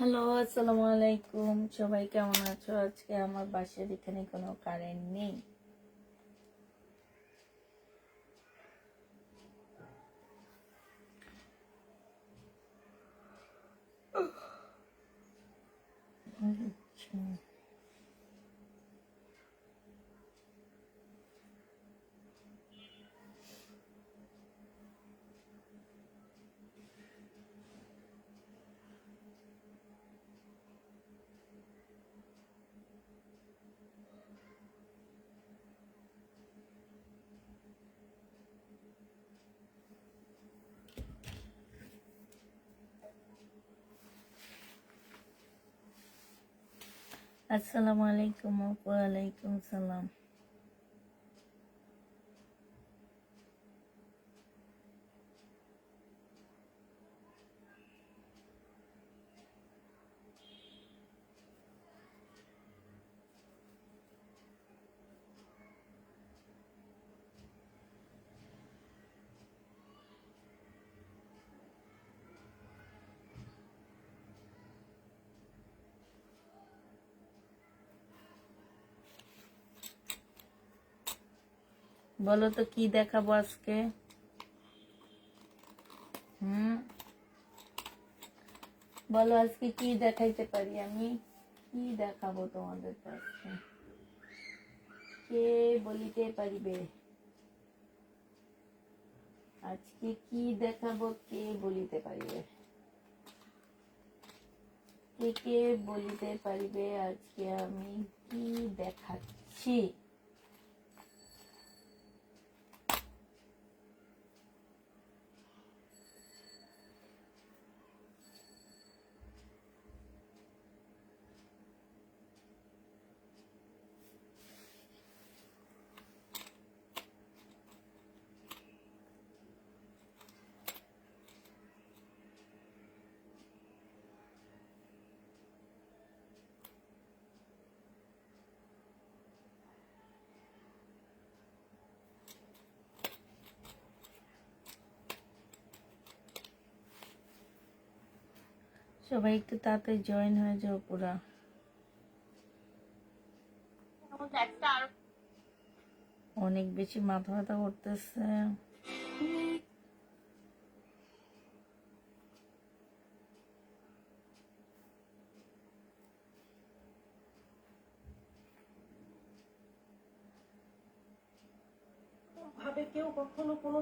Hello, আসসালামু আলাইকুম। সবাই কেমন আছো? আজকে আমার বাসার এখানে কোনো কারেন্ট নেই। আসসালামু আলাইকুম আপু। ওয়ালাইকুম সালাম। বলো তো কি দেখাবো আজকে? বলো আজকে কি দেখাইতে পারি আমি? কি দেখাবো তোমাদের কাছে? কে বলিতে পারিবে? আজকে কি দেখাবো কে বলিতে পারিবে? কে কে বলিতে পারিবে আজকে আমি কি দেখাচ্ছি? সবাই একটু তাড়াতাড়ি জয়েন হয়ে যাও পুরা। অনেক বেশি মাথা ব্যথা করতেছে। ভাবে কেউ কখনো কোনো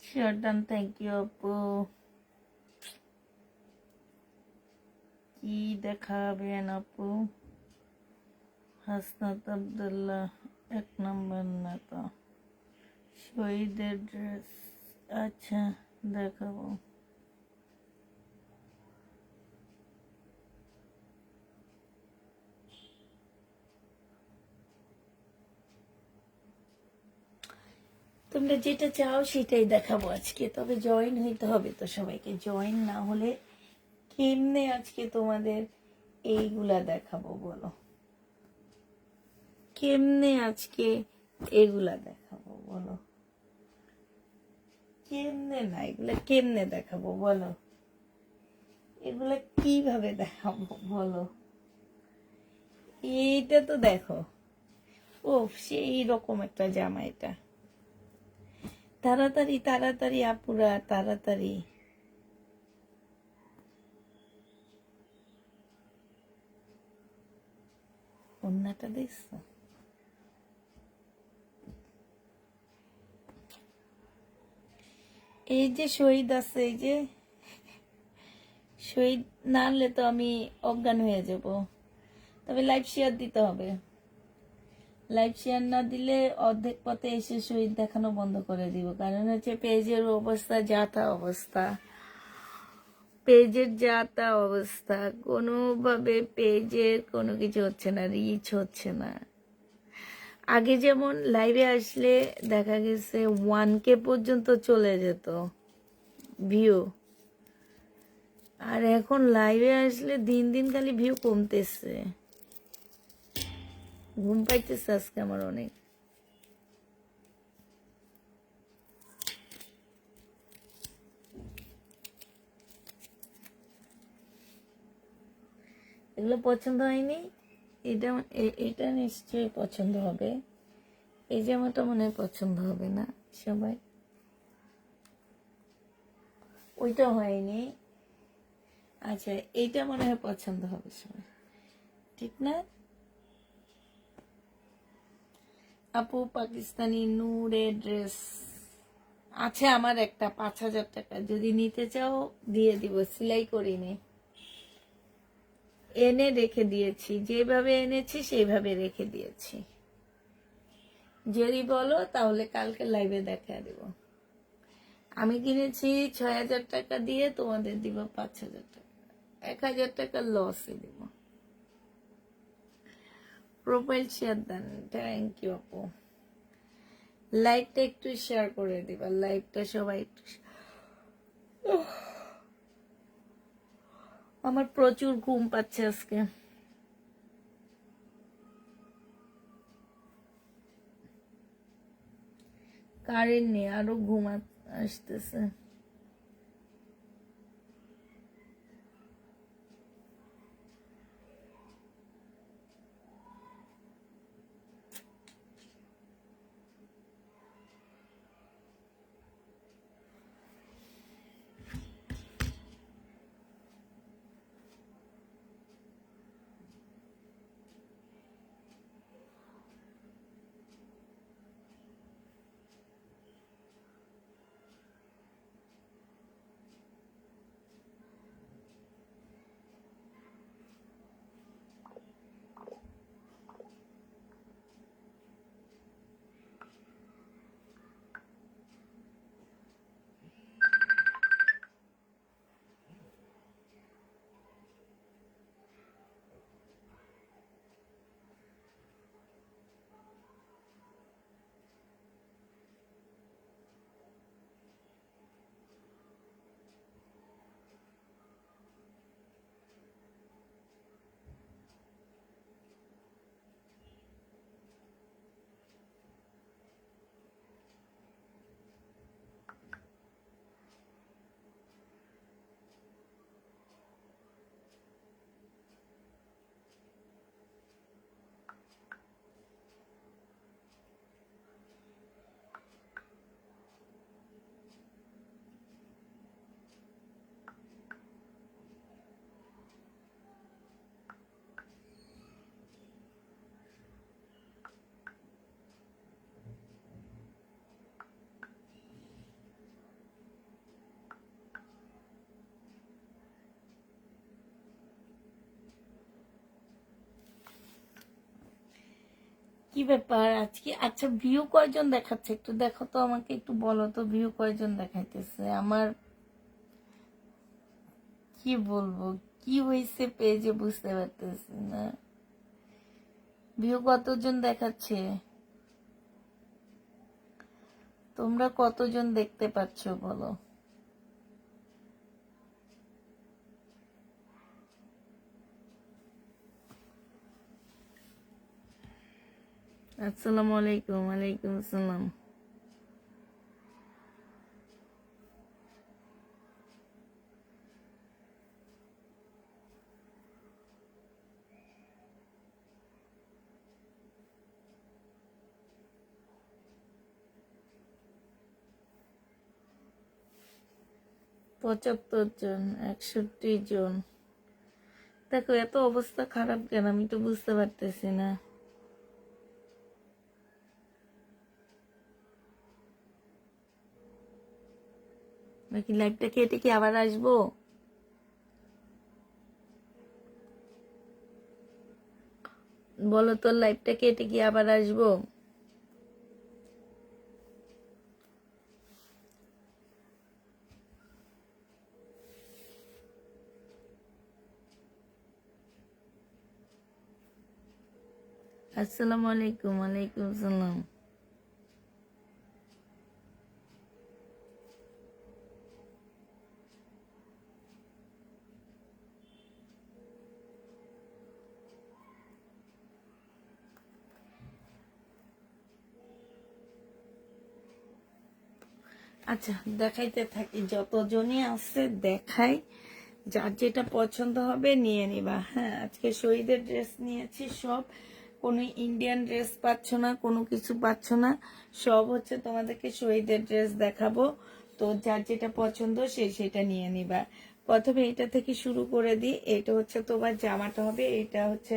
Sure done, thank you আপু। কি দেখাবেন আপু? হাসনাত আব্দুল্লাহ এক নম্বর নেতা। শহীদের ড্রেস, আচ্ছা দেখাবো। তোমরা যেটা চাও সেটাই দেখাবো আজকে, তবে জয়েন হইতে হবে তো সবাইকে। জয়েন না হলে কেমনে আজকে তোমাদের এইগুলা দেখাবো বলো? কেমনে আজকে এগুলা দেখাবো বলো? কেমনে না, এগুলা কেমনে দেখাবো বলো? এগুলা কিভাবে দেখাবো বলো? এইটা তো দেখো, ও সেই রকম একটা জামা। এটা তাড়াতাড়ি তাড়াতাড়ি আপুরা, তাড়াতাড়ি। অন্যটা দেখছো? এই যে শহীদ আছে, এই যে শহীদ না আনলে তো আমি অজ্ঞান হয়ে যাব। তবে লাইভ শেয়ার দিতে হবে। লাইভ শেয়ার না দিলে অর্ধেক পথে এসে শহীদ দেখানো বন্ধ করে দিব। কারণ হচ্ছে পেজের অবস্থা যা তা অবস্থা, পেজের যা তা অবস্থা। কোনোভাবে পেজের কোনো কিছু হচ্ছে না, রিচ হচ্ছে না। আগে যেমন লাইভে আসলে দেখা গেছে 1K পর্যন্ত চলে যেত ভিউ, আর এখন লাইভে আসলে দিন দিন খালি ভিউ কমতেছে। ঘুম পাইতেছে আজকে আমার অনেক। এগুলো পছন্দ হয়নি? এটা এটা নিশ্চয়ই পছন্দ হবে। এই জামাটা মনে হয় পছন্দ হবে না সবাই। ওইটা হয়নি। আচ্ছা, এইটা মনে হয় পছন্দ হবে সবাই, ঠিক না? আপু পাকিস্তানি নূরে ড্রেস আছে আমার একটা 5,000 টাকা, যদি নিতে চাও দিয়ে দিব, সেলাই করিনি, এনে রেখে দিয়েছি, যেভাবে এনেছি সেইভাবে রেখে দিয়েছি। যদি বলো তাহলে কালকে লাইভে দেখা দিব। আমি কিনেছি 6,000 টাকা দিয়ে, তোমাদের দিব 5,000 টাকা, 1,000 টাকা লসে দিব। প্রোফাইল শেয়ার দেন, থ্যাংক ইউ আপু। লাইভটা একটু শেয়ার করে দিবা, লাইভটা সবাই একটু। আমার প্রচুর ঘুম পাচ্ছে আজকে। কারেন্ট নেই, আরো ঘুম আসতেছে। কি ব্যাপার আজকে? আচ্ছা, ভিউ কয়জন দেখাচ্ছে একটু দেখো তো, আমাকে একটু বলো তো, ভিউ কয়জন দেখাইতেছে আমার? কি বলবো, কি হয়েছে পেজে বুঝতে পারতেছি না। ভিউ কতজন দেখাচ্ছে? তোমরা কতজন দেখতে পাচ্ছ বলো? আসসালামু আলাইকুম। ওয়ালাইকুম আসসালাম। পঁচাত্তর জন, 61 জন। দেখো এত অবস্থা খারাপ কেন, আমি তো বুঝতে পারতেছি না। নাকি লাইভটা কেটে কি আবার আসবো? বলো তো, লাইভটা কেটে কি আবার আসবো? আসসালামু আলাইকুম। ওয়ালাইকুম আসসালাম। আচ্ছা, দেখাইতে থাকি, যতজনই আছে দেখাই, যার যেটা পছন্দ হবে নিয়ে নিবা। হ্যাঁ, আজকে শহীদের ড্রেস নিয়েছি সব, কোনো ইন্ডিয়ান ড্রেস পাচ্ছ না, কোনো কিছু পাচ্ছ না, সব হচ্ছে তোমাদেরকে শহীদের ড্রেস দেখাবো। তো যার যেটা পছন্দ সে সেটা নিয়ে নিবা। প্রথমে এটা থেকে শুরু করে দিই। এটা হচ্ছে তোমার জামাটা হবে, এটা হচ্ছে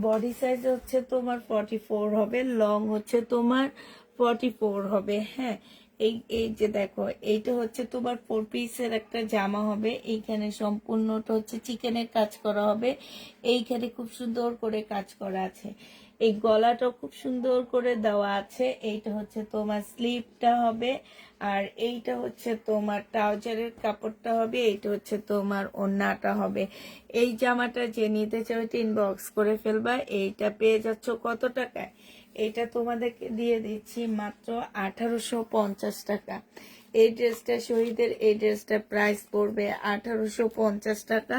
বডি সাইজ হচ্ছে তোমার 44 হবে, লং হচ্ছে তোমার 44 হবে। হ্যাঁ, এই এই যে দেখো, এইটা হচ্ছে তোমার 4 পিসের একটা জামা হবে। এইখানে সম্পূর্ণটা হচ্ছে চিকেনের কাজ করা হবে। এইখানে খুব সুন্দর করে কাজ করা আছে। এই গলাটা খুব সুন্দর করে দেওয়া আছে। এইটা হচ্ছে তোমার স্লিভটা হবে, আর এইটা হচ্ছে তোমার ট্রাউজারের কাপড়টা হবে, এইটা হচ্ছে তোমার ওড়নাটা হবে। এই জামাটা যে নিতে চাও ইনবক্স করে ফেলবা। এইটা পেয়ে যাচ্ছ কত টাকায়? এটা তোমাদেরকে দিয়ে দিচ্ছি মাত্র 1850 টাকা। এই ড্রেসটা শহীদের, এই ড্রেসটা প্রাইস পড়বে 1850 টাকা।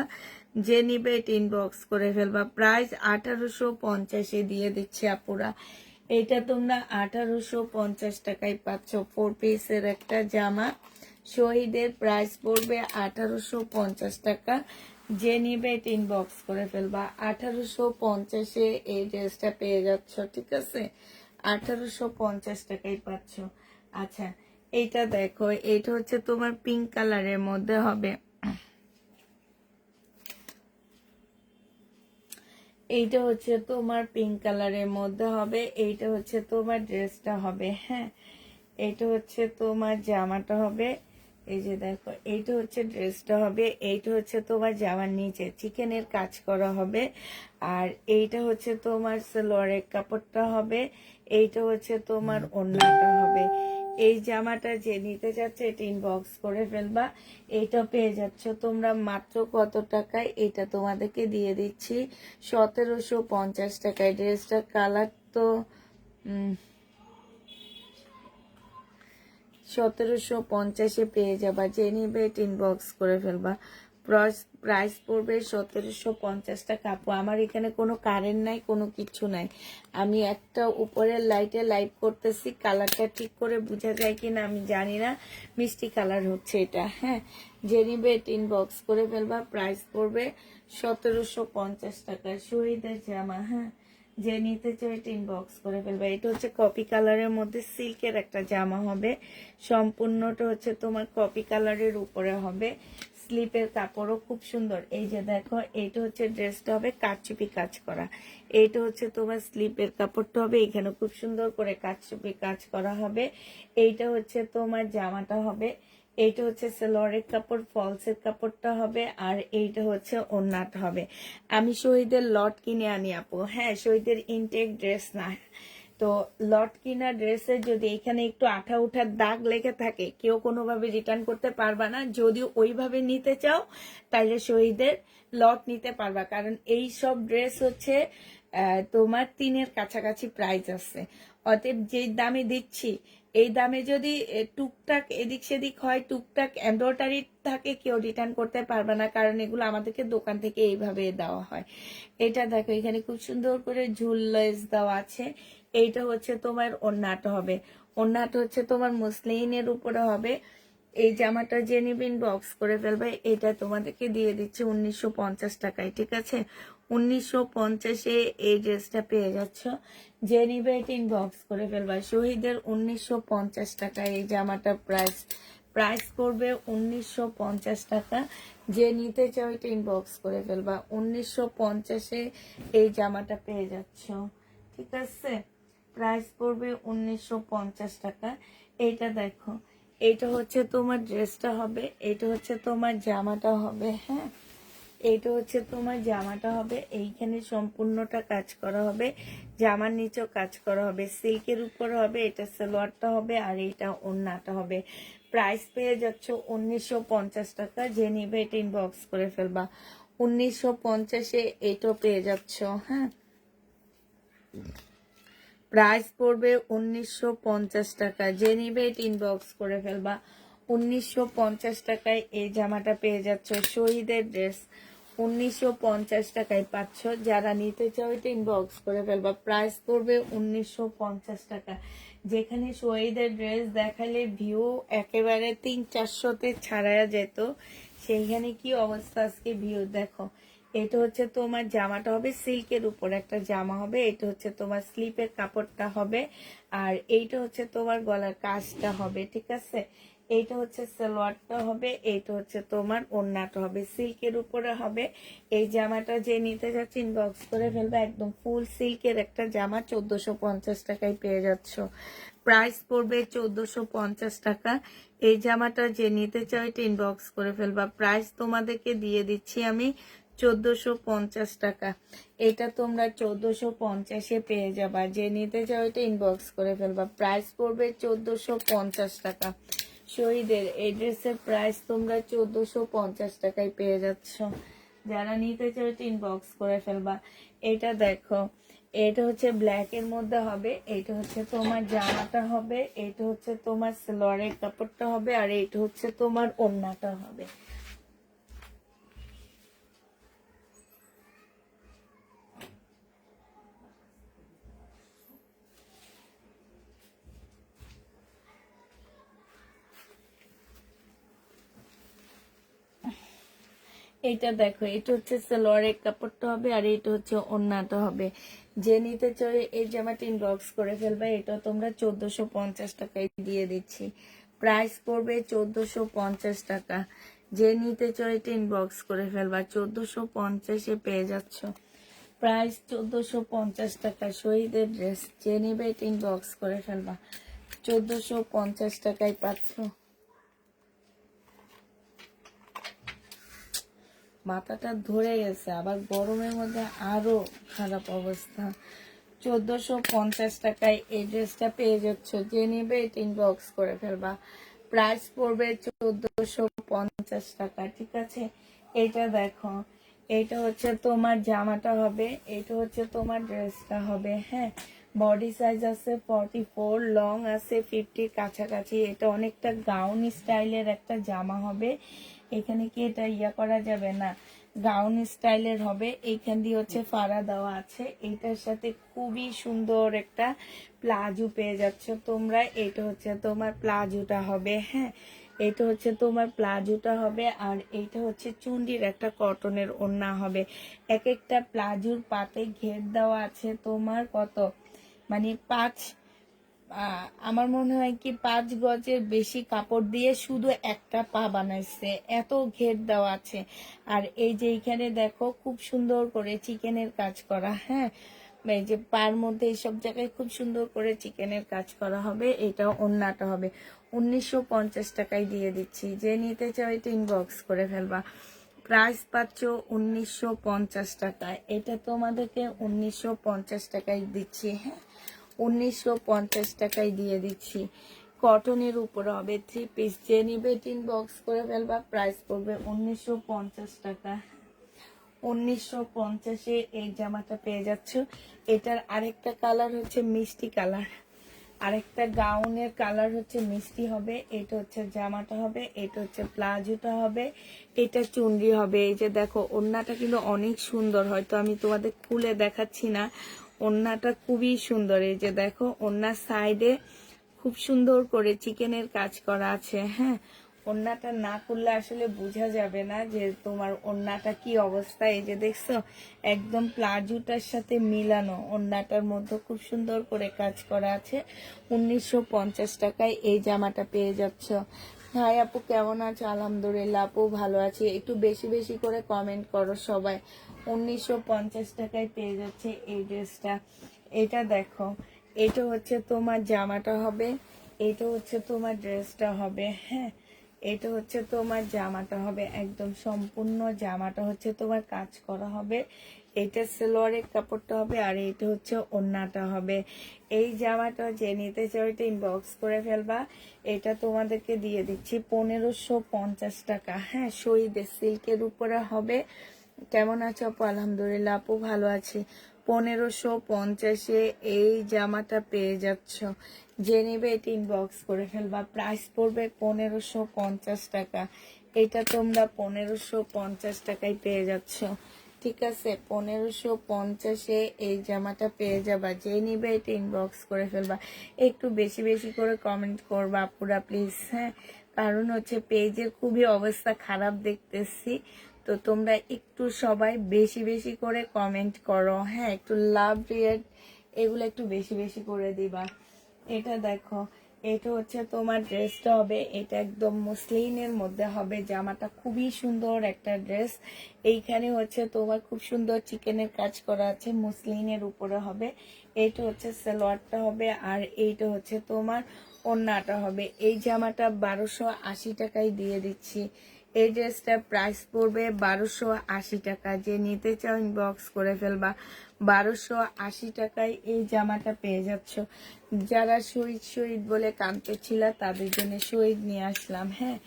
যে নিবে ইনবক্স করে ফেলবা। প্রাইস 1850 দিয়ে দিচ্ছি আপুরা। এটা তোমরা 1850 টাকায় পাচ্ছ। 4 পিসের একটা জামা, শহীদের, প্রাইস পড়বে 1850 টাকা। যে নিবে ইনবক্স করে ফেলবা। 1850 এই ড্রেসটা পেয়ে যাচ্ছ, ঠিক আছে? 1850 টাকাই পাচ্ছ। আচ্ছা, এইটা দেখো, এইটা হচ্ছে তোমার পিঙ্ক কালারের মধ্যে হবে। এইটা হচ্ছে তোমার পিঙ্ক কালারের মধ্যে হবে। এইটা হচ্ছে তোমার ড্রেসটা হবে। হ্যাঁ, এইটা হচ্ছে তোমার জামাটা হবে। এই যে দেখো, এইটা হচ্ছে ড্রেসটা হবে। এইটা হচ্ছে তোমার জামার নিচে চিকেনের কাজ করা হবে, আর এইটা হচ্ছে তোমার সালোয়ারের কাপড়টা হবে। এইটা হচ্ছে তোমার ওড়নাটা হবে। এই জামাটা যে নিতে চাচ্ছে এটা ইনবক্স করে ফেলবা। এইটা পেয়ে যাচ্ছ তোমরা মাত্র কত টাকায়? এটা তোমাদেরকে দিয়ে দিচ্ছি 1750 টাকায়। ড্রেসটার কালার তো 1750 পেয়ে যাবা। যে নিবে ইনবক্স করে ফেলবা। প্রাইস পড়বে 1750 টাকা। আপু, আমার এখানে কোনো কারেন্ট নাই, কোনো কিছু নাই। আমি একটা উপরের লাইটে লাইভ করতেছি, কালারটা ঠিক করে বোঝা যায় কিনা আমি জানি না। মিষ্টি কালার হচ্ছে এটা। হ্যাঁ, যে নিবে ইনবক্স করে ফেলবা। প্রাইস পড়বে 1750 টাকা। শহীদের জামা। হ্যাঁ, যে নিতে চাই ইনবক্স করে ফেলবে। এটা হচ্ছে কপি কালারের মধ্যে সিল্কের একটা জামা হবে। সম্পূর্ণটা হচ্ছে তোমার কপি কালারের উপরে হবে। স্লিপের কাপড়ও খুব সুন্দর। এই যে দেখো, এইটা হচ্ছে ড্রেসটা হবে কারচুপি কাজ করা। এইটা হচ্ছে তোমার স্লিপের কাপড়টা হবে, এখানে খুব সুন্দর করে কারচুপি কাজ করা হবে। এইটা হচ্ছে তোমার জামাটা হবে। এইটা হচ্ছে সালোয়ারের কাপড়, ফলসের কাপড়টা হবে, আর এইটা হচ্ছে ওড়নাটা হবে। আমি শহীদের লট কিনে আনি আপু। হ্যাঁ, শহীদের ইনটেক ড্রেস না। তো লট কিনা ড্রেসের যদি এখানে একটু আঠা উঠার দাগ লেগে থাকে, কেউ কোনোভাবে রিটার্ন করতে পারবা না। যদি ওইভাবে নিতে চাও তাহলে শহীদের লট নিতে পারবা, কারণ এই সব ড্রেস হচ্ছে তোমার 3-এর কাছাকাছি প্রাইস আছে। অতএব যে দামে দিচ্ছি, এই দামে যদি টুকটাক এদিক সেদিক হয়, টুকটাক এমব্রয়ডারি থাকে, কেউ রিটার্ন করতে পারবে না, কারণ এগুলো আমাদেরকে দোকান থেকে এইভাবে দেওয়া হয়। এটা দেখো, এখানে খুব সুন্দর করে ঝুল লেস দেওয়া আছে। এইটা হচ্ছে তোমার ওড়নাটা হবে। ওড়নাটা হচ্ছে তোমার মসলিনের উপরে হবে। এই জামাটা যে নিবেন বক্স করে ফেলবে। এটা তোমাদেরকে দিয়ে দিচ্ছে 1950 টাকায়, ঠিক আছে? 1950 এই ড্রেসটা পেয়ে যাচ্ছ। যে নিবে এটা ইনবক্স করে ফেলবা। শহীদের 1950 টাকায় এই জামাটা প্রাইস করবে 1950 টাকা। যে নিতে চাও এটা ইনবক্স করে ফেলবা। 1950 এই জামাটা পেয়ে যাচ্ছ, ঠিক আছে? প্রাইস পড়বে 1950 টাকা। এইটা দেখো, এইটা হচ্ছে তোমার ড্রেসটা হবে, এইটা হচ্ছে তোমার জামাটা হবে। হ্যাঁ, এইটা হচ্ছে তোমার জামাটা হবে। এইখানে সম্পূর্ণটা কাজ করা হবে, জামার নিচেও কাজ করা হবে, সিল্কের উপরে হবে। এটা সালোয়ারটা হবে, আর এইটা ওড়নাটা হবে। প্রাইস পেয়ে যাচ্ছ 1950 টাকা। যে নিবে এটা ইনবক্স করে ফেলবা। 1950 এটাও পেয়ে যাচ্ছ। হ্যাঁ, প্রাইস পড়বে 1950 টাকা। যে নিবে ইনবক্স করে ফেলবা। 1950 টাকায় এই জামাটা পেয়ে যাচ্ছ, শহীদের ড্রেস 1950 টাকায় পাচ্ছ। যারা নিতে চাও এটা ইনবক্স করে ফেলবা। প্রাইস পড়বে 1950 টাকা। যেখানে শহীদের ড্রেস দেখালে ভিউ একেবারে 300-400-তে ছাড়ায়া যেত, সেইখানে কি অবস্থা আজকে ভিউ দেখো। এটা হচ্ছে তোমার জামাটা হবে সিল্কের উপর একটা জামা হবে, এটা হচ্ছে তোমার স্লিপের কাপড়টা হবে, আর এইটা হচ্ছে তোমার গলার কাজটা হবে, ঠিক আছে। এইটা হচ্ছে সালোয়ারটা হবে, এইটা হচ্ছে তোমার ওড়নাটা হবে, সিল্কের উপরে হবে। এই জামাটা যে নিতে যাচ্ছে ইনবক্স করে ফেলবে। একদম ফুল সিল্কের একটা জামা 1450 টাকায় পেয়ে যাচ্ছ। প্রাইস পড়বে 1450 টাকা। এই জামাটা যে নিতে চাও এটা ইনবক্স করে ফেলবা। প্রাইস তোমাদেরকে দিয়ে দিচ্ছি আমি 1450 টাকা। এটা তোমরা 1450-এ পেয়ে যাবা। যে নিতে চাও এটা ইনবক্স করে ফেলবা। প্রাইস পড়বে 1450 টাকা। শহীদের এই ড্রেসের প্রাইস তোমরা 1450 টাকায় পেয়ে যাচ্ছ। যারা নিতে চাও এটা ইনবক্স করে ফেলবা। এটা দেখো, এটা হচ্ছে ব্ল্যাক এর মধ্যে হবে, এটা হচ্ছে তোমার জামাটা হবে, এটা হচ্ছে তোমার সালোয়ারের কাপড়টা হবে, আর এটা হচ্ছে তোমার ওড়নাটা হবে। এটা দেখো, এটা হচ্ছে সালোয়ারের কাপড়টা হবে, আর এটা হচ্ছে ওড়নাটা হবে। যে নিতে চাই এই জামাটা ইনবক্স করে ফেলবে। এটা তোমরা 1450 টাকায় দিয়ে দিচ্ছি। প্রাইস পড়বে 1450 টাকা। যে নিতে চাই এটা ইনবক্স করে ফেলবা। 1450-এ পেয়ে যাচ্ছ। প্রাইস 1450 টাকা। শহীদের ড্রেস যে নিবে এটা ইনবক্স করে ফেলবা। 1450 টাকায় পাচ্ছ। মাথাটা ধরে গেছে, আবার গরমের মধ্যে আরো খারাপ অবস্থা। 1450 টাকায় এই ড্রেসটা পেয়ে যাচ্ছ। যে নিবে এটা ইনবক্স করে ফেলবা। প্রাইস পড়বে 1450 টাকা, ঠিক আছে। এটা দেখো, এটা হচ্ছে তোমার জামাটা হবে, এটা হচ্ছে তোমার ড্রেসটা হবে, হ্যাঁ। বডি সাইজ আছে 44, লং আছে 50 কাছাকাছি। এটা অনেকটা গাউন স্টাইলের একটা জামা হবে। এখানে কি এটা ইয়া করা যাবে না, গাউন স্টাইলের হবে। এইখান দিয়ে হচ্ছে ফাড়া দেওয়া আছে। এইটার সাথে খুবই সুন্দর একটা প্লাজো পেয়ে যাচ্ছ তোমরা। এটা হচ্ছে তোমার প্লাজোটা হবে, হ্যাঁ। এটা হচ্ছে তোমার প্লাজোটা হবে, আর এইটা হচ্ছে চুন্ডির একটা কটনের ওড়না হবে। এক একটা প্লাজোর পাতে ঘের দেওয়া আছে তোমার কত, মানে আমার মনে হয় কি 5 গজের বেশি কাপড় দিয়ে শুধু একটা পা বানাইছে, এত ঘের দেওয়া আছে। আর এই যে এইখানে দেখো খুব সুন্দর করে চিকেনের কাজ করা, হ্যাঁ। এই যে পার মধ্যে এইসব জায়গায় খুব সুন্দর করে চিকেনের কাজ করা হবে। এটা ওড়নাটা হবে। 1950 টাকায় দিয়ে দিচ্ছি। যে নিতে চাও এটা ইনবক্স করে ফেলবা। প্রাইস পাচ্ছ 1950 টাকায়। এটা তোমাদেরকে 1950 টাকায় দিচ্ছি, হ্যাঁ। 1950 টাকায় দিয়ে দিচ্ছি। কটনের উপর হবে, 3 পিস। যে নিবে ইনবক্স করে ফেলবা। প্রাইস পড়বে 1950 টাকা। 1950-এ এই জামাটা পেয়ে যাচ্ছ। এটার আরেকটা কালার হচ্ছে মিষ্টি কালার, আরেকটা গাউনের কালার হচ্ছে মিষ্টি হবে। এটা হচ্ছে জামাটা হবে, এটা হচ্ছে প্লাজোটা হবে, এটা চুনরি হবে। এই যে দেখো ওড়নাটা কিন্তু অনেক সুন্দর, হয়তো আমি তোমাদের খুলে দেখাচ্ছি না। ওড়নাটা খুবই সুন্দর। এই যে দেখো ওড়নার সাইডে খুব সুন্দর করে চিকেনের কাজ করা আছে, হ্যাঁ। ওড়নাটা না করলে আসলে বোঝা যাবে না যে তোমার ওড়নাটা কি অবস্থা। এই যে দেখছো একদম প্লাজোটার সাথে মিলানো, ওড়নাটার মধ্যে খুব সুন্দর করে কাজ করা আছে। 1950 টাকায় এই জামাটা পেয়ে যাচ্ছ। হাই আপু, কেমন আছো? আলহামদুলিল্লাহ আপু ভালো আছি। একটু বেশি বেশি করে কমেন্ট করো সবাই। 1950 টাকায় পেয়ে যাচ্ছে এই ড্রেসটা। এটা দেখো, এটা হচ্ছে তোমার জামাটা হবে, এটা হচ্ছে তোমার ড্রেসটা হবে, হ্যাঁ। এটা হচ্ছে তোমার জামাটা হবে, একদম সম্পূর্ণ জামাটা হচ্ছে তোমার কাজ করা হবে। এটা সালোয়ারের কাপড়টা হবে, আর এটা হচ্ছে ওড়নাটা হবে। এই জামাটা যে নিতে চাও এটা ইনবক্স করে ফেলবা। এটা তোমাদেরকে দিয়ে দিচ্ছি 1550 টাকা, হ্যাঁ। শহীদের সিল্কের উপরে হবে, কেমন আছো আপু? আলহামদুলিল্লাহ আপু ভালো আছি। 1550-এ এই জামাটা পেয়ে যাচ্ছ, যে নেবে এটা ইনবক্স করে ফেলবা। প্রাইস পড়বে 1550 টাকা। এটা তোমরা 1550 টাকায় পেয়ে যাচ্ছ, ঠিক আছে? 1550-এ এই জামাটা পেয়ে যাবা, যে নিবে এটা ইনবক্স করে ফেলবা। একটু বেশি বেশি করে কমেন্ট করবা আপুরা প্লিজ, হ্যাঁ? কারণ হচ্ছে পেজের খুবই অবস্থা খারাপ দেখতেছি, তো তোমরা একটু সবাই বেশি বেশি করে কমেন্ট করো, হ্যাঁ? একটু লাভ রিয়েক্ট এগুলো একটু বেশি বেশি করে দিবা। এটা দেখো, এটা হচ্ছে তোমার ড্রেসটা হবে, এটা একদম মসলিনের মধ্যে হবে। জামাটা খুবই সুন্দর একটা ড্রেস। এইখানে হচ্ছে তোমার খুব সুন্দর চিকেনের কাজ করা আছে, মসলিনের উপরে হবে। এইটা হচ্ছে সালোয়ারটা হবে, আর এইটা হচ্ছে তোমার ওড়নাটা হবে। এই জামাটা 1280 টাকায় দিয়ে দিচ্ছি। এই ড্রেসটার প্রাইস পড়বে 1280 টাকা। যে নিতে চাও ইনবক্স করে ফেলবা। 1280 টাকায় এই জামাটা পেয়ে যাচ্ছ। যারা শহীদ শহীদ বলে কাঁদতেছিল তাদের জন্য শহীদ নিয়ে আসলাম, হ্যাঁ?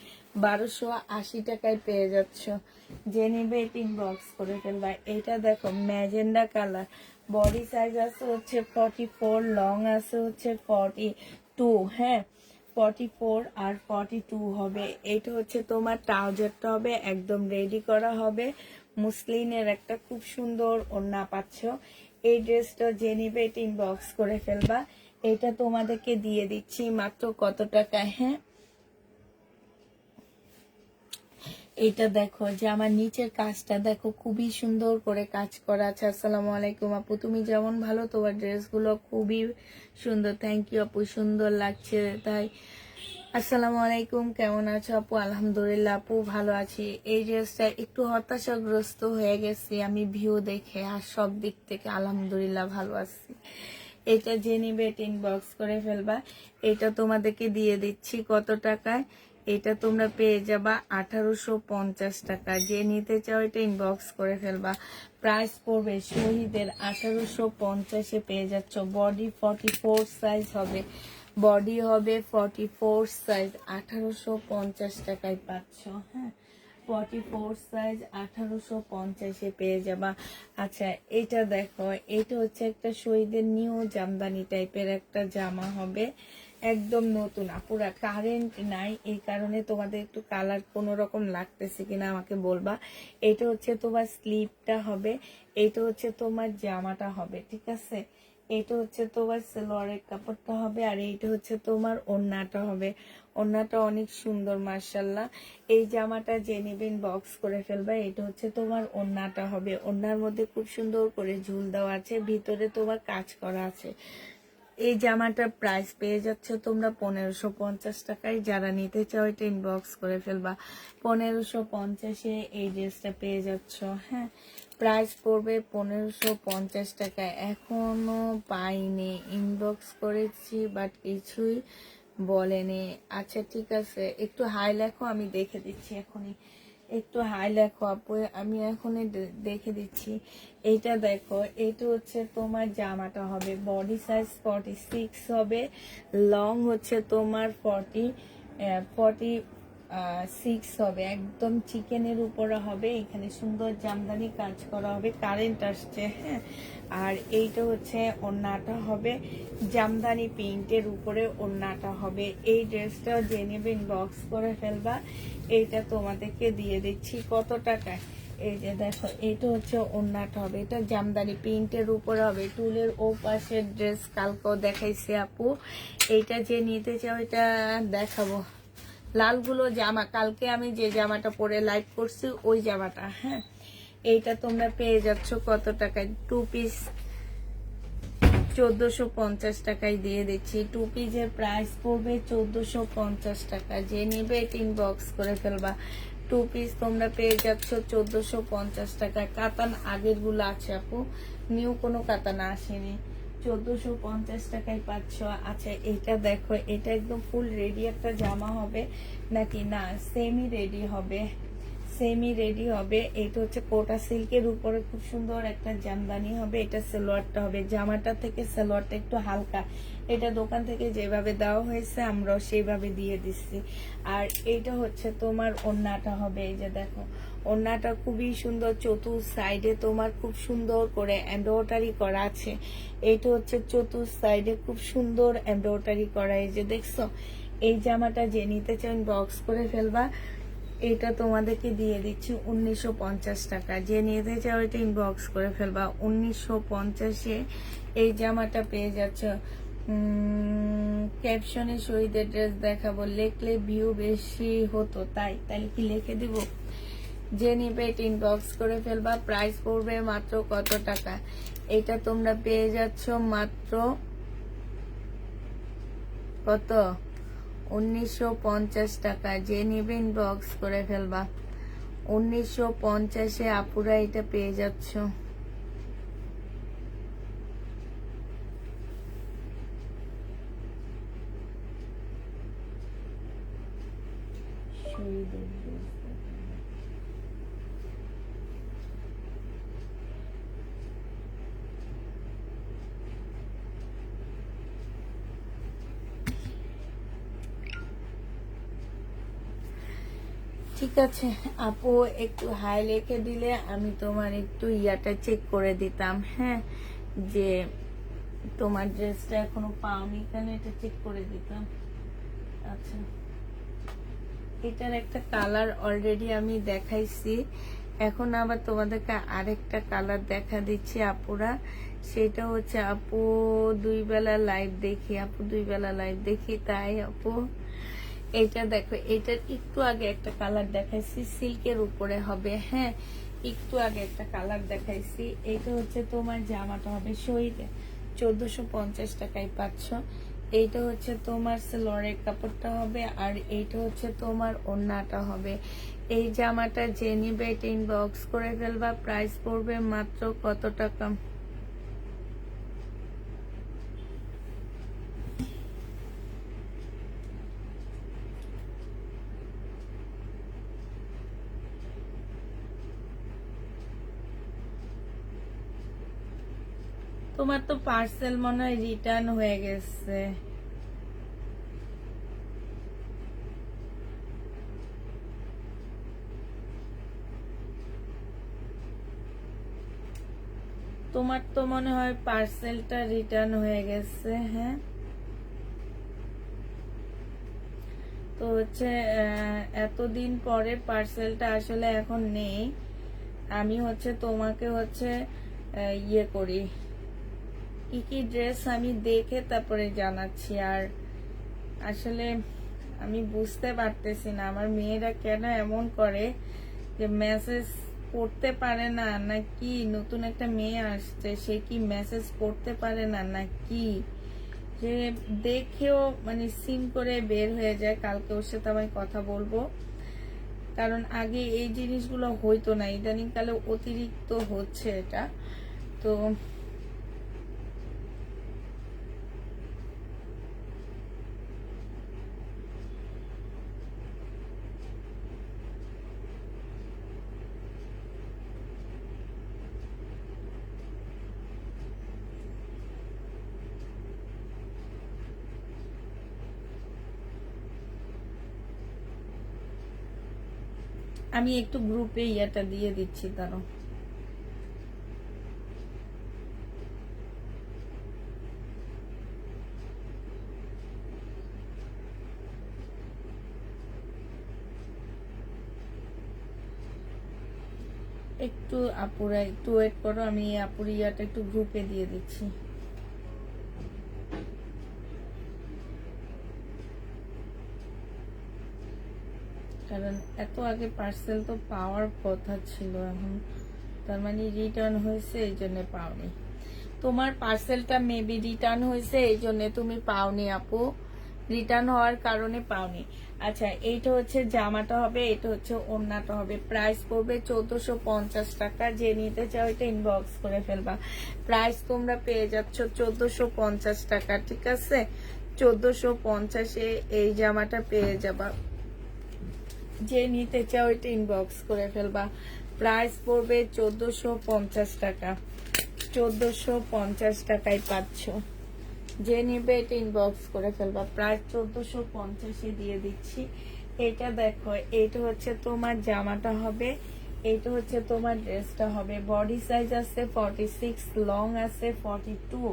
1280 টাকায় পেয়ে যাচ্ছ, যে নিবে এটা ইনবক্স করে ফেলবা। এটা দেখো ম্যাজেন্ডা কালার, বডি সাইজ আছে হচ্ছে 44, লং আছে হচ্ছে 42, হ্যাঁ? 44 আর 42 হবে। এটা হচ্ছে তোমার ট্রাউজারটা হবে, একদম রেডি করা হবে। মুসলিনের একটা খুব সুন্দর ওড়না পাচ্ছ। এই ড্রেসটা যে নিবে এটা ইনবক্স করে ফেলবা। এটা তোমাদেরকে দিয়ে দিচ্ছি মাত্র কত টাকায়, হ্যাঁ? এটা দেখো যে আমার নিচের কাজটা দেখো, খুবই সুন্দর করে কাজ করা আছে। আসসালামু আলাইকুম আপু, তুমি যেমন ভালো, তোমার ড্রেসগুলো খুবই সুন্দর। থ্যাংক ইউ আপু, সুন্দর লাগছে তাই। আসসালামু আলাইকুম, কেমন আছো আপু? আলহামদুলিল্লাহ আপু ভালো আছি। এই ড্রেসটা একটু হতাশাগ্রস্ত হয়ে গেছি আমি ভিউ দেখে, আর সব দিক থেকে আলহামদুলিল্লাহ ভালো আছি। এটা যে নিবে এটা ইনবক্স করে ফেলবা। এটা তোমাদেরকে দিয়ে দিচ্ছি কত টাকায়? এটা তোমরা পেয়ে যাবা 1850 টাকা। যে নিতে চাও এটা ইনবক্স করে ফেলবা। প্রাইস পড়বে শহীদের 1850-এ পেয়ে যাচ্ছ। বডি 44 সাইজ হবে, বডি হবে 44 সাইজ, 1850 টাকায় পাচ্ছ, হ্যাঁ? 44 সাইজ 1850-এ পেয়ে যাবা। আচ্ছা এটা দেখো, এটা হচ্ছে একটা শহীদের নিউ জামদানি টাইপের একটা জামা হবে, একদম নতুন। আপুরা কারেন্ট নাই, এই কারণে তোমাদের একটু কালার কোন রকম লাগতেছে কিনা আমাকে বলবা। এটা হচ্ছে তোমার স্লিপটা হবে, এটা হচ্ছে তোমার জামাটা হবে, ঠিক আছে? এটা হচ্ছে তোমার সালোয়ারের কাপড়টা হবে, আর এইটা হচ্ছে তোমার ওড়নাটা হবে। ওড়নাটা অনেক সুন্দর মাশাআল্লাহ। এই জামাটা যে নেবেন বক্স করে ফেলবা। এটা হচ্ছে তোমার ওড়নাটা হবে, ওড়নার মধ্যে খুব সুন্দর করে ঝুল দেওয়া আছে, ভিতরে তোমার কাজ করা আছে। এই জামাটার প্রাইস পেয়ে যাচ্ছ তোমরা 1550 টাকায়। যারা নিতে চাও এটা ইনবক্স করে ফেলবা। 1550-এ এই ড্রেসটা পেয়ে যাচ্ছ, হ্যাঁ? প্রাইস পড়বে 1550 টাকায়। এখনো পাইনি, ইনবক্স করেছি বাট কিছুই বলেনি। আচ্ছা ঠিক আছে, একটু হাই লেখো, আমি দেখে দিচ্ছি এখনই। একটু হাই লেখো আপু, আমি এখনই দেখে দিচ্ছি। এইটা দেখো, এটা হচ্ছে তোমার জামাটা হবে, বডি সাইজ 46 হবে, লং হচ্ছে তোমার 46 হবে, একদম চিকেনের উপরে হবে। এখানে সুন্দর জামদানি কাজ করা হবে, কারেন্ট আসছে, হ্যাঁ? আর এইটা হচ্ছে ওড়নাটা হবে, জামদানি প্রিন্টের উপরে ওড়নাটা হবে। এই ড্রেসটা যে নেবে ইনবক্স করে ফেলবা। এইটা তোমাদেরকে দিয়ে দিচ্ছি কত টাকায়? এই যে দেখো, এটা হচ্ছে ওড়নাটা হবে, এটা জামদানি প্রিন্টের উপরে হবে। টুলের ও পাশের ড্রেস কালকেও দেখাইছে আপু, এইটা যে নিতে চাও এটা দেখাবো। লালগুলো জামা, কালকে আমি যে জামাটা পরে লাইভ করছি ওই জামাটা, হ্যাঁ? এইটা তোমরা পেয়ে যাচ্ছ কত টাকায়? 2 পিস 1450 টাকায় দিয়ে দিচ্ছি। 2 পিসের প্রাইস পড়বে 1450 টাকা। যে নিবে এটা ইনবক্স করে ফেলবা। 2 পিস তোমরা পেয়ে যাচ্ছ 1450 টাকায়। কাতান আগের গুলো আছে আপু, নিউ কোনো কাতানা আসেনি। 1450 টাকায় পাচ্ছ। আচ্ছা এটা দেখো, এটা একদম ফুল রেডি একটা জামা হবে নাকি না সেমি রেডি হবে? সেমি রেডি হবে। এটা হচ্ছে কোটা সিল্কের উপরে খুব সুন্দর একটা জামদানি হবে। এটা সালোয়ারটা হবে, জামাটা থেকে সালোয়ারটা একটু হালকা। এটা দোকান থেকে যেভাবে দেওয়া হয়েছে আমরাও সেইভাবে দিয়ে দিচ্ছি। আর এইটা হচ্ছে তোমার ওড়নাটা হবে, এই যে দেখো ওড়নাটা খুবই সুন্দর, চতুর সাইডে তোমার খুব সুন্দর করে এমব্রয়ডারি করা আছে। এইটা হচ্ছে চতুর সাইডে খুব সুন্দর এমব্রয়ডারি করা। এই যে দেখছো, এই জামাটা যে নিতে চান বক্স করে ফেলবা। এটা তোমাদেরকে দিয়ে দিচ্ছি 1950 টাকা। যে নিতে চাও এটা ইনবক্স করে ফেলবা। 1950-এ এই জামাটা পেয়ে যাচ্ছ। ক্যাপশনে শহীদের ড্রেস দেখাবো, লেখলে ভিউ বেশি হতো, তাইলে কি লিখে দিব? যে নিবে এটা ইনবক্স করে ফেলবা। প্রাইস পড়বে মাত্র কত টাকা? এটা তোমরা পেয়ে যাচ্ছ মাত্র কত? 1950 টাকা। যে নিবে ইনবক্স করে ফেলবা। 1950-এ আপুরা এটা পেয়ে যাচ্ছ। ঠিক আছে আপু, একটু হাই লিখে দিলে আমি তোমার একটু ইয়াটা চেক করে দিতাম। হ্যাঁ, যে তোমার ড্রেসটা এখনো পাওনি কেন, এটা চেক করে দিতাম। আচ্ছা, এটার একটা কালার অলরেডি আমি দেখাইছি, এখন আবার তোমাদেরকে আরেকটা কালার দেখা দিচ্ছি আপুরা। সেটা হচ্ছে আপু দুই বেলা লাইভ দেখি, তাই আপু এটা দেখো, এটার একটু আগে একটা কালার দেখাইছি, সিল্কের উপরে হবে। হ্যাঁ, একটু আগে একটা কালার দেখাইছি। এটা হচ্ছে তোমার জামাটা হবে শহীদে 1450 টাকায় পাচ্ছ। এইটা হচ্ছে তোমার সেলরের কাপড়টা হবে, আর এইটা হচ্ছে তোমার ওড়নাটা হবে। এই জামাটা যে নিবে এটা ইনবক্স করে ফেলবা। প্রাইস পড়বে মাত্র কত টাকা? তোমার তো পার্সেল মনে হয় রিটার্ন হয়ে গেছে। তোমার তো মনে হয় পার্সেলটা রিটার্ন হয়ে গেছে। হ্যাঁ, তো হচ্ছে এতদিন পরে পার্সেলটা আসলে এখন নেই। আমি হচ্ছে তোমাকে হচ্ছে ইয়ে করি, কি কি ড্রেস আমি দেখে তারপরে জানাচ্ছি। আর আসলে আমি বুঝতে পারতেছি না আমার মেয়েরা কেন এমন করে, যে মেসেজ পড়তে পারে না নাকি নতুন একটা মেয়ে আসছে সে কি মেসেজ পড়তে পারে না নাকি, যে দেখেও মানে সিন করে বের হয়ে যায়। কালকে ওর সাথে আমি কথা বলবো, কারণ আগে এই জিনিসগুলো হইতো না, ইদানিং কালে অতিরিক্ত হচ্ছে এটা। তো আমি একটু গ্রুপে ইয়াটা দিয়ে দিচ্ছি, তারও একটু আপুরা একটু ওয়েট করো, আমি আপুর ইয়াটা একটু গ্রুপে দিয়ে দিচ্ছি। কারণ এত আগে পার্সেল তো পাওয়ার কথা ছিল, এখন তার মানে রিটার্ন হয়েছে এই জন্য পাওনি। তোমার পার্সেলটা মেবি রিটার্ন হয়েছে এই জন্য তুমি পাওনি আপু, রিটার্ন হওয়ার কারণে পাওনি। আচ্ছা, এইটা হচ্ছে জামাটা হবে, এটা হচ্ছে ওড়নাটা হবে। প্রাইস পড়বে 1450 টাকা। যে নিতে চাও এটা ইনবক্স করে ফেলবা। প্রাইস তোমরা পেয়ে যাচ্ছ 1450 টাকা। ঠিক আছে, 1450-এ এই জামাটা পেয়ে যাবা। যে নিতে চাও এটা ইনবক্স করে ফেলবা। প্রাইস পড়বে 1450 টাকা। 1450 টাকায় পাচ্ছ। যে নিবে এটা ইনবক্স করে ফেলবা। প্রাইস 1450-এ দিয়ে দিচ্ছি। এটা দেখো, এটা হচ্ছে তোমার জামাটা হবে, এইটা হচ্ছে তোমার ড্রেসটা হবে, বডি সাইজ আছে 46, লং আছে 42,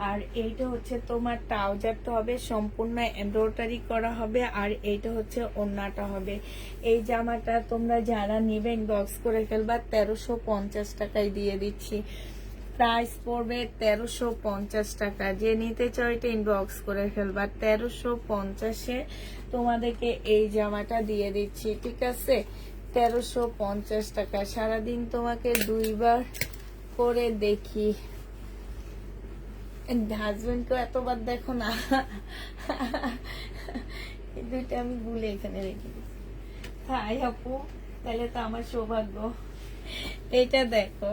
আর এইটা হচ্ছে তোমার ট্রাউজারটা হবে সম্পূর্ণ এমব্রয়ডারি করা হবে, আর এইটা হচ্ছে ওড়নাটা হবে। এই জামাটা তোমরা যারা নিবে ইনবক্স করে ফেলবা, 1350 টাকায় দিয়ে দিচ্ছি। প্রাইস পড়বে 1350 টাকা। যে নিতে চাও এটা ইনবক্স করে ফেলবা, 1350-এ তোমাদেরকে এই জামাটা দিয়ে দিচ্ছি, ঠিক আছে? 1350 টাকা। সারাদিন তোমাকে দুইবার করে দেখি, হাজবেন্ডকেও এতবার দেখো না। এই দুইটা আমি ভুলে এখানে রেখে দিচ্ছি। হাই আপু, তাহলে তো আমার সৌভাগ্য। এটা দেখো,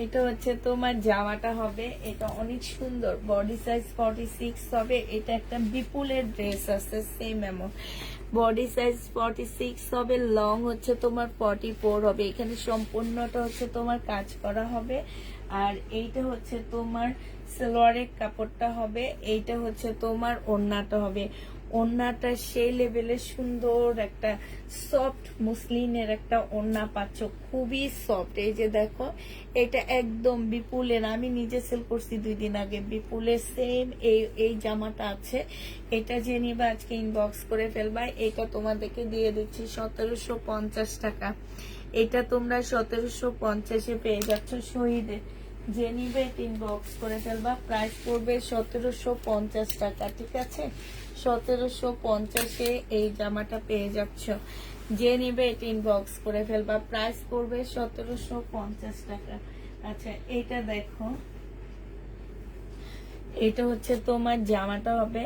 এটা হচ্ছে তোমার জামাটা হবে, এটা অনেক সুন্দর, বডি সাইজ 46 হবে। এটা একটা বিপুলের ড্রেস আছে সেম এমন, বডি সাইজ 46 হবে, লং হচ্ছে তোমার 44 হবে। এখানে সম্পূর্ণটা হচ্ছে তোমার কাজ করা হবে, আর এইটা হচ্ছে তোমার সালোয়ারের কাপড়টা হবে, এইটা হচ্ছে তোমার ওড়নাটা হবে। ওড়নাটা সেই লেভেলের সুন্দর একটা সফট মুসলিনের একটা ওড়না পাচ্ছ, খুবই সফট। এই যে দেখো, এটা একদম বিপুলের, আমি নিজে সেল করছি 2 দিন আগে, বিপুলের সেম এই জামাটা আছে। এটা যে নিবা আজকে ইনবক্স করে ফেলবা। এটা তোমাদেরকে দিয়ে দিচ্ছি 1750 টাকা। এটা তোমরা 1750-এ পেয়ে যাচ্ছ শহীদে। যে নিবে ইনবক্স করে ফেলবা, প্রাইস পড়বে 1750 টাকা, ঠিক আছে? 1750-এ এই জামাটা পেয়ে যাচ্ছ। যে নিবে এটা ইনবক্স করে ফেলবা, প্রাইস পড়বে 1750 টাকা। আচ্ছা, এটা দেখো, এটা হচ্ছে তোমার জামাটা হবে,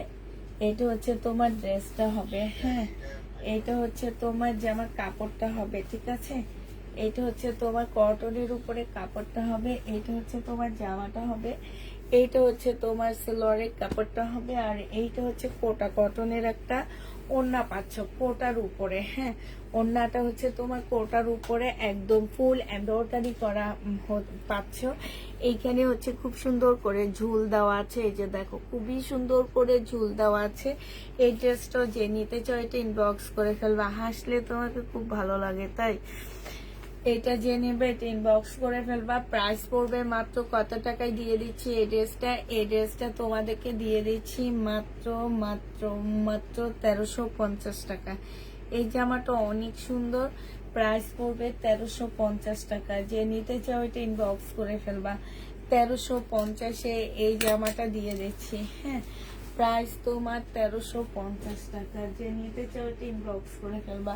এটা হচ্ছে তোমার ড্রেসটা হবে, হ্যাঁ। এটা হচ্ছে তোমার জামার কাপড়টা হবে, ঠিক আছে? এটা হচ্ছে তোমার কটনের উপরে কাপড়টা হবে, এটা হচ্ছে তোমার জামাটা হবে, এইটা হচ্ছে তোমার সালোয়ারের কাপড়টা হবে, আর এইটা হচ্ছে কোটা কটনের একটা ওড়না পাচ্ছ কোটার উপরে, হ্যাঁ। ওড়নাটা হচ্ছে তোমার কোটার উপরে একদম ফুল এমব্রয়ডারি করা পাচ্ছ। এইখানে হচ্ছে খুব সুন্দর করে ঝুল দেওয়া আছে, এই যে দেখো খুবই সুন্দর করে ঝুল দেওয়া আছে। এই ড্রেসটা যে নিতে চাও এটা ইনবক্স করে ফেলবা, হাসলে তোমাকে খুব ভালো লাগে তাই। এটা যে নেবে এটা ইনবক্স করে ফেলবা, প্রাইস পড়বে মাত্র কত টাকায় দিয়ে দিচ্ছি এই ড্রেসটা? এই ড্রেসটা তোমাদেরকে দিয়ে দিচ্ছি মাত্র মাত্র মাত্র 1350 টাকা। এই জামাটা অনেক সুন্দর, প্রাইস পড়বে 1350 টাকা। যে নিতে চাও এটা ইনবক্স করে ফেলবা, 1350-এ এই জামাটা দিয়ে দিচ্ছি, হ্যাঁ। প্রাইস তোমার 1350 টাকা। যে নিতে চাও এটা ইনবক্স করে ফেলবা।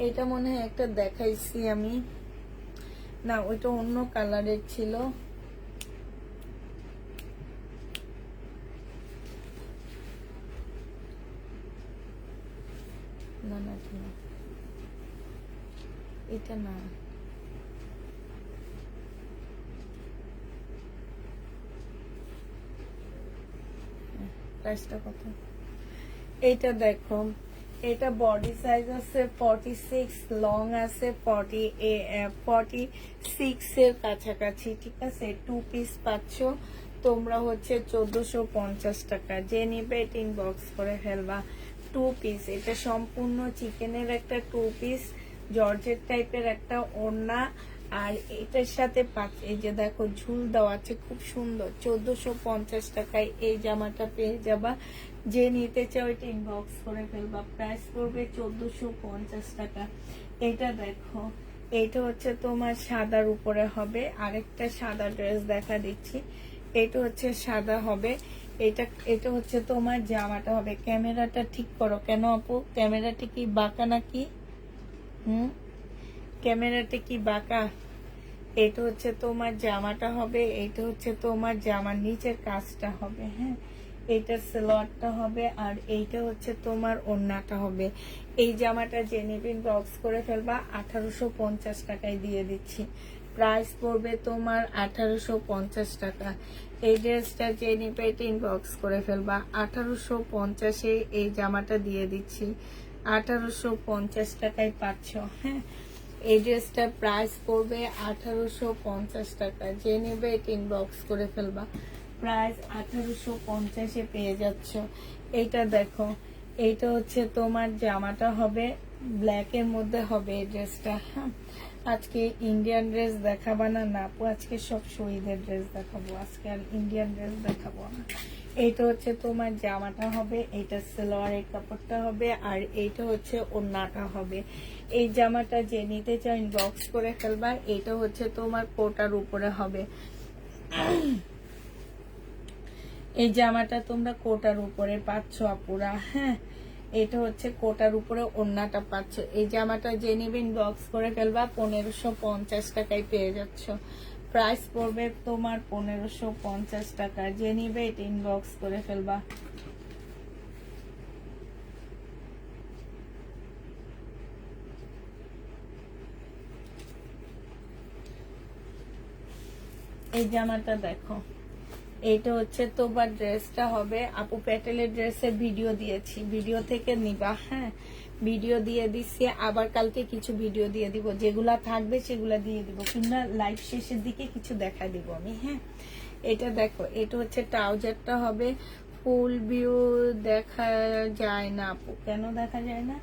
এটা মনে হয় একটা দেখাইছি আমি, না ওইটা অন্য কালারের ছিল। না না এটা না, প্রাইসটা কত? এটা দেখো, এটা বডি সাইজ আছে 46, লং আছে 46 এর কাছাকাছি, ঠিক আছে? 2 পিস পাচ্ছ তোমরা হচ্ছে 1450 টাকা। যে নিবে এটা ইনবক্স করে ফেলবা, 2 পিস। এটা সম্পূর্ণ চিকেনের একটা 2 পিস, জর্জেট টাইপের একটা ওড়না, আর এটার সাথে এই যে দেখো ঝুল দেওয়া আছে, খুব সুন্দর। 1450 টাকায় এই জামাটা পেয়ে যাবা। যে নিতে চাও এটা ইনবক্স করে ফেলবা, প্রাইস পড়বে 1450 টাকা। এটা দেখো, এটা হচ্ছে তোমার সাদার উপরে হবে, আরেকটা সাদা ড্রেস দেখা দিচ্ছি। এটা হচ্ছে সাদা হবে, এটা হচ্ছে তোমার জামাটা হবে। ক্যামেরাটা ঠিক করো, কেন আপু ক্যামেরাটা কি বাঁকা নাকি? ক্যামেরাটা কি বাঁকা? এটা হচ্ছে তোমার জামাটা হবে, এটা হচ্ছে তোমার জামার নিচের কাজটা হবে, হ্যাঁ। এইটার সালোয়ারটা হবে, আর এইটা হচ্ছে তোমার ওড়নাটা হবে। এই জামাটা যে নেবেন বক্স করে ফেলবা, 1850 টাকায় দিয়ে দিচ্ছি। প্রাইস পড়বে তোমার 1850 টাকা। এই ড্রেসটা যে নেবে এটা ইনবক্স করে ফেলবা, 1850-এ এই জামাটা দিয়ে দিচ্ছি। 1850 টাকায় পাচ্ছ, হ্যাঁ। এই ড্রেসটার প্রাইস পড়বে 1850 টাকা। যে নেবে এটা ইনবক্স করে ফেলবা, প্রাইস 1850-এ পেয়ে যাচ্ছ। এইটা দেখো, এইটা হচ্ছে তোমার জামাটা হবে, ব্ল্যাকের মধ্যে হবে এই ড্রেসটা। হ্যাঁ, আজকে ইন্ডিয়ান ড্রেস দেখাবা না না আপু, আজকে সব শহীদের ড্রেস দেখাবো, আজকে আর ইন্ডিয়ান ড্রেস দেখাবো না। এইটা হচ্ছে তোমার জামাটা হবে, এইটা সালোয়ারের কাপড়টা হবে, আর এইটা হচ্ছে ওড়নাটা হবে। এই জামাটা যে নিতে চাও ইনবক্স করে ফেলবা। এইটা হচ্ছে তোমার কোটার উপরে হবে। এই জামাটা তোমরা কোটার উপরে পাচ্ছ আপুরা। হ্যাঁ, এটা হচ্ছে কোটার উপরে ওড়নাটা পাচ্ছ। এই জামাটা যে নিবে ইনবক্স করে ফেলবা, 1550 টাকায় পেয়ে যাচ্ছ। প্রাইস পড়বে তোমার 1550 টাকা। যে নিবে এটা ইনবক্স করে ফেলবা। এই জামাটা দেখো, এইটা হচ্ছে তোমার ড্রেসটা হবে। আপু প্যাটেলের ড্রেসের ভিডিও দিয়েছি, ভিডিও থেকে নিবা। হ্যাঁ, ভিডিও দিয়ে দিচ্ছি, আবার কালকে কিছু ভিডিও দিয়ে দিব, যেগুলা থাকবে সেগুলা দিয়ে দিব, কিংবা লাইভ শেষের দিকে কিছু দেখা দিব আমি। হ্যাঁ, এটা দেখো, এটা হচ্ছে ট্রাউজারটা হবে। ফুল ভিউ দেখা যায় না আপু, কেন দেখা যায় না?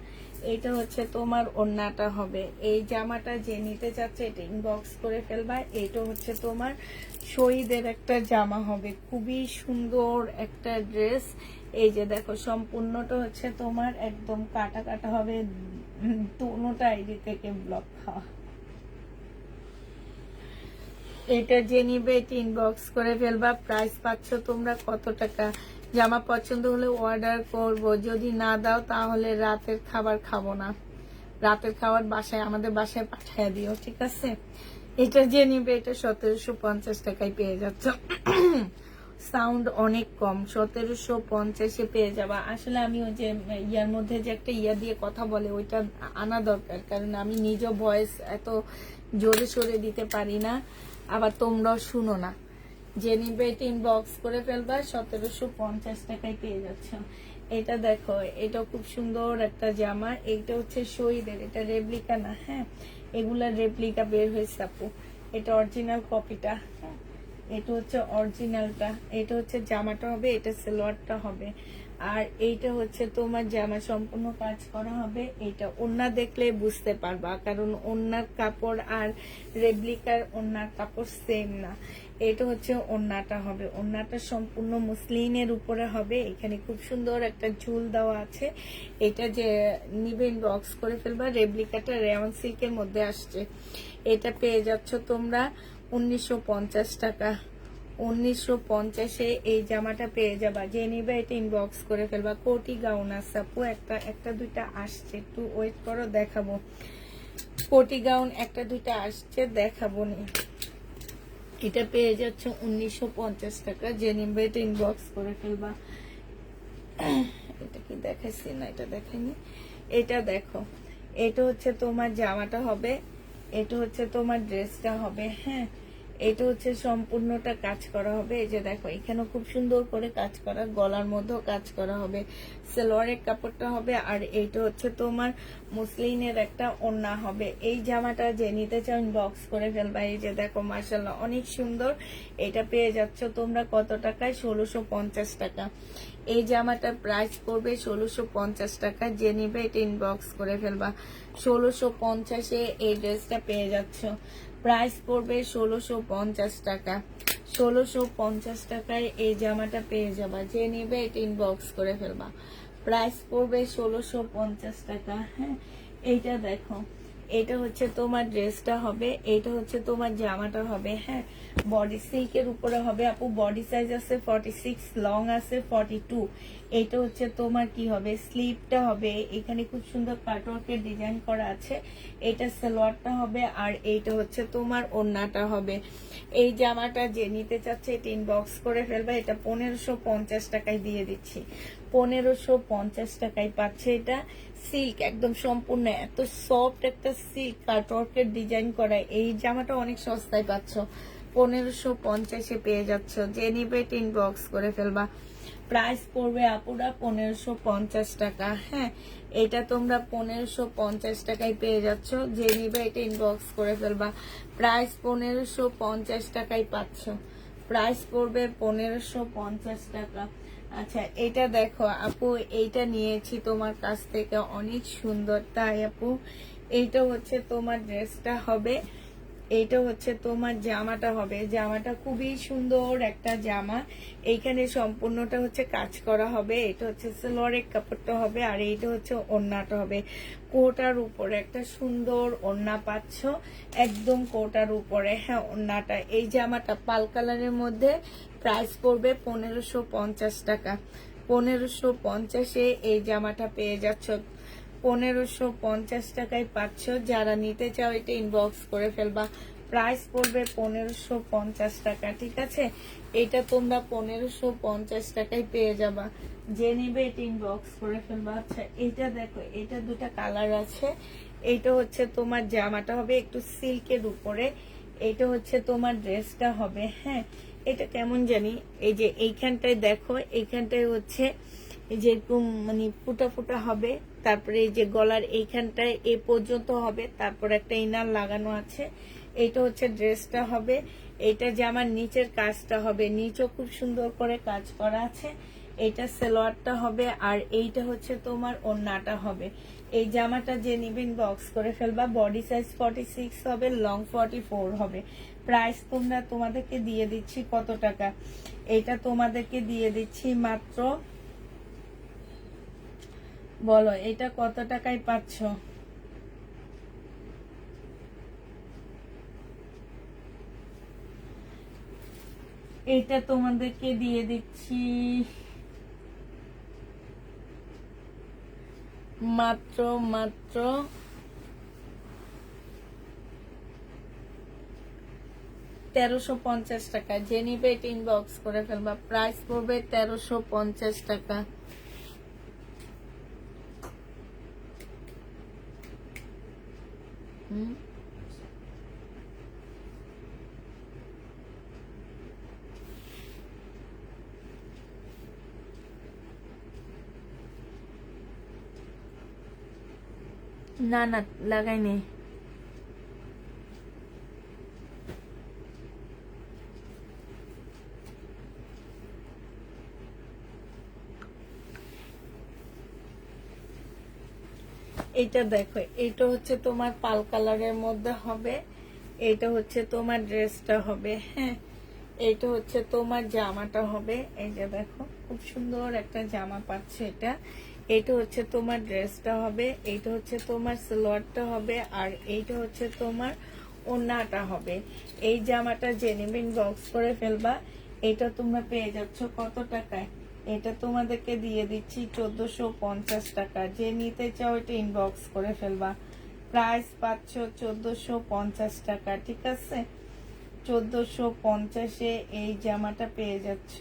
এটা হচ্ছে তোমার ওড়নাটা হবে। এই জামাটা যে নিতে চাচ্ছে এটা ইনবক্স করে ফেলবা। এটা হচ্ছে তোমার শহীদের একটা জামা হবে, খুবই সুন্দর একটা ড্রেস। এই যে দেখো, সম্পূর্ণটা হচ্ছে তোমার একদম কাটা কাটা হবে, দুটোটা আইডি থেকে ব্লক খাওয়া। এটা যে নিবে এটা ইনবক্স করে ফেলবা। প্রাইস পাচ্ছ তোমরা কত টাকা? জামা পছন্দ হলে অর্ডার করব, যদি না দাও তাহলে রাতের খাবার খাবো না। রাতের খাবার বাসায়, আমাদের বাসায় পাঠিয়ে দিও, ঠিক আছে? এটা যে নিবে এটা 1750 টাকায় পেয়ে যাচ্ছ। সাউন্ড অনেক কম, 1750-এ পেয়ে যাবা। আসলে আমি ওই যে ইয়ার মধ্যে যে একটা ইয়া দিয়ে কথা বলে ওইটা আনা দরকার, কারণ আমি নিজেও ভয়েস এত জোরে সোরে দিতে পারি না, আবার তোমরাও শুনো না। যে নিবে এটা ইনবক্স করে ফেলবা, 1750 টাকায় পেয়ে যাচ্ছ। এটা দেখো, এটা খুব সুন্দর একটা জামা। এইটা হচ্ছে শহীদের, এটা রেপ্লিকা না। হ্যাঁ, এগুলা রেপ্লিকা বের হয়েছে আপু, এটা অরিজিনাল কপিটা। হ্যাঁ, এটা হচ্ছে অরিজিনালটা। এটা হচ্ছে জামাটা হবে, এটা সালোয়ারটা হবে, আর এইটা হচ্ছে তোমার জামা সম্পূর্ণ কাজ করা হবে। এটা ওড়না দেখলে বুঝতে পারবা, কারণ ওড়নার কাপড় আর রেপ্লিকার ওড়নার কাপড় সেম না। এটা হচ্ছে ওড়নাটা হবে, ওড়নাটা সম্পূর্ণ মুসলিনের উপরে হবে। এখানে খুব সুন্দর একটা ঝুল দেওয়া আছে। এটা যে নিবে ইনবক্স করে ফেলবা। রেপ্লিকাটা রেয়ন সিল্কের মধ্যে আসছে। এটা পেয়ে যাচ্ছ তোমরা 1950 টাকা। 1950-এ এই জামাটা পেয়ে যাবা। যে নিবে এটা ইনবক্স করে ফেলবা। কোটি গাউন আছে আপু, একটা দুইটা আসছে, একটু ওয়েট করো, দেখাবো। কোটি গাউন একটা দুইটা আসছে, দেখাবো নি। এটা পেয়ে যাচ্ছে 1950 টাকা। যে নিবে এটা ইনবক্স করে ফেলবা। এটা কি দেখাইছি না? এটা দেখাইনি। এটা দেখো, এটা হচ্ছে তোমার জামাটা হবে, এটা হচ্ছে তোমার ড্রেসটা হবে। হ্যাঁ, এটা হচ্ছে সম্পূর্ণটা কাজ করা হবে। এই যে দেখো, এখানে খুব সুন্দর করে কাজ করা, গলার মধ্যেও কাজ করা হবে, সালোয়ারের কাপড়টা হবে, আর এইটা হচ্ছে তোমার মুসলিনের একটা ওড়না হবে। এই জামাটা যে নিতে চাও ইনবক্স করে ফেলবা। এই যে দেখো, মাশাআল্লাহ অনেক সুন্দর। এটা পেয়ে যাচ্ছ তোমরা কত টাকায়? 1650 টাকা। এই জামাটার প্রাইস পড়বে 1650 টাকা। যে নিবে এটা ইনবক্স করে ফেলবা। 1650-এ এই ড্রেসটা পেয়ে যাচ্ছ। প্রাইস পড়বে 1650 টাকা। 1650 টাকায় এই জামাটা পেয়ে যাবা। যে নিবে এটা ইনবক্স করে ফেলবা। প্রাইস পড়বে 1650 টাকা। হ্যাঁ, এইটা দেখো, এটা হচ্ছে তোমার ড্রেসটা হবে, এইটা হচ্ছে তোমার জামাটা হবে। হ্যাঁ, বডি সিল্কের উপরে হবে আপু। বডি সাইজ আছে 46, লং আছে 42। এটা হচ্ছে তোমার কি হবে, স্লিভটা হবে। এখানে খুব সুন্দর কাটওয়ার্কের ডিজাইন করা আছে। এটা সালোয়ারটা হবে, আর এইটা হচ্ছে তোমার ওড়নাটা হবে। এই জামাটা যে নিতে চাচ্ছে এটা ইনবক্স করে ফেলবে। এটা 1550 টাকায় দিয়ে দিচ্ছি। 1550 টাকায় পাচ্ছে। এটা সিল্ক একদম সম্পূর্ণ, এত সফট একটা সিল্ক কাটওয়ার্কের ডিজাইন করা। এই জামাটা অনেক সস্তায় পাচ্ছ, 1550-এ পেয়ে যাচ্ছ। যে নিবে এটা ইনবক্স করে ফেলবা। প্রাইস পড়বে আপুরা 1550 টাকা। হ্যাঁ, এটা তোমরা 1550 টাকায় পেয়ে যাচ্ছ। যে নিবে এটা ইনবক্স করে ফেলবা। প্রাইস 1550 টাকায় পাচ্ছ। প্রাইস পড়বে 1550 টাকা। আচ্ছা এটা দেখো আপু, এইটা নিয়েছি তোমার কাছ থেকে, অনেক সুন্দর তাই আপু। এইটা হচ্ছে তোমার ড্রেসটা হবে, এইটা হচ্ছে তোমার জামাটা হবে। জামাটা খুবই সুন্দর একটা জামা, এইখানে সম্পূর্ণটা হচ্ছে কাজ করা হবে। এটা হচ্ছে সালোয়ারের কাপড়টা হবে, আর এইটা হচ্ছে ওড়নাটা হবে। কোটার উপরে একটা সুন্দর ওড়না পাচ্ছ, একদম কোটার উপরে। হ্যাঁ ওড়নাটা, এই জামাটা পাল কালারের মধ্যে প্রাইস পড়বে 1550 টাকা। 1550-এ এই জামাটা পেয়ে যাচ্ছ, 1550 টাকায় পাচ্ছ। যারা নিতে চাও এটা ইনবক্স করে ফেলবা। প্রাইস পড়বে 1550 টাকা, ঠিক আছে? এটা তোমরা 1550 টাকায় পেয়ে যাবা। যে নিবে এটা ইনবক্স করে ফেলবা। আচ্ছা এটা দেখো, এটা দুটা কালার আছে। এইটা হচ্ছে তোমার জামাটা হবে একটু সিল্কের উপরে, এটা হচ্ছে তোমার ড্রেসটা হবে। হ্যাঁ এটা কেমন জানি, এই যে এইখানটায় দেখো, এইখানটায় হচ্ছে যেরকম মানে ফুটা ফুটা হবে, তারপরে এই যে গলার এইখানটায় এ পর্যন্ত হবে, তারপর একটা ইনার লাগানো আছে। এইটা হচ্ছে ড্রেসটা হবে। এইটা জামার নিচের কাজটা হবে, নিচেও খুব সুন্দর করে কাজ করা আছে। এইটা সালোয়ারটা হবে, আর এইটা হচ্ছে তোমার ওড়নাটা হবে। এই জামাটা যে নিবেন বক্স করে ফেলবা। বডি সাইজ 46 হবে, লং 44 হবে। প্রাইস তোমাদেরকে দিয়ে দিচ্ছি কত টাকা? এটা তোমাদেরকে দিয়ে দিচ্ছি মাত্র, বলো এটা কত টাকায় পাচ্ছ? এটা তোমাদেরকে দিয়ে দিচ্ছি মাত্র মাত্র 1350 টাকা। যে নিবে এটা ইনবক্স করে ফেলবা। প্রাইস পড়বে 1350 টাকা। না না লাগাই নেই। এটা দেখো, এটা হচ্ছে তোমার পাল কালারের মধ্যে হবে। এটা হচ্ছে তোমার ড্রেসটা হবে। হ্যাঁ এইটা হচ্ছে তোমার জামাটা হবে। এই যে দেখো খুব সুন্দর একটা জামা পাচ্ছে এটা। এইটা হচ্ছে তোমার ড্রেসটা হবে, এইটা হচ্ছে তোমার সালোয়ারটা হবে, আর এইটা হচ্ছে তোমার ওড়নাটা হবে। এই জামাটা যে নেবেন বক্স করে ফেলবা। এটা তোমরা পেয়ে যাচ্ছ কত টাকায়? এটা তোমাদেরকে দিয়ে দিচ্ছি 1450 টাকা। যে নিতে চাও এটা ইনবক্স করে ফেলবা। প্রাইস পাচ্ছ 1450 টাকা, ঠিক আছে? 1450-এ এই জামাটা পেয়ে যাচ্ছ।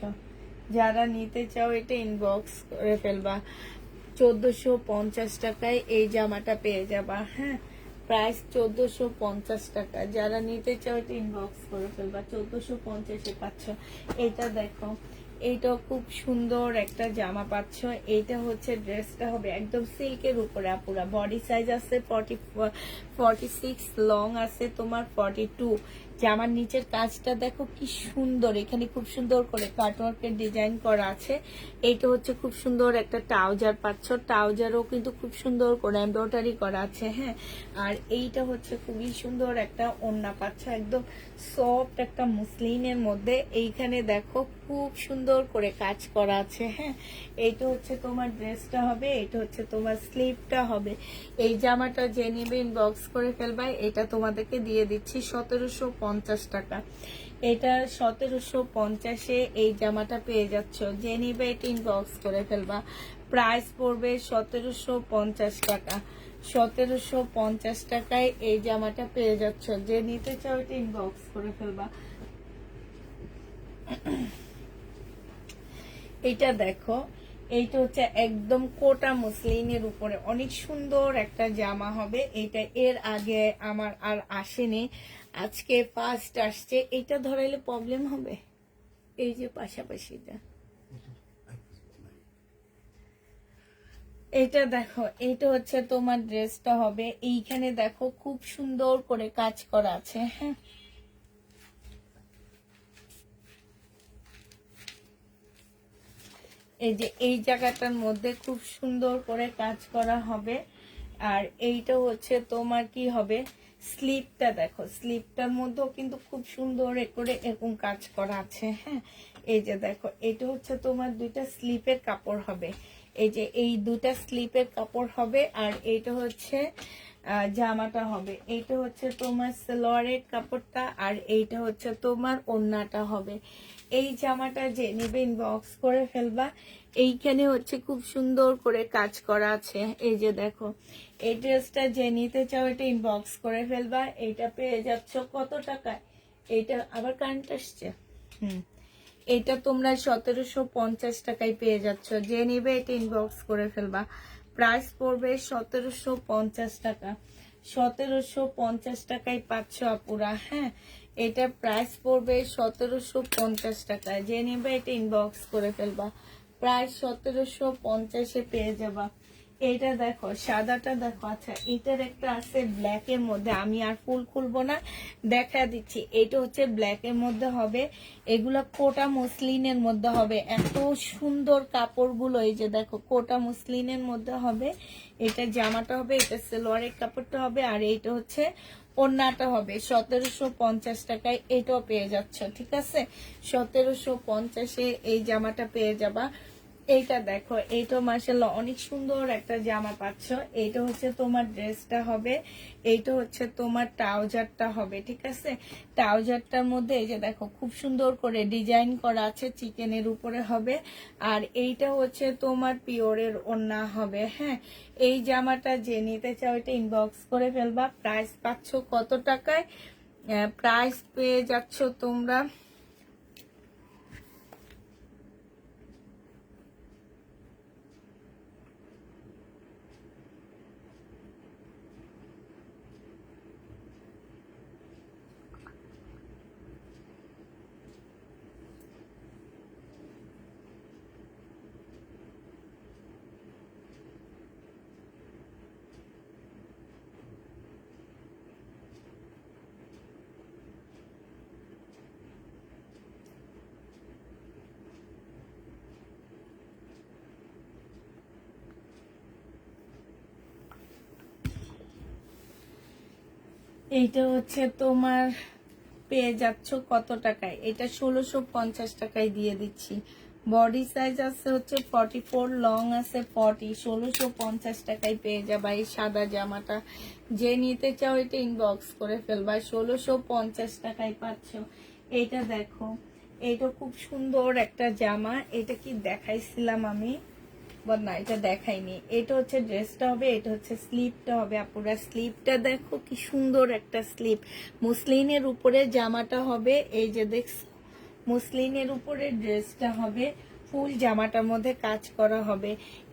যারা নিতে চাও এটা ইনবক্স করে ফেলবা। 1450 টাকায় এই জামাটা পেয়ে যাবা। হ্যাঁ প্রাইস 1450 টাকা। যারা নিতে চাও এটা ইনবক্স করে ফেলবা। 1450-এ পাচ্ছ। এটা দেখো, এইটা খুব সুন্দর একটা জামা পাচ্ছ। এইটা হচ্ছে ড্রেসটা হবে একদম সিল্কের উপরে আপুরা। বডি সাইজ আছে 46, লং আছে তোমার 42। জামার নিচের কাজটা দেখো কি সুন্দর, এখানে খুব সুন্দর করে কাটওয়ার্কের ডিজাইন করা আছে। এইটা হচ্ছে খুব সুন্দর একটা ট্রাউজার পাচ্ছ, ট্রাউজারও কিন্তু খুব সুন্দর করে এমব্রয়ডারি করা আছে। হ্যাঁ আর এইটা হচ্ছে খুবই সুন্দর একটা ওড়না পাচ্ছ, একদম সফট একটা মুসলিনের মধ্যে। এইখানে দেখো খুব সুন্দর করে কাজ করা আছে। হ্যাঁ এইটা হচ্ছে তোমার ড্রেসটা হবে, এটা হচ্ছে তোমার স্লিভটা হবে। এই জামাটা যে নিবে ইনবক্স করে ফেলবা। এটা তোমাদেরকে দিয়ে দিচ্ছি 1750 টাকা। এটা 1750-এ এই জামাটা পেয়ে যাচ্ছ। যে নিবে এটা ইনবক্স করে ফেলবা। প্রাইস পড়বে 1750 টাকা। 1750 টাকায় এই জামাটা পেয়ে যাচ্ছ। যে নিতে চাও এটা ইনবক্স করে ফেলবা। এটা দেখো, এইটা হচ্ছে একদম কোটা মসলিনের উপরে অনেক সুন্দর একটা জামা হবে। এটা এর আগে আমার আর আসেনি, আজকে ফার্স্ট আসছে। এটা ধরাইলে প্রবলেম হবে? এই যে পাশাপাশিটা, এটা দেখো, এইটা হচ্ছে তোমার ড্রেসটা হবে। এইখানে দেখো খুব সুন্দর করে কাজ করা আছে। হ্যাঁ এই যে এই জায়গাটার মধ্যে খুব সুন্দর করে কাজ করা হবে। আর এইটা হচ্ছে তোমার কি হবে, স্লিপটা দেখো, স্লিপটার মধ্যেও কিন্তু খুব সুন্দর করে এরকম কাজ করা আছে। হ্যাঁ, এই যে দেখো, এটা হচ্ছে তোমার দুইটা স্লিপের কাপড় হবে। এই যে এই দুটা স্লিপের কাপড় হবে। আর এইটা হচ্ছে জামাটা হবে। এইটা হচ্ছে তোমার সালোয়ারের কাপড়টা, আর এইটা হচ্ছে তোমার ওড়নাটা হবে। এই জামাটা যে নেবে ইনবক্স করে ফেলবা। এইখানে হচ্ছে খুব সুন্দর করে কাজ করা আছে। এই যে দেখো, এই ড্রেসটা যে নিতে চাও এটা ইনবক্স করে ফেলবা। এইটা পেয়ে যাচ্ছ কত টাকায়? এইটা আবার কারেন্ট আসছে। এটা তোমরা 1750 টাকায় পেয়ে যাচ্ছ। যে নিবে এটা ইনবক্স করে ফেলবা। প্রাইস পড়বে 1750 টাকা। 1750 টাকায় পাচ্ছ আপুরা। হ্যাঁ, এটা প্রাইস পড়বে 1750 টাকায়। যে নেবে এটা ইনবক্স করে ফেলবা। প্রায় 1750-এ পেয়ে যাবা। এটা দেখো, সাদাটা দেখো। আচ্ছা, এটার একটা আছে ব্ল্যাক এর মধ্যে, আমি আর ফুল খুলবো না, দেখা দিচ্ছি। এটা হচ্ছে ব্ল্যাক এর মধ্যে হবে। এগুলো কোটা মসলিনের মধ্যে হবে। এত সুন্দর কাপড়গুলো, এই যে দেখো, কোটা মসলিনের মধ্যে হবে। এটা জামাটা হবে, এটা সালোয়ারের কাপড়টা হবে, আর এইটা হচ্ছে ওড়নাটা হবে। 1750 টাকায় এটাও পেয়ে যাচ্ছ। ঠিক আছে, 1750-এ এই জামাটা পেয়ে যাবা। এইটা দেখো, এইটা মাশাআল্লাহ অনেক সুন্দর একটা জামা পাচ্ছ। এইটা হচ্ছে তোমার ড্রেসটা হবে, এইটা হচ্ছে তোমার ট্রাউজারটা হবে। ঠিক আছে, ট্রাউজারটার মধ্যে এই যে দেখো খুব সুন্দর করে ডিজাইন করা আছে, চিকেনের উপরে হবে। আর এইটা হচ্ছে তোমার পিওরের ওড়না হবে। হ্যাঁ, এই জামাটা যে নিতে চাও এটা ইনবক্স করে ফেলবা। প্রাইস পাচ্ছ কত টাকায়? প্রাইস পেয়ে যাচ্ছ তোমরা এইটা হচ্ছে তোমার পেয়ে যাচ্ছ কত টাকায়? এটা 1650 টাকায় দিয়ে দিচ্ছি। বডি সাইজ আছে হচ্ছে 44, লং আছে 40। 1650 টাকায় পেয়ে যাবা এই সাদা জামাটা। যে নিতে চাও এটা ইনবক্স করে ফেলবা। 1650 টাকায় পাচ্ছ। এইটা দেখো, এইটা খুব সুন্দর একটা জামা। এটা কি দেখাইছিলাম আমি? না, এটা দেখাইনি। এটা হচ্ছে ড্রেসটা হবে, এটা হচ্ছে স্লিপটা হবে। আপুরা স্লিপটা দেখো কি সুন্দর একটা স্লিপ। মুসলিনের উপরে জামাটা হবে। এই যে দেখছো, মুসলিনের উপরে ড্রেসটা হবে। ফুল জামাটার মধ্যে কাজ করা হবে।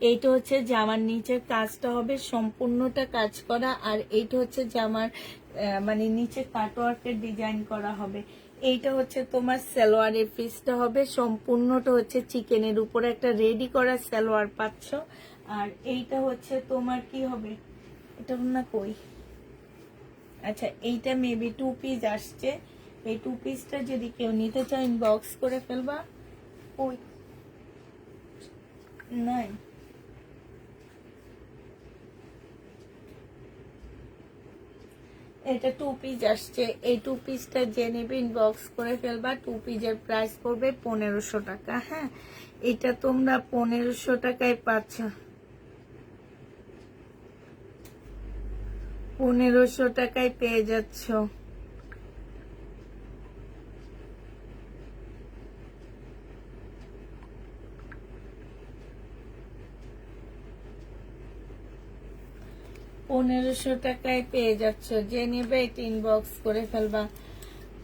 এইটা হচ্ছে জামার নিচের কাজটা হবে, সম্পূর্ণটা কাজ করা। আর এইটা হচ্ছে জামার মানে নিচে কাটওয়ার্কের ডিজাইন করা হবে। এইটা হচ্ছে তোমার সালোয়ারের পিসটা হবে, সম্পূর্ণটা হচ্ছে চিকেনের উপরে একটা রেডি করা সালোয়ার পাচ্ছ। আর এইটা হচ্ছে তোমার কি হবে, এটা না কই, আচ্ছা এইটা মেবি 2 পিস আসছে। এই 2 পিসটা যদি কেউ নিতে চাও ইনবক্স করে ফেলবা। ওই নাই, এটা 2 পিস আসছে। এই 2 পিসটা যে নেবে ইনবক্স করে ফেলবা। 2 পিসের প্রাইস পড়বে 1500 টাকা। হ্যাঁ, এটা তোমরা 1500 টাকায় পাচ্ছ। 1500 টাকায় পেয়ে যাচ্ছ। পনেরোশো টাকায় পেয়ে যাচ্ছ। যে নেবে এটা ইনবক্স করে ফেলবা।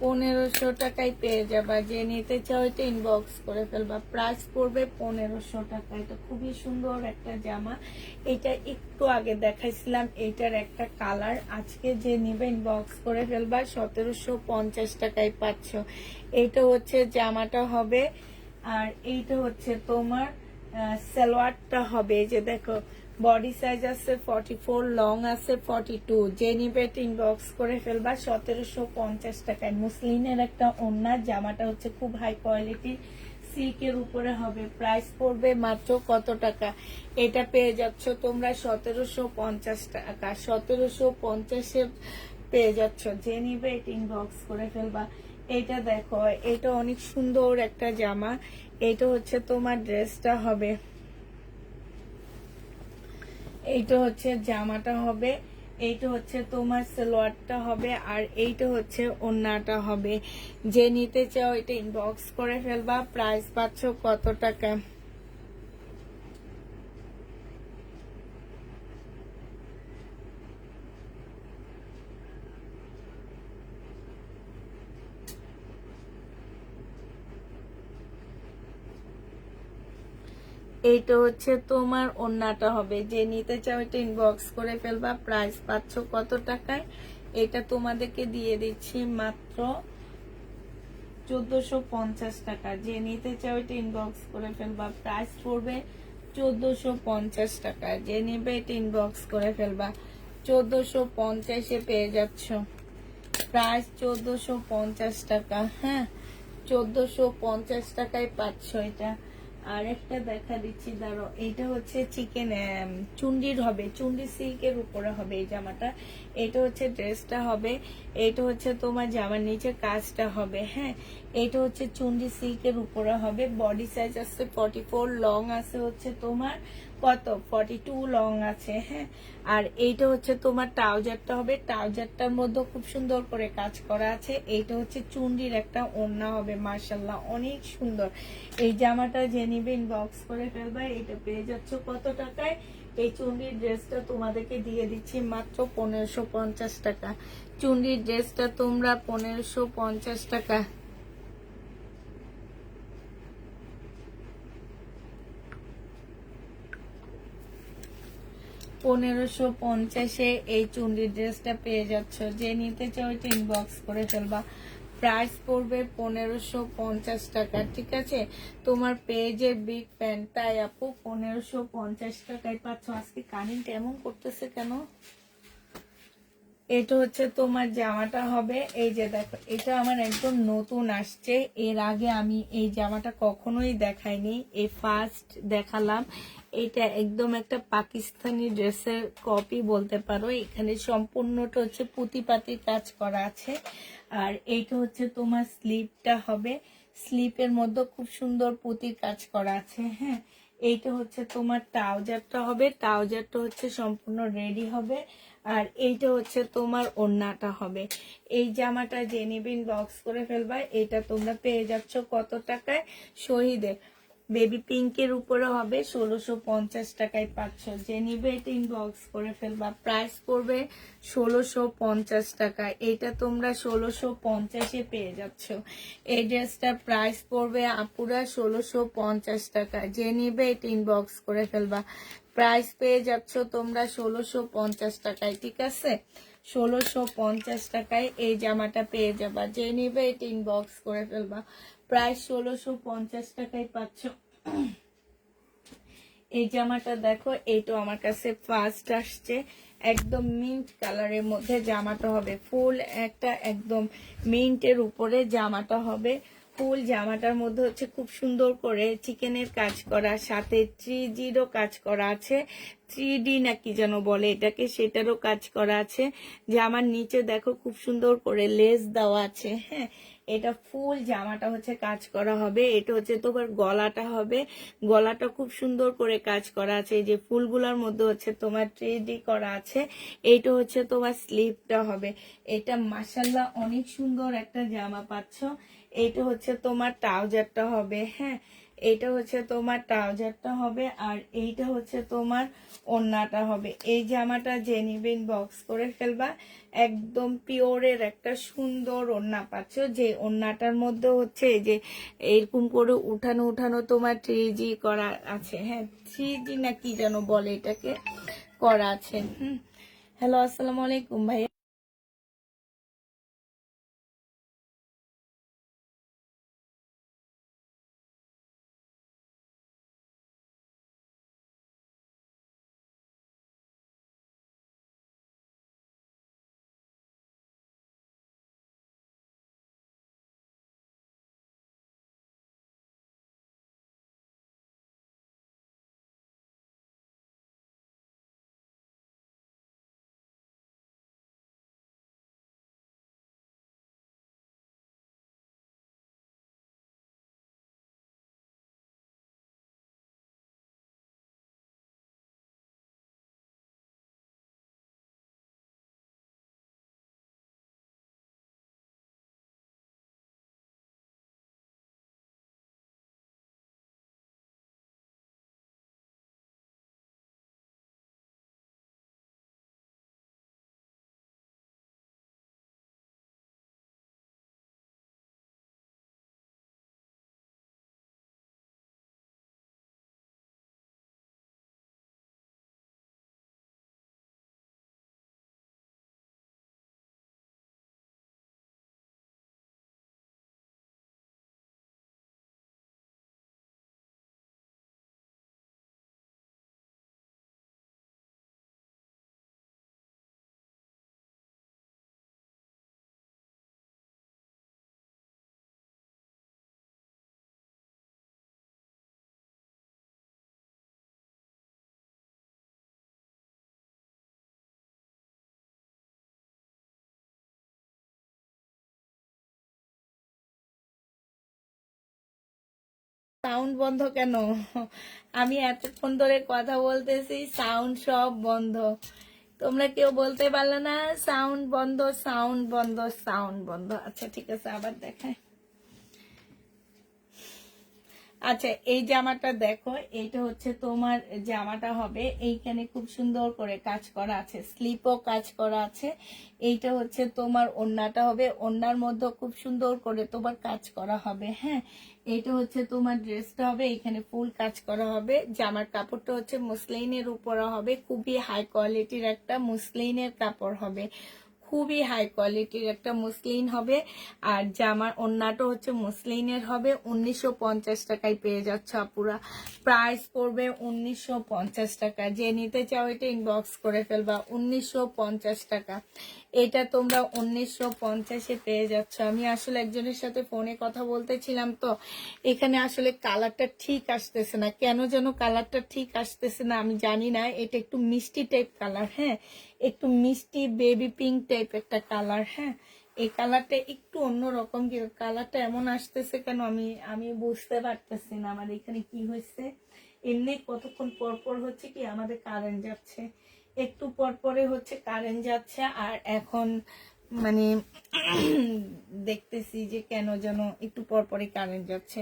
1500 টাকায় পেয়ে যাবা। যে নিতে চাও এটা ইনবক্স করে ফেলবা। প্রাইস পড়বে 1500 টাকা। এটা খুবই সুন্দর একটা জামা। এটা একটু আগে দেখাইছিলাম, এটার একটা কালার। আজকে যে নিবে ইনবক্স করে ফেলবা। 1750 টাকায় পাচ্ছ। এইটা হচ্ছে জামাটা হবে, আর এইটা হচ্ছে তোমার সালোয়ারটা হবে। এই যে দেখো, বডি সাইজ আছে 44, লং আছে 42। যে নিবে ইনবক্স করে ফেলবা। 1750 টাকায় মুসলিনের একটা ওড়না। জামাটা হচ্ছে খুব হাই কোয়ালিটির সিল্কের উপরে হবে, প্রাইস পড়বে মাত্র কত টাকা? এটা পেয়ে যাচ্ছ তোমরা 1750 টাকা, 1750-এ পেয়ে যাচ্ছ। যে নিবে এটা ইনবক্স করে ফেলবা। এটা দেখো, এটা অনেক সুন্দর একটা জামা। এটা হচ্ছে তোমার ড্রেসটা হবে, এইটা হচ্ছে জামাটা হবে, এইটা হচ্ছে তোমার সালোয়ারটা হবে, আর এইটা হচ্ছে ওড়নাটা হবে। যে নিতে চাও এটা ইনবক্স করে ফেলবা। প্রাইস পাচ্ছ কত টাকা? এইটা হচ্ছে তোমার ওড়নাটা হবে। যে নিতে চাও এটা ইনবক্স করে ফেলবা। প্রাইস পাচ্ছ কত টাকায়? এটা তোমাদেরকে দিয়ে দিচ্ছি মাত্র 1450 টাকা। যে নিতে চাও এটা ইনবক্স করে ফেলবা। প্রাইস পড়বে 1450 টাকা। যে নিবে এটা ইনবক্স করে ফেলবা। 1450-এ পেয়ে যাচ্ছ। প্রাইস 1450 টাকা। হ্যাঁ, 1450 টাকায় পাচ্ছ এটা। আর একটা দেখা দিচ্ছি, দাঁড়ো। এইটা হচ্ছে চিকেন চুন্ডির হবে, চুন্ডি সিল্কের উপরে হবে এই জামাটা। এটা হচ্ছে ড্রেসটা হবে, এটা হচ্ছে তোমার জামার নিচে কাজটা হবে। হ্যাঁ, এটা হচ্ছে চুন্ডি সিল্কের উপরে হবে। বডি সাইজ আছে 44, লং আছে হচ্ছে তোমার কত 42 লং আছে। হ্যাঁ, আর এইটা হচ্ছে তোমার ট্রাউজারটা হবে, ট্রাউজারটার মধ্যে খুব সুন্দর করে কাজ করা আছে। এইটা হচ্ছে চুন্ডির একটা ওড়না হবে, মাশাআল্লাহ অনেক সুন্দর। এই জামাটা যে নিবে ইনবক্স করে ফেলবা। এটা পেয়ে যাচ্ছ কত টাকায়? এই চুন্ডির ড্রেসটা তোমাদেরকে দিয়ে দিচ্ছি মাত্র 1550 টাকা। চুন্ডির ড্রেসটা তোমরা 1550 টাকা। 1550-এ এই চুন্ডি ড্রেসটা পেয়ে যাচ্ছ। যে নিতে চাও এটা ইনবক্স করে ফেলবা। প্রাইস পড়বে 1550 টাকা। ঠিক আছে, তোমার পেজের বিগ ফ্যান, তাই আপু 1550 টাকায় পাচ্ছ। আজকে কারেন্ট এমন করতেছে কেন? এটা হচ্ছে তোমার জামাটা হবে। এই যে দেখো, এটা আমার একদম নতুন আসছে। এর আগে আমি এই জামাটা কখনোই দেখাইনি, এই ফার্স্ট দেখালাম। এটা একদম একটা পাকিস্তানি ড্রেসের কপি বলতে পারো। এখানে সম্পূর্ণটা হচ্ছে পুঁতিপাতির কাজ করা আছে। আর এইটা হচ্ছে তোমার স্লিপটা হবে, স্লিপের মধ্যে খুব সুন্দর পুঁতির কাজ করা আছে। হ্যাঁ, এইটা হচ্ছে তোমার ট্রাউজারটা হবে, ট্রাউজারটা হচ্ছে সম্পূর্ণ রেডি হবে। আর এইটা হচ্ছে তোমার ওড়নাটা হবে। এই জামাটা যে নিবিন বক্স করে ফেলবা। এটা তোমরা পেয়ে যাচ্ছ কত টাকায়? শহীদে বেবি পিঙ্কের উপরে হবে, 1650 টাকায় পাচ্ছ। যে নিবে এটা ইনবক্স করে ফেলবা। প্রাইস পড়বে 1650 টাকা। এটা তোমরা 1650-এ পেয়ে যাচ্ছ। এই ড্রেসটার প্রাইস পড়বে আপুরা 1650 টাকা। যে নিবে এটা ইনবক্স করে ফেলবা। প্রাইস পেয়ে যাচ্ছ তোমরা 1650 টাকায়। ঠিক আছে, 1650 টাকায় এই জামাটা পেয়ে যাবা। যে নিবে এটা ইনবক্স করে ফেলবা। প্রায় 1650 টাকায় পাচ্ছ। এই জামাটা দেখো, এইটা আমার কাছে ফার্স্ট আসছে। একদম মিন্ট কালারের মধ্যে জামাটা হবে, ফুল একটা একদম মিন্টের উপরে জামাটা হবে। ফুল জামাটার মধ্যে হচ্ছে খুব সুন্দর করে চিকেনের কাজ করা, সাথে 3D'রও কাজ করা আছে। 3D না কি যেন বলে এটাকে, সেটারও কাজ করা আছে। জামার নিচে দেখো খুব সুন্দর করে লেস দেওয়া আছে। হ্যাঁ, এটা ফুল জামাটা হচ্ছে কাজ করা হবে। এটা হচ্ছে তোমার গলাটা হবে, গলাটা খুব সুন্দর করে কাজ করা আছে। এই যে ফুলগুলোর মধ্যে হচ্ছে তোমার 3D করা আছে। এইটা হচ্ছে তোমার স্লিভটা হবে। এটা মাশাআল্লাহ অনেক সুন্দর একটা জামা পাচ্ছ। এইটা হচ্ছে তোমার ট্রাউজারটা হবে। হ্যাঁ, এইটা হচ্ছে তোমার ট্রাউজারটা হবে, আর এইটা হচ্ছে তোমার ওড়নাটা হবে। এই জামাটা যে নিবেন বক্স করে ফেলবা। একদম পিওরের একটা সুন্দর ওড়না পাচ্ছ। যে ওড়নাটার মধ্যে হচ্ছে এই যে এরকম করে উঠানো উঠানো তোমার 3G করা আছে। হ্যাঁ, 3G না কি যেন বলে এটাকে, করা আছে। হ্যালো, আসসালামু আলাইকুম ভাই। সাউন্ড বন্ধ কেন? আমি এতক্ষণ ধরে কথা বলতেছি, সাউন্ড সব বন্ধ। তোমরা কেউ বলতে পারলে না সাউন্ড বন্ধ, সাউন্ড বন্ধ, সাউন্ড বন্ধ। আচ্ছা ঠিক আছে, আবার দেখায়। আচ্ছা এই জামাটা দেখো, এইটা হচ্ছে তোমার জামাটা হবে, এইখানে খুব সুন্দর করে কাজ করা আছে, স্লিপও কাজ করা আছে। এইটা হচ্ছে তোমার ওড়নাটা হবে, ওড়নার মধ্যে খুব সুন্দর করে তোমার কাজ করা হবে। হ্যাঁ, এইটা হচ্ছে তোমার ড্রেসটা হবে, এখানে ফুল কাজ করা হবে। জামার কাপড়টা হচ্ছে মুসলিনের উপরে হবে, খুবই হাই কোয়ালিটির একটা মুসলিনের কাপড় হবে, খুবই হাই কোয়ালিটির একটা মুসলিন হবে। আর জামার ওড়নাটা হচ্ছে মুসলিনের হবে। 1950 টাকায় পেয়ে যাচ্ছ আপুরা, প্রাইস পড়বে 1950 টাকা। যে নিতে চাও এটা ইনবক্স করে ফেলবা, 1950 টাকা। এটা তোমরা 1950-এ পেয়ে যাচ্ছ। আমি আসলে একজনের সাথে ফোনে কথা বলতেছিলাম, তো এখানে আসলে কালারটা ঠিক আসতেছে না, কেন যেন কালারটা ঠিক আসতেছে না আমি জানি না। এটা একটু মিষ্টি টাইপ কালার, হ্যাঁ একটু মিষ্টি বেবি পিঙ্ক টাইপ একটা কালার। হ্যাঁ, এই কালারটা একটু অন্যরকম, কালারটা এমন আসতেছে কেন আমি বুঝতে পারতেছি না। আমার এখানে কি হয়েছে, এমনি কতক্ষণ পর পর হচ্ছে কি আমাদের কারেন্ট যাচ্ছে, একটু পর পরে হচ্ছে কারেন্ট যাচ্ছে, আর এখন মানে দেখতেছি যে কেন যেন একটু পর পরই কারেন্ট যাচ্ছে।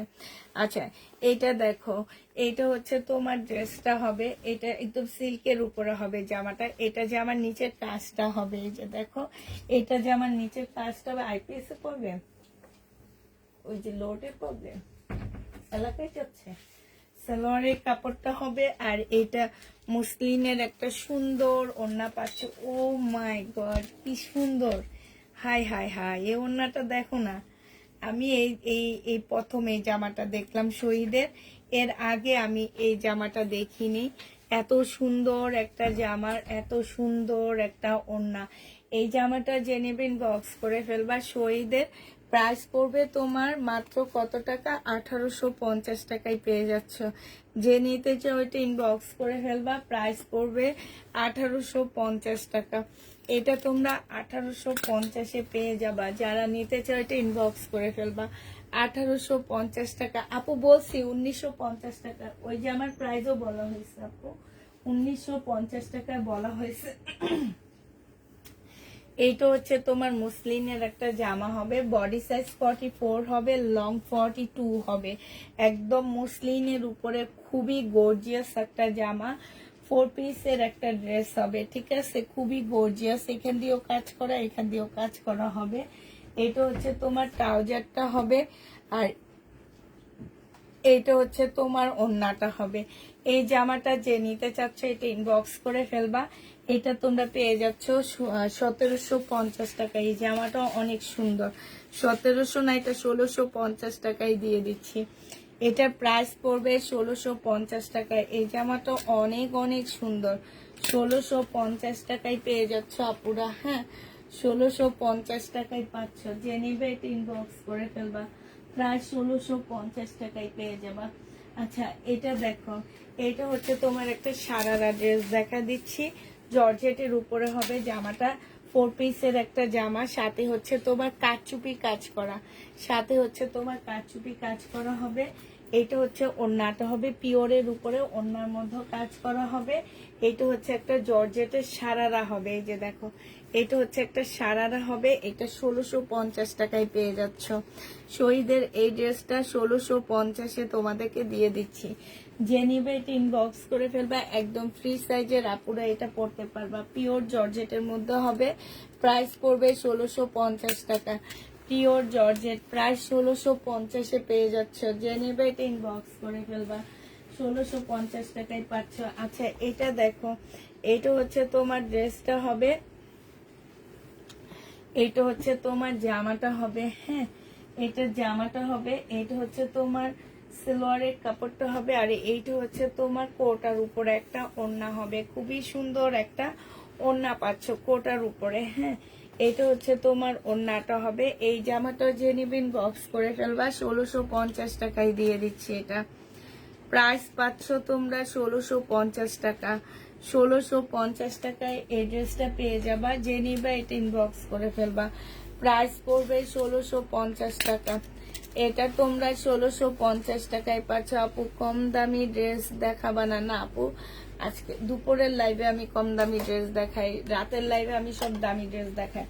আচ্ছা এইটা দেখো, এইটা হচ্ছে তোমার ড্রেসটা হবে, এটা একদম সিল্কের উপরে হবে জামাটা। এটা জামার নিচের কাজটা হবে, এই যে দেখো, এটা জামার নিচের কাজটা হবে আইপিএস এ পড়বে, ওই যে লোডে পড়বে, এলাকায় যাচ্ছে। সালোয়ারের কাপড়টা হবে, আর এটা মুসলিনের একটা সুন্দর ওড়না পাচ্ছে। ও মাই গড কি সুন্দর, হাই হাই হাই, এই ওড়নাটা দেখো না। আমি এই এই এই প্রথম এই জামাটা দেখলাম শহীদের, এর আগে আমি এই জামাটা দেখিনি। এত সুন্দর একটা জামার এত সুন্দর একটা ওড়না। এই জামাটা যে নেবেন বক্স করে ফেলবা। শহীদের প্রাইস পড়বে তোমার মাত্র কত টাকা, 1850 টাকায় পেয়ে যাচ্ছ। যে নিতে চাও ওইটা ইনবক্স করে ফেলবা, প্রাইস পড়বে 1850 টাকা। এটা তোমরা 1850-এ পেয়ে যাবা। যারা নিতে চাও এটা ইনবক্স করে ফেলবা, 1850 টাকা। আপু বলছি 1950 টাকা, ওই যে আমার প্রাইসও বলা হয়েছে আপু, 1950 টাকায় বলা হয়েছে। এইটা হচ্ছে তোমার মুসলিনের একটা জামা হবে, বডি সাইজ 44 হবে, লং 42 হবে, একদম মুসলিনের উপরে খুবই গর্জিয়াস একটা জামা। 4 পিসের একটা ড্রেস হবে, ঠিক আছে, খুবই গর্জিয়াস। এখান দিয়েও কাজ করা, এখান দিয়েও কাজ করা হবে। এটা হচ্ছে তোমার ট্রাউজারটা হবে, আর এইটা হচ্ছে তোমার ওড়নাটা হবে। এই জামাটা যে নিতে চাচ্ছ এটা ইনবক্স করে ফেলবা। এটা তোমরা পেয়ে যাচ্ছ 1750 টাকা। এই জামাটা অনেক সুন্দর, 1700 না, এটা 1650 টাকায় দিয়ে দিচ্ছি। এটার প্রাইস পড়বে 1650 টাকায়। এই জামাটা অনেক অনেক সুন্দর, 1650 টাকায় পেয়ে যাচ্ছ আপুরা। হ্যাঁ, 1650 টাকায় পাচ্ছ। যে নিবে এটা ইনবক্স করে ফেলবা, প্রায় 1650 টাকায় পেয়ে যাবা। আচ্ছা এটা দেখো, এটা হচ্ছে তোমার একটা সারারা ড্রেস দেখা দিচ্ছি, জর্জেটের উপরে হবে জামাটা। 4 পিসের একটা জামা, সাথে হচ্ছে তোমার কাচচুপি কাজ করা, সাথে হচ্ছে তোমার কাচচুপি কাজ করা হবে। এটা হচ্ছে ওড়নাটা হবে পিওরের উপরে, ওড়নার মধ্যে কাজ করা হবে। এটা হচ্ছে একটা জর্জেটের সারারা হবে, এই যে দেখো, এটা হচ্ছে একটা সারারা হবে। এটা 1650 টাকায় পেয়ে যাচ্ছ। শহীদের এই ড্রেসটা 1650-এ তোমাদেরকে দিয়ে দিচ্ছি। যে নিবে এটা ইনবক্স করে ফেলবা, একদম ফ্রি সাইজের আপুরা এটা পড়তে পারবা। পিওর জর্জেটের মধ্যে হবে, প্রাইস পড়বে 1650 টাকা। পিওর জর্জেট, প্রাইস 1650-এ পেয়ে যাচ্ছ। যে নিবে এটা ইনবক্স করে ফেলবা, 1650 টাকায় পাচ্ছ। আচ্ছা এটা দেখো, এটা হচ্ছে তোমার ড্রেসটা হবে, এটা হচ্ছে তোমার জামাটা হবে। হ্যাঁ, এটা জামাটা হবে, এটা হচ্ছে তোমার সালোয়ারের কাপড়টা হবে, আর এইটা হচ্ছে তোমার কোটার উপরে একটা ওড়না হবে। খুবই সুন্দর একটা ওড়না পাচ্ছ কোটার উপরে। হ্যাঁ, এটা হচ্ছে তোমার ওড়নাটা হবে। এই জামাটা যে নিবেন বক্স করে ফেলবা, 1650 টাকায় দিয়ে দিচ্ছি। এটা প্রাইস পাচ্ছ তোমরা 1650 টাকা। 1650 টাকায় এই ড্রেসটা পেয়ে যাবা। যে নিবা এটা ইনবক্স করে ফেলবা, প্রাইস পড়বে 1650 টাকা। এটা তোমরা 1650 টাকায় পাচ্ছ। আপু কম দামি ড্রেস দেখাবা না? না আপু, আজকে দুপুরের লাইভে আমি কম দামি ড্রেস দেখাই, রাতের লাইভে আমি সব দামি ড্রেস দেখাই।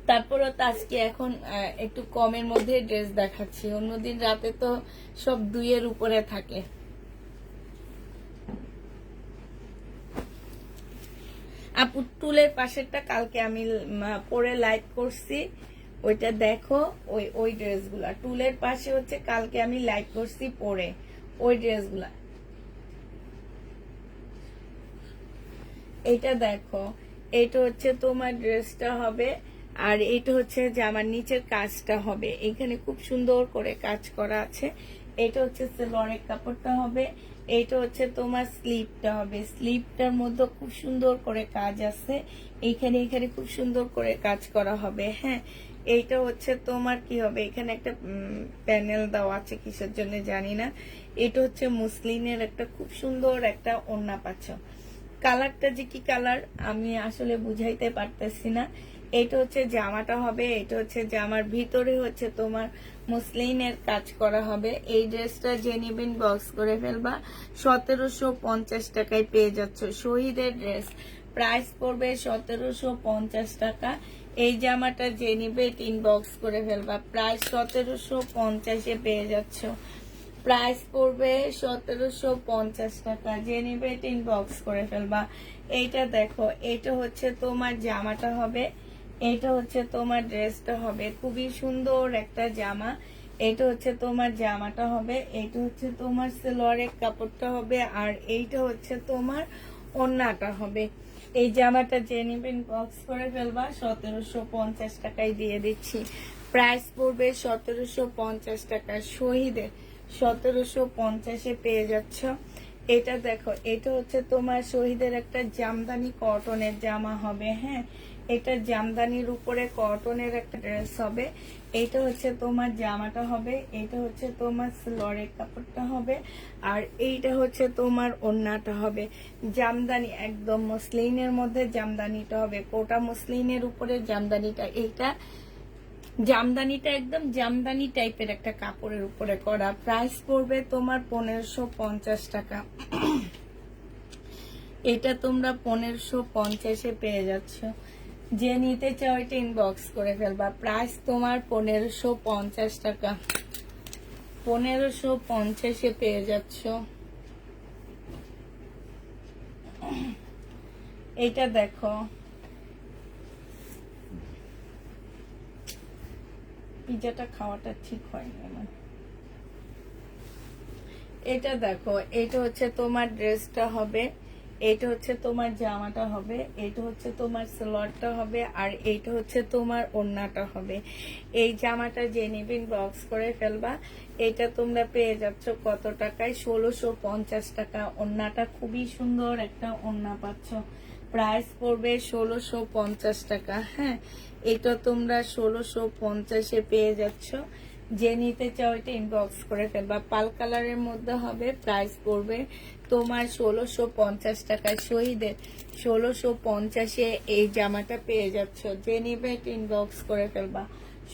তারপরে তো আজকে এখন একটু কমের মধ্যে ড্রেস দেখাচ্ছি, অন্যদিন রাতে তো সব 2 এর উপরে থাকে। আপু টুলের পাশেরটা কালকে আমি পরে লাইভ করছি, ওইটা দেখো। ওই ড্রেসগুলা টুলের পাশে হচ্ছে কালকে আমি লাইভ করছি পরে, ওই ড্রেসগুলা। এটা দেখো, এটা হচ্ছে তোমার ড্রেসটা হবে, আর এটা হচ্ছে জামার নিচের কাজটা হবে, এখানে খুব সুন্দর করে কাজ করা আছে। এটা হচ্ছে সেলোয়ারের কাপড়টা হবে, এটা হচ্ছে তোমার স্লিপটা হবে, স্লিপটার মধ্যে খুব সুন্দর করে কাজ আছে, এখানে এখানে খুব সুন্দর করে কাজ করা হবে। হ্যাঁ, এইটা হচ্ছে তোমার কি হবে, এখানে একটা প্যানেল দেওয়া আছে কিসের জন্য জানি না। এটা হচ্ছে মুসলিনের একটা খুব সুন্দর একটা ওড়না পাচ্ছ। কালারটা যে কি কালার আমি আসলে বুঝাইতে পারতেছি না। এটা হচ্ছে জামাটা হবে, এটা হচ্ছে জামার ভিতরে হচ্ছে তোমার মুসলিনের কাজ করা হবে। এই ড্রেসটা যে নিবেন বক্স করে ফেলবা, 1750 টাকায় পেয়ে যাচ্ছ। শহীদের ড্রেস, প্রাইস পড়বে 1750 টাকা। এই জামাটা যে নিবে ইনবক্স করে ফেলবা, প্রাইস 1750-এ পেয়ে যাচ্ছ। প্রাইস পড়বে 1750 টাকা, যে নিবে ইনবক্স করে ফেলবা। এইটা দেখো, এটা হচ্ছে তোমার জামাটা হবে, এটা হচ্ছে তোমার ড্রেসটা হবে, খুবই সুন্দর একটা জামা। এটা হচ্ছে তোমার জামাটা হবে, এটা হচ্ছে তোমার সেলোয়ারের কাপড়টা হবে, আর এইটা হচ্ছে তোমার ওড়নাটা হবে। এই জামাটা যে নিবেন বক্স করে ফেলবা, 1750 টাকায় দিয়ে দিচ্ছি। প্রাইস পড়বে 1750 টাকা। শহীদের 1750-এ পেয়ে যাচ্ছ। এটা দেখো, এটা হচ্ছে তোমার শহীদের একটা জামদানি কটনের জামা হবে। হ্যাঁ, এটা জামদানির উপরে কটনের একটা ড্রেস হবে। এটা হচ্ছে তোমার জামাটা হবে, এটা হচ্ছে তোমার সেলোয়ারের কাপড়টা হবে, আর এইটা হচ্ছে তোমার ওড়নাটা হবে। জামদানি একদম মসলিনের মধ্যে জামদানিটা হবে, কোটা মসলিনের উপরে জামদানিটা। এইটা জামদানিটা একদম জামদানি টাইপের একটা কাপড়ের উপরে করা। প্রাইস পড়বে তোমার 1550 টাকা। এটা তোমরা 1550-এ পেয়ে যাচ্ছ। যে নিতে চাও এটা ইনবক্স করে ফেলবা। প্রাইস তোমার 1550 টাকা, 1550-এ পেয়ে যাচ্ছ। এটা দেখো, পিজাটা খাওয়াটা ঠিক হয়নি আমার। এটা দেখো, এটা হচ্ছে তোমার ড্রেসটা হবে, এটা হচ্ছে তোমার জামাটা হবে, এটা হচ্ছে তোমার সালোয়ারটা হবে, আর এইটা হচ্ছে তোমার ওড়নাটা হবে। এই জামাটা যে নিবেন বক্স করে ফেলবা। এটা তোমরা পেয়ে যাচ্ছ কত টাকায়? 1650 টাকা। ওড়নাটা খুবই সুন্দর একটা ওড়না পাচ্ছ। প্রাইস পড়বে 1650 টাকা। হ্যাঁ, এটা তোমরা 1650-এ পেয়ে যাচ্ছ। যে নিতে চাও এটা ইনবক্স করে ফেলবা। পাল কালারের মধ্যে হবে, প্রাইস পড়বে তোমার 1650 টাকায়। শহীদের 1650-এ এই জামাটা পেয়ে যাচ্ছ। যে নিবে এটা ইনবক্স করে ফেলবা,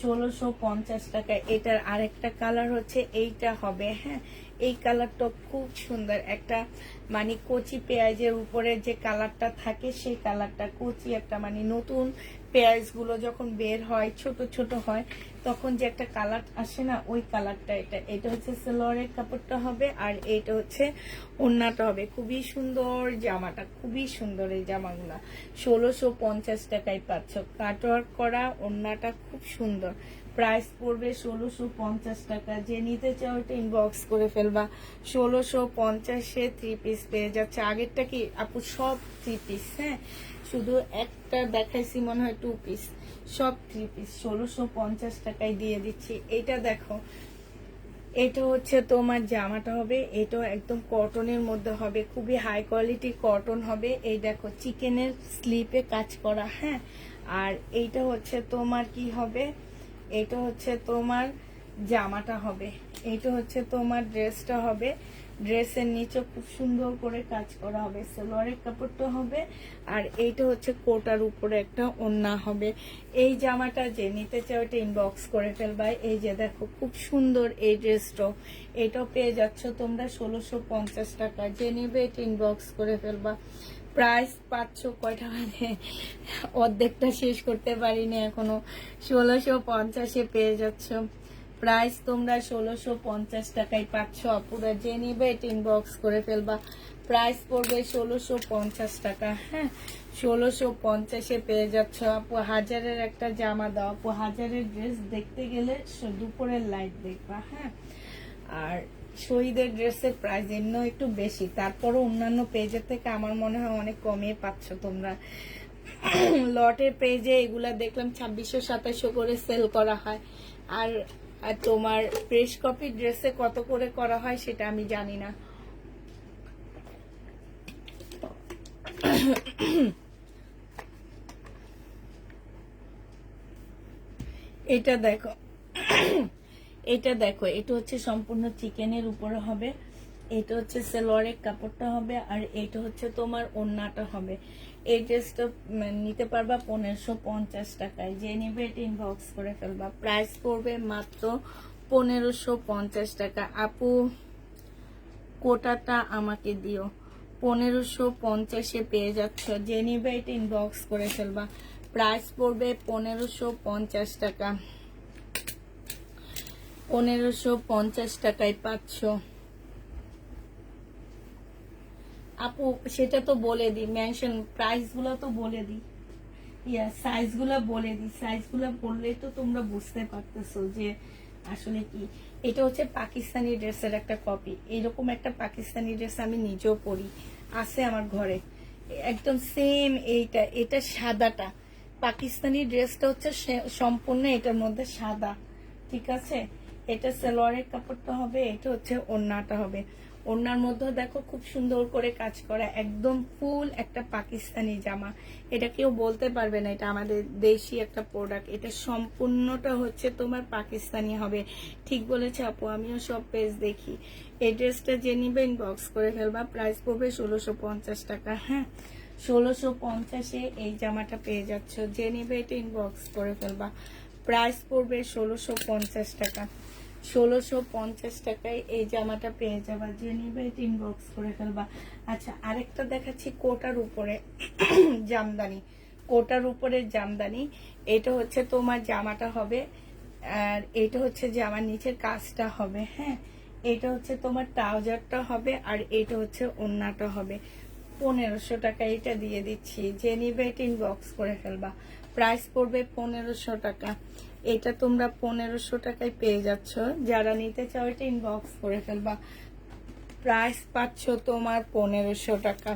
1650 টাকায়। এটার আরেকটা কালার হচ্ছে এইটা হবে। হ্যাঁ, এই কালারটা খুব সুন্দর একটা, মানে কচি পেঁয়াজের উপরে যে কালারটা থাকে সেই কালারটা, কচি একটা, মানে নতুন পেঁয়াজগুলো যখন বের হয় ছোট ছোট হয় তখন যে একটা কালার আসে না, ওই কালারটা এটা। এটা হচ্ছে সালোয়ারের কাপড়টা হবে, আর এইটা হচ্ছে ওড়নাটা হবে। খুবই সুন্দর জামাটা, খুবই সুন্দর এই জামাগুলা। 1650 টাকায় পাচ্ছ। কাটওয়ার্ক করা ওড়নাটা খুব সুন্দর। প্রাইস পড়বে 1650 টাকা। যে নিতে চাও এটা ইনবক্স করে ফেলবা। 1650-এ 3 পিস পেয়ে যাচ্ছে। আগেরটা কি আপু সব 3 পিস? হ্যাঁ, শুধু একটা দেখাইছি মনে হয় 2 পিস, সব 3 পিস 1650 টাকায় দিয়ে দিচ্ছি। এটা দেখো, এটা হচ্ছে তোমার জামাটা হবে, এটা একদম কটনের মধ্যে হবে, খুবই হাই কোয়ালিটি কটন হবে। এই দেখো চিকেনের স্লিপে কাজ করা। হ্যাঁ, আর এইটা হচ্ছে তোমার কি হবে, এটা হচ্ছে তোমার জামাটা হবে, এইটা হচ্ছে তোমার ড্রেসটা হবে। ড্রেসের নিচে খুব সুন্দর করে কাজ করা হবে, সালোয়ারের কাপড়টা হবে, আর এইটা হচ্ছে কোটার উপরে একটা ওড়না হবে। এই জামাটা যে নিতে চাও এটা ইনবক্স করে ফেলবা। এই যে দেখো খুব সুন্দর এই ড্রেসটাও, এটাও পেয়ে যাচ্ছ তোমরা 1650 টাকা। যে নেবে এটা ইনবক্স করে ফেলবা। প্রাইস পাচ্ছ কয়টা, মানে অর্ধেকটা শেষ করতে পারিনি এখনো। 1650-এ পেয়ে যাচ্ছ। প্রাইস তোমরা 1650 টাকায় পাচ্ছ আপুরা। যে নিবে এটা ইনবক্স করে ফেলবা। প্রাইস পড়বে 1650 টাকা। হ্যাঁ, 1650-এ পেয়ে যাচ্ছ আপু। হাজারের একটা জামা দাও আপু, হাজারের ড্রেস দেখতে গেলে দুপুরের লাইট দেখবা। হ্যাঁ, আর শহীদের ড্রেসের প্রাইস এমনিও একটু বেশি, তারপরও অন্যান্য পেজের থেকে আমার মনে হয় অনেক কমিয়ে পাচ্ছ তোমরা। লটের পেজে এগুলা দেখলাম 2600-2700 করে সেল করা হয়, আর তোমার প্রেস কপি ড্রেসে কত করে করা হয় সেটা আমি জানি না। এটা দেখো, এটা দেখো, এটা হচ্ছে সম্পূর্ণ চিকেনের উপরে হবে। এটা হচ্ছে সালোয়ারের কাপড়টা হবে, আর এটা হচ্ছে তোমার ওড়নাটা হবে। এই ড্রেসটা নিতে পারবা 1550 টাকায়। যে নেবে এটা ইনবক্স করে ফেলবা। প্রাইস পড়বে মাত্র 1550 টাকা। আপু কোটাটা আমাকে দিও। 1550-এ পেয়ে যাচ্ছ। যে নেবে এটা ইনবক্স করে ফেলবা। প্রাইস পড়বে 1550 টাকা। 1550 টাকায় পাচ্ছ আপু। সেটা তো বলে দিই, মেনশন প্রাইস গুলো তো বলে দিই, সাইজ গুলা বলে দিই। সাইজ গুলা বললেই তো তোমরা বুঝতে পারতেছো যে আসলে কি। এটা হচ্ছে পাকিস্তানি ড্রেসের একটা কপি। এরকম একটা পাকিস্তানি ড্রেস আমি নিজেও পরি, আছে আমার ঘরে একদম সেম এইটা। এটা সাদাটা, পাকিস্তানি ড্রেসটা হচ্ছে সম্পূর্ণ এটার মধ্যে সাদা, ঠিক আছে। এটা সালোয়ারের কাপড়টা হবে, এটা হচ্ছে ওড়নাটা হবে। ওড়নার মধ্যে দেখো খুব সুন্দর করে কাজ করা, একদম ফুল একটা পাকিস্তানি জামা। এটা কেউ বলতে পারবে না এটা আমাদের দেশি একটা প্রোডাক্ট। এটা সম্পূর্ণটা হচ্ছে তোমার পাকিস্তানি হবে। ঠিক বলেছে আপু, আমিও সব পেজ দেখি। এই ড্রেসটা যে নিবে ইনবক্স করে ফেলবা। প্রাইস পড়বে 1650 টাকা। হ্যাঁ, 1650-এ এই জামাটা পেয়ে যাচ্ছ। যে নিবে এটা ইনবক্স করে ফেলবা। প্রাইস পড়বে 1650 টাকা। 1650 টাকায় এই জামাটা পেয়ে যাবা। যে নিবে এটা ইনবক্স করে ফেলবা। আচ্ছা, আরেকটা দেখাচ্ছি কোটার উপরে জামদানি। কোটার উপরে জামদানি। এটা হচ্ছে তোমার জামাটা হবে, আর এটা হচ্ছে জামার নিচের কাজটা হবে। হ্যাঁ, এটা হচ্ছে তোমার ট্রাউজারটা হবে, আর এটা হচ্ছে ওড়নাটা হবে। 1500 টাকা এটা দিয়ে দিচ্ছি। যে নিবে এটা ইনবক্স করে ফেলবা। প্রাইস পড়বে 1500 টাকা। এটা তোমরা 1500 টাকায় পেয়ে যাচ্ছ। যারা নিতে চাও এটা ইনবক্স করে ফেলবা। প্রাইস পাচ্ছ তোমার 1500 টাকা।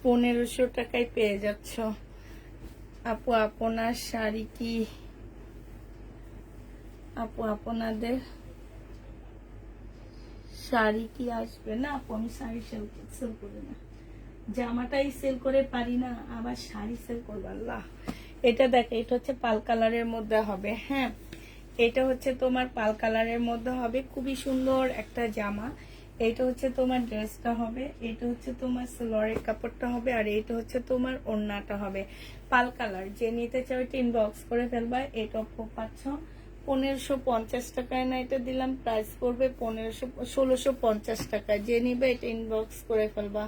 1500 টাকায় পেয়ে যাচ্ছ আপু। আপনার শাড়ি কি আপু, আপনাদের শাড়ি কি আসবে? না আপু, আমি শাড়ি সেল করি না, জামাটাই সেল করে পারি না, আবার শাড়ি সেল করবো? আল্লাহ। এটা দেখো, এটা হচ্ছে পাল কালারের মধ্যে হবে। হ্যাঁ, এটা হচ্ছে তোমার পাল কালারের মধ্যে হবে, খুবই সুন্দর একটা জামা। এটা হচ্ছে তোমার ড্রেসটা হবে, এটা হচ্ছে তোমার সালোয়ারের কাপড়টা হবে, আর এটা হচ্ছে তোমার ওড়নাটা হবে পাল কালার। যে নিতে চাও এটা ইনবক্স করে ফেলবা। এটা পাচ্ছ 1550 টাকায় না এটা দিলাম। প্রাইস পড়বে 1650 টাকা। যে নিবে এটা ইনবক্স করে ফেলবা।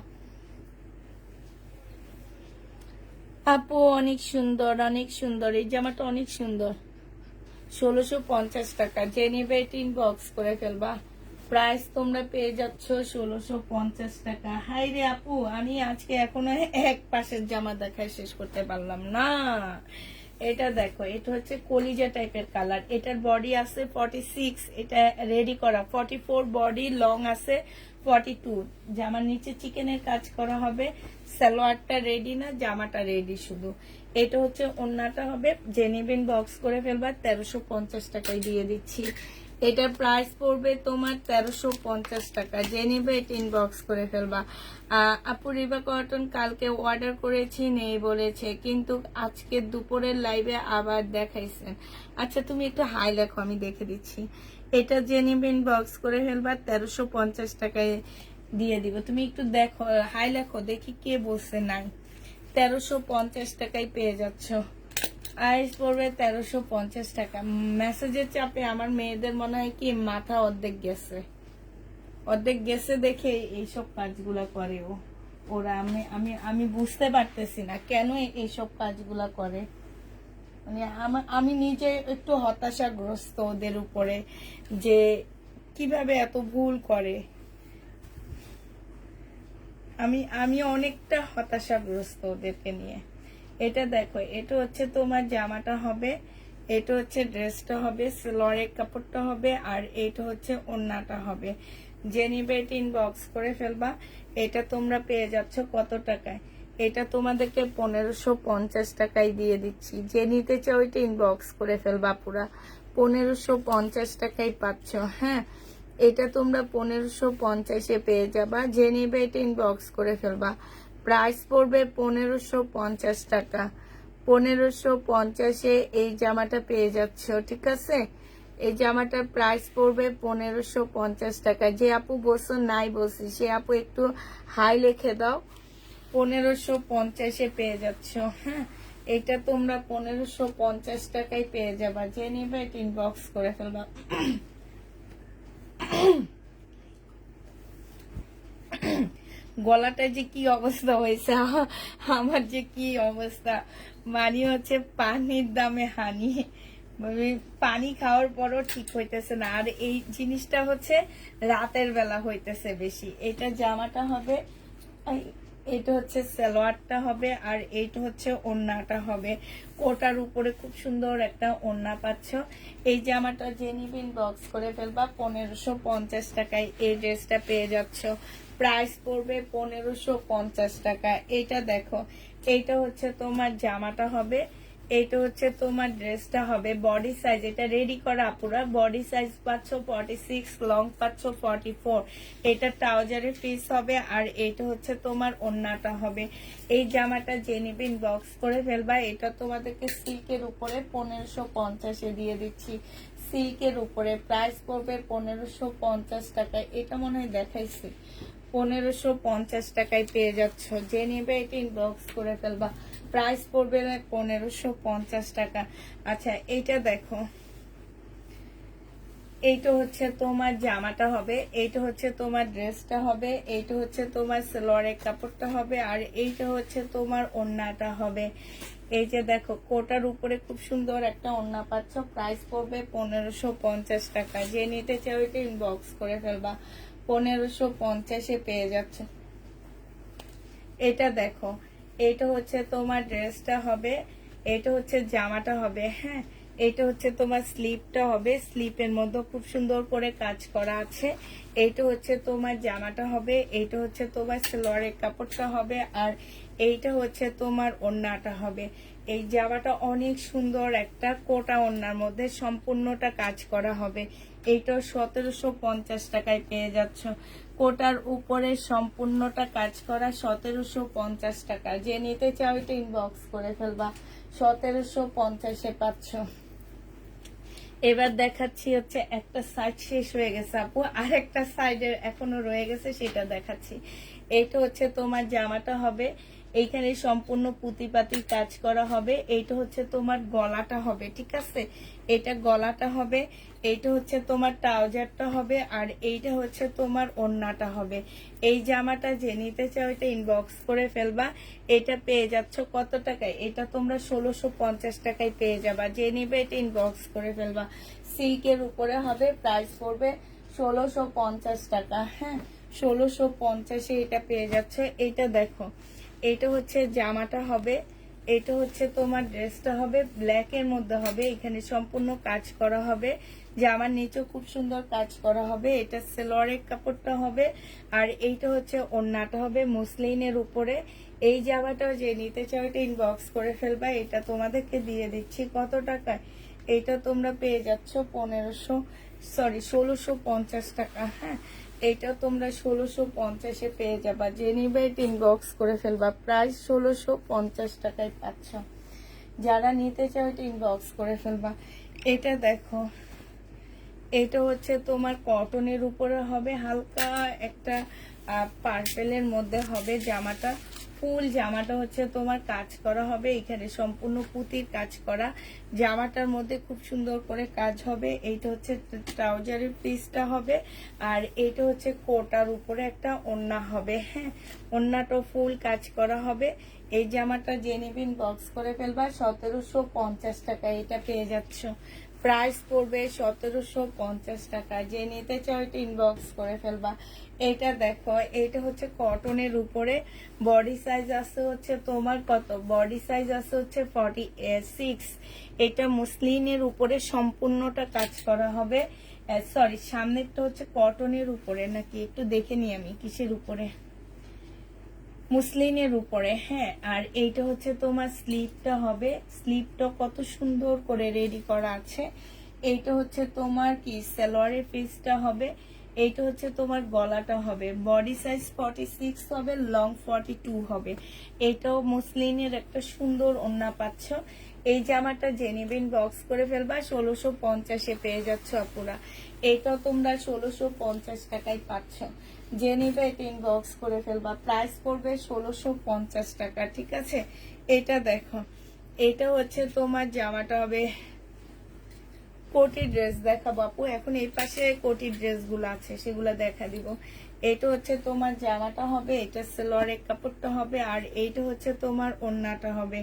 আপু অনেক সুন্দর, অনেক সুন্দর, এই জামাটা অনেক সুন্দর। 1650 টাকা। যে নিবে এটা ইনবক্স করে ফেলবা। প্রাইস তোমরা পেয়ে যাচ্ছ 1650 টাকা। হাই রে আপু, আমি আজকে এখনো এক পাশের জামা দেখায় শেষ করতে পারলাম না। এটা দেখো, এটা হচ্ছে কলিজা টাইপের কালার। এটার বডি আছে 46, এটা রেডি করা 44, বডি লং আছে 42। জামার নিচে চিকেনের কাজ করা হবে। সালোয়ারটা রেডি না, জামাটা রেডি শুধু। এটা হচ্ছে ওড়নাটা হবে। জেনিবিন বক্স করে ফেলবা। 1350 টাকায় দিয়ে দিচ্ছি। এটার প্রাইস পড়বে তোমার 1350 টাকা। যে নিবে এটা ইনবক্স করে ফেলবা। আপু রিবা কটন কালকে অর্ডার করেছি, নেই বলেছে, কিন্তু আজকে দুপুরের লাইভে আবার দেখাইছেন। আচ্ছা তুমি একটু হাই লেখো, আমি দেখে দিচ্ছি। এটা যে নিবে ইনবক্স করে ফেলবা, 1350 টাকায় দিয়ে দিব। তুমি একটু দেখো, হাই লেখো, দেখি কে বলছে নাই। 1350 টাকায় পেয়ে যাচ্ছ। আইস পড়বে 1350 টাকা। মেসেজের চাপে আমার মেয়েদের মনে হয় কি মাথা অর্ধেক গেছে দেখে এইসব কাজগুলা করে ওরা। আমি বুঝতে পারতেছি না কেন এইসব কাজগুলা করে। মানে আমি নিজে একটু হতাশাগ্রস্ত ওদের উপরে, যে কিভাবে এত ভুল করে। আমি অনেকটা হতাশাগ্রস্ত ওদেরকে নিয়ে। এটা দেখো, এটা হচ্ছে তোমার জামাটা হবে, এটা হচ্ছে ড্রেসটা হবে, সেলোয়ারের কাপড়টা হবে, আর এটা হচ্ছে ওড়নাটা হবে। যে নিবে এটা ইনবক্স করে ফেলবা। এটা তোমরা পেয়ে যাচ্ছ কত টাকায়? এটা তোমাদেরকে 1550 টাকায় দিয়ে দিচ্ছি। যে নিতে চাও এটা ইনবক্স করে ফেলবা, পুরা 1550 টাকায় পাচ্ছ। হ্যাঁ, এটা তোমরা 1550-এ পেয়ে যাবা। যে নিবে এটা ইনবক্স করে ফেলবা। প্রাইস পড়বে 1550 টাকা। 1550-এ এই জামাটা পেয়ে যাচ্ছ, ঠিক আছে? এই জামাটার প্রাইস পড়বে 1550 টাকা। যে আপু বলছো নাই বলছি, সে আপু একটু হাই লিখে দাও। 1550-এ পেয়ে যাচ্ছ। হ্যাঁ, এটা তোমরা 1550 টাকায় পেয়ে যাবা। যে নিবে এটা ইনবক্স করে ফেলবা। গলাটা যে কি অবস্থা হয়েছে, আমার যে কি অবস্থা, মানে হচ্ছে পানির দামে হানি। মানে পানি খাওয়ার পরও ঠিক হইতেছে না। আর এই জিনিসটা হচ্ছে রাতের বেলা হইতেছে বেশি। এটা জামাটা হবে, এটা হচ্ছে সালোয়ারটা হবে, আর এইটা হচ্ছে ওড়নাটা হবে। ওটার উপরে খুব সুন্দর একটা ওড়না পাচ্ছ। এই জামাটা যে নিবেন বক্স করে ফেলবা। 1550 টাকায় এই ড্রেসটা পেয়ে যাচ্ছ। প্রাইস পড়বে 1550 টাকা। এটা দেখো, এইটা হচ্ছে তোমার জামাটা হবে, এইটা হচ্ছে তোমার ড্রেসটা হবে। বডি সাইজ এটা রেডি করা আপুরা, বডি সাইজ পাচ্ছ 46, লং পাচ্ছ 44। এটা ট্রাউজারের পিস হবে, আর এটা হচ্ছে তোমার ওড়নাটা হবে। এই জামাটা যে নিবেন বক্স করে ফেলবা। এটা তোমাদেরকে সিল্কের উপরে 1550-এ দিয়ে দিচ্ছি। সিল্কের উপরে প্রাইস পড়বে 1550 টাকায়। এটা মনে হয় দেখাইছি। 1550 টাকায় পেয়ে যাচ্ছ। যে নেবে এটা ইনবক্স করে ফেলবা। প্রাইস পড়বে 1550 টাকা। আচ্ছা এইটা দেখো, এইটা হচ্ছে তোমার জামাটা হবে, এইটা হচ্ছে তোমার ড্রেসটা হবে, এইটা হচ্ছে তোমার সালোয়ারের কাপড়টা হবে, আর এইটা হচ্ছে তোমার ওড়নাটা হবে। এই যে দেখো, কোটার উপরে খুব সুন্দর একটা ওড়না পাচ্ছ। প্রাইস পড়বে 1550 টাকা। যে নিতে চাও এটা ইনবক্স করে ফেলবা। 1550-এ পেয়ে যাচ্ছে। এটা দেখো, এটা হচ্ছে তোমার ড্রেসটা হবে, এটা হচ্ছে জামাটা হবে। হ্যাঁ, এটা হচ্ছে তোমার স্লিপটা হবে, স্লিপের মধ্যে খুব সুন্দর করে কাজ করা আছে। এইটা হচ্ছে তোমার জামাটা হবে, এইটা হচ্ছে তোমার সালোয়ারের কাপড়টা হবে, আর এইটা হচ্ছে তোমার ওড়নাটা হবে। এই জামাটা অনেক সুন্দর একটা কোটা ওড়নার মধ্যে সম্পূর্ণটা কাজ করা হবে। এইটা 1750 টাকায় পেয়ে যাচ্ছ। কোটার উপরে সম্পূর্ণটা কাজ করা 1750 টাকা। যে নিতে চাও এটা ইনবক্স করে ফেলবা। 1750-এ পাচ্ছ। এবার দেখাচ্ছি হচ্ছে একটা সাইড শেষ হয়ে গেছে আপু, আর একটা সাইডের এখনো রয়ে গেছে, সেটা দেখাচ্ছি। এইটা হচ্ছে তোমার জামাটা হবে, এইখানে সম্পূর্ণ পুঁতিপাতি কাজ করা হবে। এইটা হচ্ছে তোমার গলাটা হবে, ঠিক আছে? এটা গলাটা হবে, এইটা হচ্ছে তোমার ট্রাউজারটা হবে, আর এইটা হচ্ছে তোমার ওড়নাটা হবে। এই জামাটা যে নিতে চাও এটা ইনবক্স করে ফেলবা। এটা পেয়ে যাচ্ছ কত টাকায়? এটা তোমরা 1650 টাকায় পেয়ে যাবা। যে নিবে এটা ইনবক্স করে ফেলবা। সিল্কের উপরে হবে, প্রাইস পড়বে 1650 টাকা। হ্যাঁ, 1650-এ এটা পেয়ে যাচ্ছে। এটা দেখো, এটা হচ্ছে জামাটা হবে, এটা হচ্ছে তোমার ড্রেসটা হবে, ব্ল্যাকের মধ্যে হবে। এখানে সম্পূর্ণ কাজ করা হবে, জামার নিচেও খুব সুন্দর কাজ করা হবে। এটা সালোয়ারের কাপড়টা হবে, আর এইটা হচ্ছে ওড়নাটা হবে মুসলিনের উপরে। এই জামাটাও যে নিতে চাও এটা ইনবক্স করে ফেলবা। এটা তোমাদেরকে দিয়ে দিচ্ছি কত টাকায়? এটা তোমরা পেয়ে যাচ্ছ সরি 1650 টাকা। হ্যাঁ, এটা তোমরা 1650-এ পেয়ে যাবা। যে নিবে ইনবক্স করে ফেলবা। প্রাইস 1650 টাকায় পাচ্ছ। যারা নিতে চাও এটা ইনবক্স করে ফেলবা। এটা দেখো, এটা হচ্ছে তোমার কটনের উপরে হবে, হালকা একটা পার্পেলের মধ্যে হবে জামাটা। ফুল জামাটা হচ্ছে তোমার কাজ করা হবে, এখানে সম্পূর্ণ পুঁতির কাজ করা। জামাটার মধ্যে খুব সুন্দর করে কাজ হবে। এইটা হচ্ছে ট্রাউজারের পিসটা হবে, আর এইটা হচ্ছে কোটার উপরে একটা ওড়না হবে। হ্যাঁ, ওড়নাটা ফুল কাজ করা হবে। এই জামাটা যে নিবেন বক্স করে ফেলবা। 1750 টাকা এটা পেয়ে যাচ্ছ। প্রাইস পড়বে 1750 টাকা। যে নিতে চাও এটা ইনবক্স করে ফেলবা। এটা দেখো, এটা হচ্ছে কটনের উপরে। বডি সাইজ আছে হচ্ছে তোমার কত, বডি সাইজ আছে হচ্ছে 46। এটা মুসলিনের উপরে সম্পূর্ণটা কাজ করা হবে। সরি, সামনেরটা হচ্ছে কটনের উপরে, নাকি একটু দেখে নি আমি কিসের উপরে, মুসলিনের উপরে। হ্যাঁ, আর এইটা হচ্ছে তোমার স্লিপটা হবে। স্লিপটা কত সুন্দর করে রেডি করা আছে। এইটা হচ্ছে তোমার কি সালোয়ারের পিসটা হবে। এইটা হচ্ছে তোমার গলাটা হবে। বডি সাইজ 46 হবে, লং 42 হবে। এইটাও মুসলিনের একটা সুন্দর ওড়না পাচ্ছ। এই জামাটা যে নেবেন বক্স করে ফেলবা। 1650-এ পেয়ে যাচ্ছ আপুরা। এইটাও তোমরা 1650 টাকায় পাচ্ছ। যে নিবে এটা ইনবক্স করে ফেলবা। প্রাইস পড়বে 1650 টাকা। ঠিক আছে, এটা দেখো, এটা হচ্ছে তোমার জামাটা হবে কোটি ড্রেস। দেখা বাপু, এখন এই পাশে কোটি ড্রেস গুলো আছে, সেগুলো দেখা দিব। এটা হচ্ছে তোমার জামাটা হবে, এটা সালোয়ারের কাপড়টা হবে, আর এইটা হচ্ছে তোমার ওড়নাটা হবে।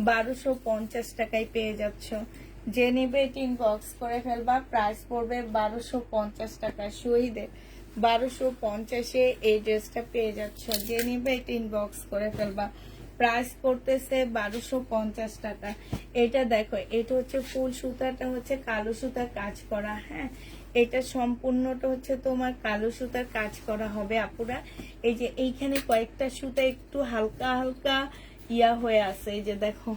1250 টাকায় পেয়ে যাচ্ছ। যে নিবে এটা ইনবক্স করে ফেলবা। প্রাইস পড়বে 1250 টাকা। শহীদের 1250-এ এই ড্রেসটা পেয়ে যাচ্ছ। যে নিবে এটা ইনবক্স করে ফেলবা। প্রাইস পড়তেছে 1250 টাকা। এটা দেখো, এটা হচ্ছে ফুল সুতাটা হচ্ছে কালো সুতার কাজ করা। হ্যাঁ, এটা সম্পূর্ণটা হচ্ছে তোমার কালো সুতার কাজ করা হবে আপুরা। এই যে এইখানে কয়েকটা সুতা একটু হালকা হালকা ইয়া হয়ে আছে, এই যে দেখো।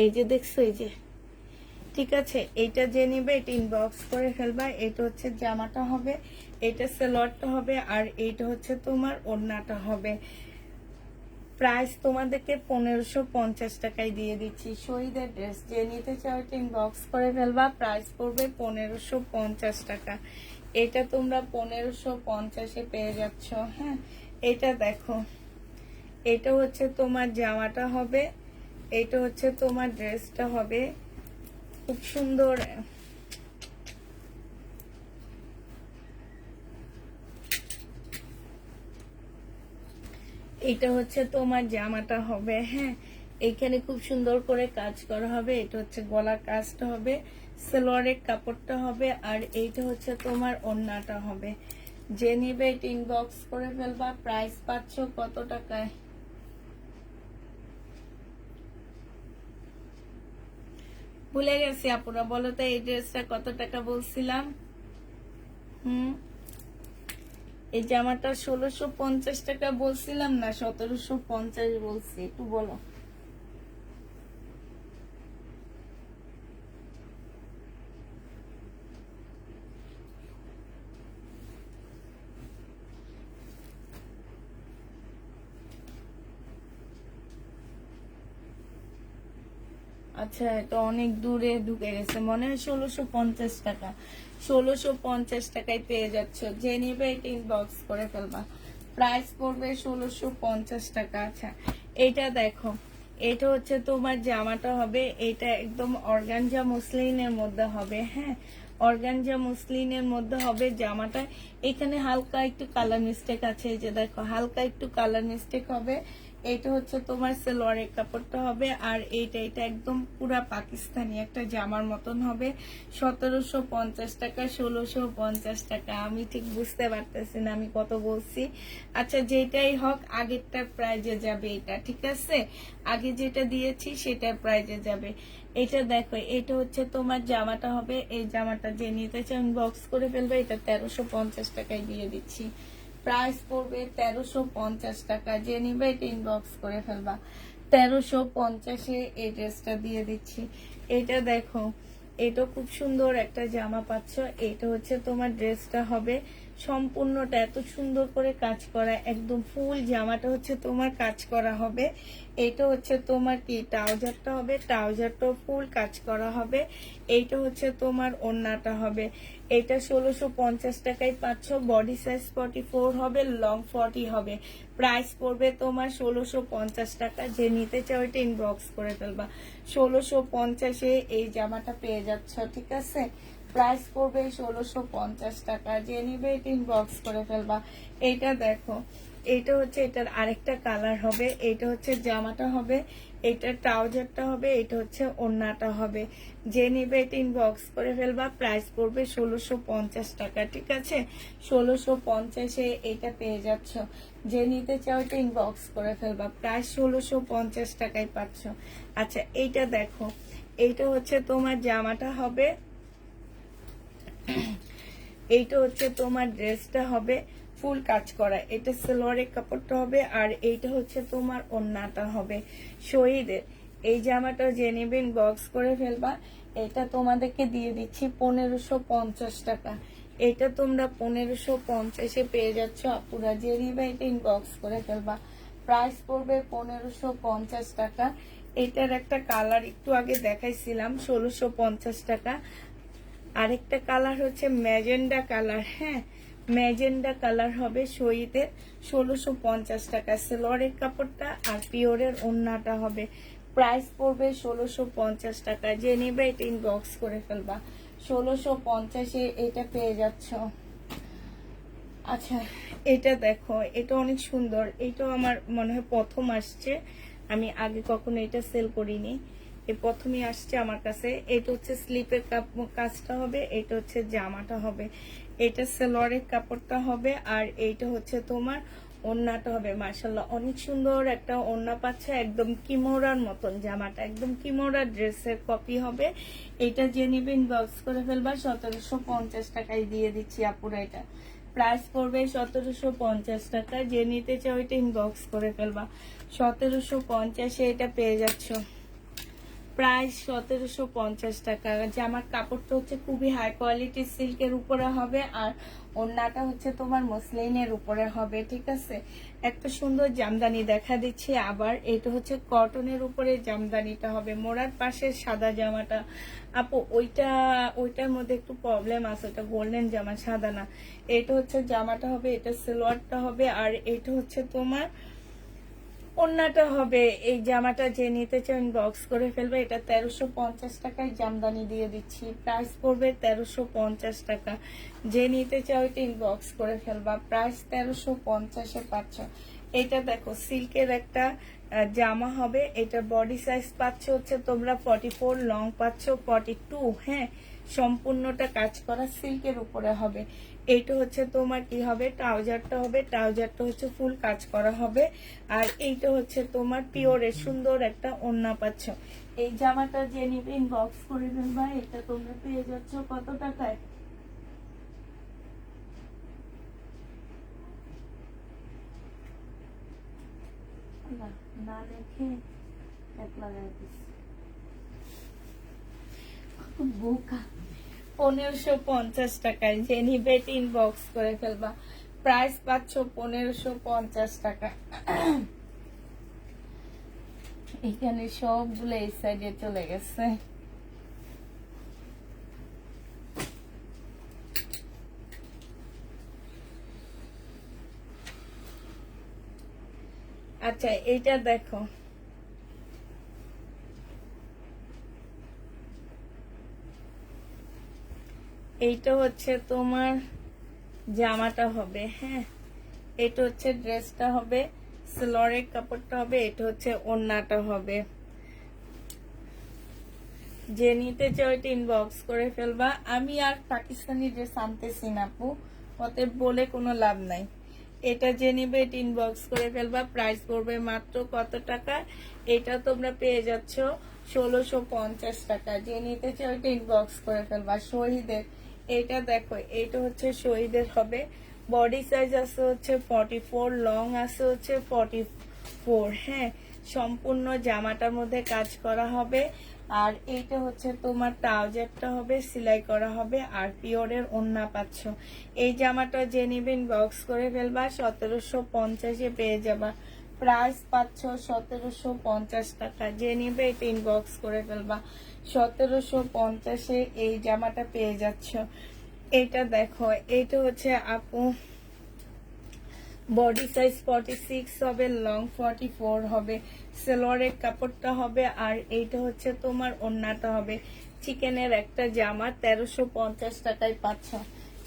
এই যে দেখছো, এই যে, ঠিক আছে। এটা যে নিবে এটা ইনবক্স করে ফেলবা। এটা হচ্ছে জামাটা হবে, এটা সালোয়ারটা হবে, আর এইটা হচ্ছে তোমার ওড়নাটা হবে। প্রাইস তোমাদেরকে 1550 টাকায় দিয়ে দিচ্ছি। শহীদের ড্রেস যে নিতে চাও এটা ইনবক্স করে ফেলবা। প্রাইস পড়বে 1550 টাকা। এটা তোমরা 1550-এ পেয়ে যাচ্ছ। হ্যাঁ, এটা দেখো, এটা হচ্ছে তোমার জামাটা হবে, এটা হচ্ছে তোমার ড্রেসটা হবে। খুব সুন্দর। এটা হচ্ছে তোমার জামাটা হবে। হ্যাঁ, এখানে খুব সুন্দর করে কাজ করা হবে। এটা হচ্ছে গলার কাজটা হবে, সালোয়ারের কাপড়টা হবে, আর এইটা হচ্ছে তোমার ওড়নাটা হবে। যে নিবে এটা ইনবক্স করে ফেলবা। প্রাইস পাচ্ছ কত টাকায়? ভুলে গেছি আপুরা, বলো তো এই ড্রেসটা কত টাকা বলছিলাম? এই জামাটা 1650 টাকা বলছিলাম না 1750 বলছি? একটু বলো। আচ্ছা, এটা অনেক দূরে ঢুকে গেছে মনে হয়। 1650 টাকা। 1650 টাকায় পেয়ে যাচ্ছ। যে নিবে এটা ইনবক্স করে ফেলবা। প্রাইস পড়বে 1650 টাকা। আচ্ছা, এটা দেখো, এটা হচ্ছে তোমার জামাটা হবে। এটা একদম অর্গানজা মুসলিনের মধ্যে হবে। হ্যাঁ, অর্গানজা মুসলিনের মধ্যে হবে জামাটা। এখানে হালকা একটু কালার মিস্টেক আছে, এই যে দেখো, হালকা একটু কালার মিস্টেক হবে। এটা হচ্ছে তোমার সালোয়ারের কাপড়টা হবে, আর এটা একদম পুরা পাকিস্তানি একটা জামার মতন হবে। 1750 টাকা, 1650 টাকা। আমি ঠিক বুঝতে পারতেছি না আমি কত বলছি। আচ্ছা, যেটাই হোক আগেরটার প্রাইজে যাবে এটা, ঠিক আছে? আগে যেটা দিয়েছি সেটার প্রাইজে যাবে। এটা দেখো, এটা হচ্ছে তোমার জামাটা হবে। এই জামাটা যে নিতে চান বক্স করে ফেলবে। এটা 1350 টাকায় দিয়ে দিচ্ছি। প্রাইস পড়বে 1350 টাকা। যে নিবে এটা ইনবক্স করে ফেলবা। 1350-এ এই ড্রেসটা দিয়ে দিচ্ছি। এটা দেখো, এটা খুব সুন্দর একটা জামা পাচ্ছ। এটা হচ্ছে তোমার ড্রেসটা হবে সম্পূর্ণটা এত সুন্দর করে কাজ করা, একদম ফুল জামাটা হচ্ছে তোমার কাজ করা হবে। এটা হচ্ছে তোমার কি ট্রাউজারটা হবে, ট্রাউজারটাও ফুল কাজ করা হবে। এইটা হচ্ছে তোমার ওড়নাটা হবে। এটা 1650 টাকায় পাচ্ছ। বডি সাইজ 44 হবে, লং 40 হবে। প্রাইস পড়বে তোমার 1650 টাকা। যে নিতে চাও এটা ইনবক্স করে ফেলবা। 1650-এ এই জামাটা পেয়ে যাচ্ছ, ঠিক আছে। প্রাইস পড়বে 1650 টাকা। যে নিবে এটা ইনবক্স করে ফেলবা। এইটা দেখো, এইটা হচ্ছে এটার আরেকটা কালার হবে। এইটা হচ্ছে জামাটা হবে, এটা ট্রাউজারটা হবে, এটা হচ্ছে ওড়নাটা হবে। যে নিবে এটা ইনবক্স করে ফেলবা। প্রাইস পড়বে 1650 টাকা, ঠিক আছে। 1650-এ এটা পেয়ে যাচ্ছ। যে নিতে চাও এটা ইনবক্স করে ফেলবা। প্রাইস 1650 টাকায় পাচ্ছ। আচ্ছা এইটা দেখো, এইটা হচ্ছে তোমার জামাটা হবে, এইটা হচ্ছে তোমার ড্রেসটা হবে ফুল কাজ করা। এটা সালোয়ারের কাপড়টা হবে, আর এইটা হচ্ছে তোমার ওড়নাটা হবে শহীদের। এই জামাটা যে নেবেন বক্স করে ফেলবা। এটা তোমাদেরকে দিয়ে দিচ্ছি 1550 টাকা। এটা তোমরা 1550-এ পেয়ে যাচ্ছ আপুরা। যে নিবে এটা ইনবক্স করে ফেলবা। প্রাইস পড়বে 1550 টাকা। এটার একটা কালার একটু আগে দেখাইছিলাম 1650 টাকা। আরেকটা কালার হচ্ছে ম্যাজেন্ডা কালার, হ্যাঁ ম্যাজেন্ডা কালার হবে শহীদের 1650 টাকা। সেলোয়ারের কাপড়টা আর পিওরের ওড়নাটা হবে। প্রাইস পড়বে 1650 টাকা। যে নেবে এটা ইনবক্স করে ফেলবা। 1650-এ এটা পেয়ে যাচ্ছ। আচ্ছা এটা দেখো, এটা অনেক সুন্দর। এটা আমার মনে হয় প্রথম আসছে, আমি আগে কখনো এটা সেল করিনি, এই প্রথমই আসছে আমার কাছে। এটা হচ্ছে স্লিপের কাজটা হবে, এটা হচ্ছে জামাটা হবে, এটা সালোয়ারের কাপড়টা হবে, আর এইটা হচ্ছে তোমার ওড়নাটা হবে। মাশাআল্লাহ অনেক সুন্দর একটা ওড়না পাচ্ছে, একদম কিমোরার মতন জামাটা, একদম কিমোরা ড্রেসের কপি হবে। এটা যে নিবে ইনবক্স করে ফেলবা। 1750 টাকায় দিয়ে দিচ্ছি আপুরা। এটা প্রাইস পড়বে 1750 টাকা। যে নিতে চাও এটা ইনবক্স করে ফেলবা। 1750-এ এটা পেয়ে যাচ্ছ। প্রাইস 1750 টাকা। জামার কাপড়টা হচ্ছে খুবই হাই কোয়ালিটির সিল্কের উপরে হবে, আর ওড়নাটা হচ্ছে তোমার মসলিনের উপরে হবে, ঠিক আছে। একটা সুন্দর জামদানি দেখা দিচ্ছি আবার। এটা হচ্ছে কটনের উপরে জামদানিটা হবে। মোড়ার পাশে সাদা জামাটা আপু ওইটার মধ্যে একটু প্রবলেম আছে, ওটা গোল্ডেন জামা, সাদা না। এটা হচ্ছে জামাটা হবে, এটা সালোয়ারটা হবে, আর এটা হচ্ছে তোমার ওড়নাটা হবে। এই জামাটা যে নিতে চাও ইনবক্স করে ফেলবে। এটা 1350 টাকায় জামদানি দিয়ে দিচ্ছি। প্রাইস পড়বে 1350 টাকা। যে নিতে চাও এটা ইনবক্স করে ফেলবা। প্রাইস 1350-এ পাচ্ছ। এটা দেখো সিল্কের একটা জামা হবে। এটা বডি সাইজ পাচ্ছ হচ্ছে তোমরা 44, লং পাচ্ছ 42, হ্যাঁ সম্পূর্ণটা কাজ করা সিল্কের উপরে হবে। এইটা হচ্ছে তোমার কি হবে, ট্রাউজারটা হবে, ট্রাউজারটা হচ্ছে ফুল কাজ করা হবে, আর এইটা হচ্ছে তোমার পিওরের সুন্দর একটা ওড়না পাচ্ছ। এই জামাটা যে নিবে ইনবক্স করে ফেলবা। এটা তোমরা পেয়ে যাচ্ছ কত টাকায়? না দেখে এক লাগাই দিচ্ছি। বোকা। 1550 টাকায়। যে নিবে ইনবক্স করে ফেলবা। প্রাইস পাচ্ছ 1550 টাকা। এখানে সবগুলো এই সাইডে চলে গেছে। আচ্ছা এইটা দেখো, এইটা হচ্ছে তোমার জামাটা হবে, হ্যাঁ এটা হচ্ছে ড্রেসটা হবে, সালোয়ারের কাপড়টা হবে, এটা হচ্ছে ওড়নাটা হবে। যে নিতে চাও এটা ইনবক্স করে ফেলবা। আমি আর পাকিস্তানি ড্রেস আনতেছি না আপু, অতএব বলে কোনো লাভ নাই। এটা যে নিবে এটা ইনবক্স করে ফেলবা। প্রাইস পড়বে মাত্র কত টাকা? এটা তোমরা পেয়ে যাচ্ছ 1650 টাকা। যে নিতে চাও এটা ইনবক্স করে ফেলবা। শহীদের এটা দেখো, এটা হচ্ছে শহীদের হবে। বডি সাইজ আছে হচ্ছে 44, লং আছে হচ্ছে 44, হ্যাঁ সম্পূর্ণ জামাটার মধ্যে কাজ করা হবে, আর এইটা হচ্ছে তোমার ট্রাউজারটা হবে সেলাই করা হবে, আর পিওরের ওড়না পাচ্ছ। এই জামাটা যে নিবেন বক্স করে ফেলবা, 1750-এ পেয়ে যাবা। প্রাইস পাচ্ছ 1750 টাকা। যে নিবে এটা ইনবক্স করে ফেলবা, 1750-এ এই জামাটা পেয়ে যাচ্ছ। এটা দেখো, এটা হচ্ছে আপু বডি সাইজ 46 হবে, লং 44 হবে, সেলোয়ারের কাপড়টা হবে, আর এইটা হচ্ছে তোমার ওড়নাটা হবে। চিকেনের একটা জামা 1350 টাকায় পাচ্ছ।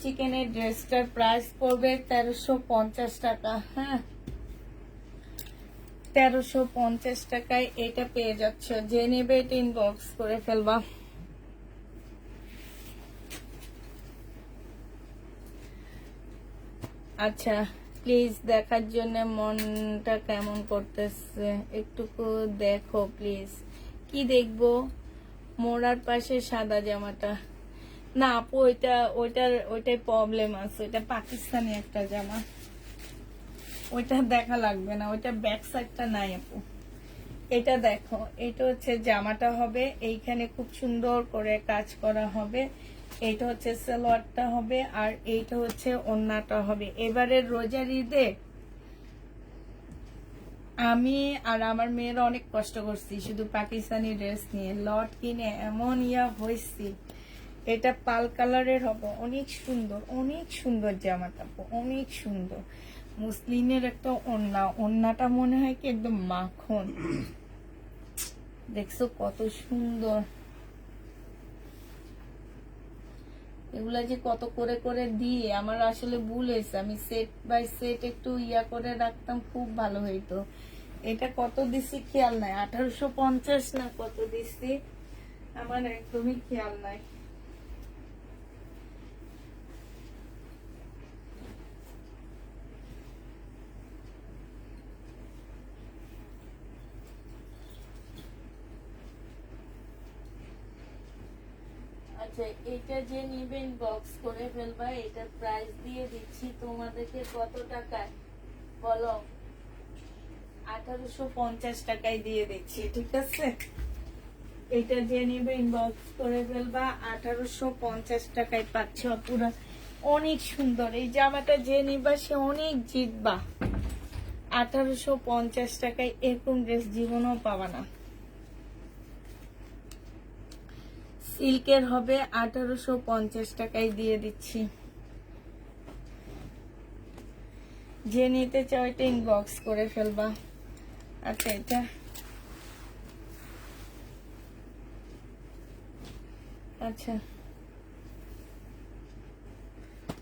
চিকেনের ড্রেসটার প্রাইস পড়বে 1350 টাকা। হ্যাঁ, 1350 টাকায় এটা পেয়ে যাচ্ছ। যে নেবে এটা ইনবক্স করে ফেলবা। আচ্ছা, প্লিজ দেখার জন্য মনটা কেমন করতেছে, একটুকু দেখো প্লিজ। কি দেখবো? মোড়ার পাশে সাদা জামাটা না আপু, ওইটাই প্রবলেম আছে। ওইটা পাকিস্তানি একটা জামা, ওইটা দেখা লাগবে না, ওইটা ব্যাক সাইডটা নাই আপু। এটা দেখো, এটা হচ্ছে জামাটা হবে, এইখানে খুব সুন্দর করে কাজ করা হবে। এইটা হচ্ছে সালোয়ারটা হবে, আর এইটা হচ্ছে ওড়নাটা হবে। এবারে রোজার ঈদে আমি আর আমার মেয়েরা অনেক কষ্ট করছি শুধু পাকিস্তানি ড্রেস নিয়ে, লট কিনে এমন হয়েছি। এটা পাল কালারের হবে, অনেক সুন্দর, অনেক সুন্দর জামাটা, অনেক সুন্দর। মুসলিমের একটা ওড়নাটা মনে হয় কি একদম মাখন। দেখছো কত সুন্দর। এগুলা যে কত করে করে দিয়ে আমার আসলে ভুল হয়েছে। আমি সেট বাই সেট একটু করে রাখতাম, খুব ভালো হইতো। এটা কত দিছি খেয়াল নাই, 1850 না কত দিছি আমার একদমই খেয়াল নাই। আচ্ছা, এটা যে নিবেন বক্স করে ফেলবা। এটা প্রাইস দিয়ে দিচ্ছি তোমাদেরকে কত টাকায় বলো? 1850 টাকায় দিয়ে দিচ্ছি, ঠিক আছে? এটা যে নিবে ইনবক্স করে ফেলবা, 1850 টাকায় পাচ্ছ পুরো। অনেক সুন্দর এই জামাটা, যে নিবা সে অনেক জিতবা। 1850 টাকায় এরকম ড্রেস জীবনেও পাবা না। সিল্কের হবে, 1850 টাকায় দিয়ে দিচ্ছি। যে নিতে চাও এটা ইনবক্স করে ফেলবা। আচ্ছা, এটা আচ্ছা,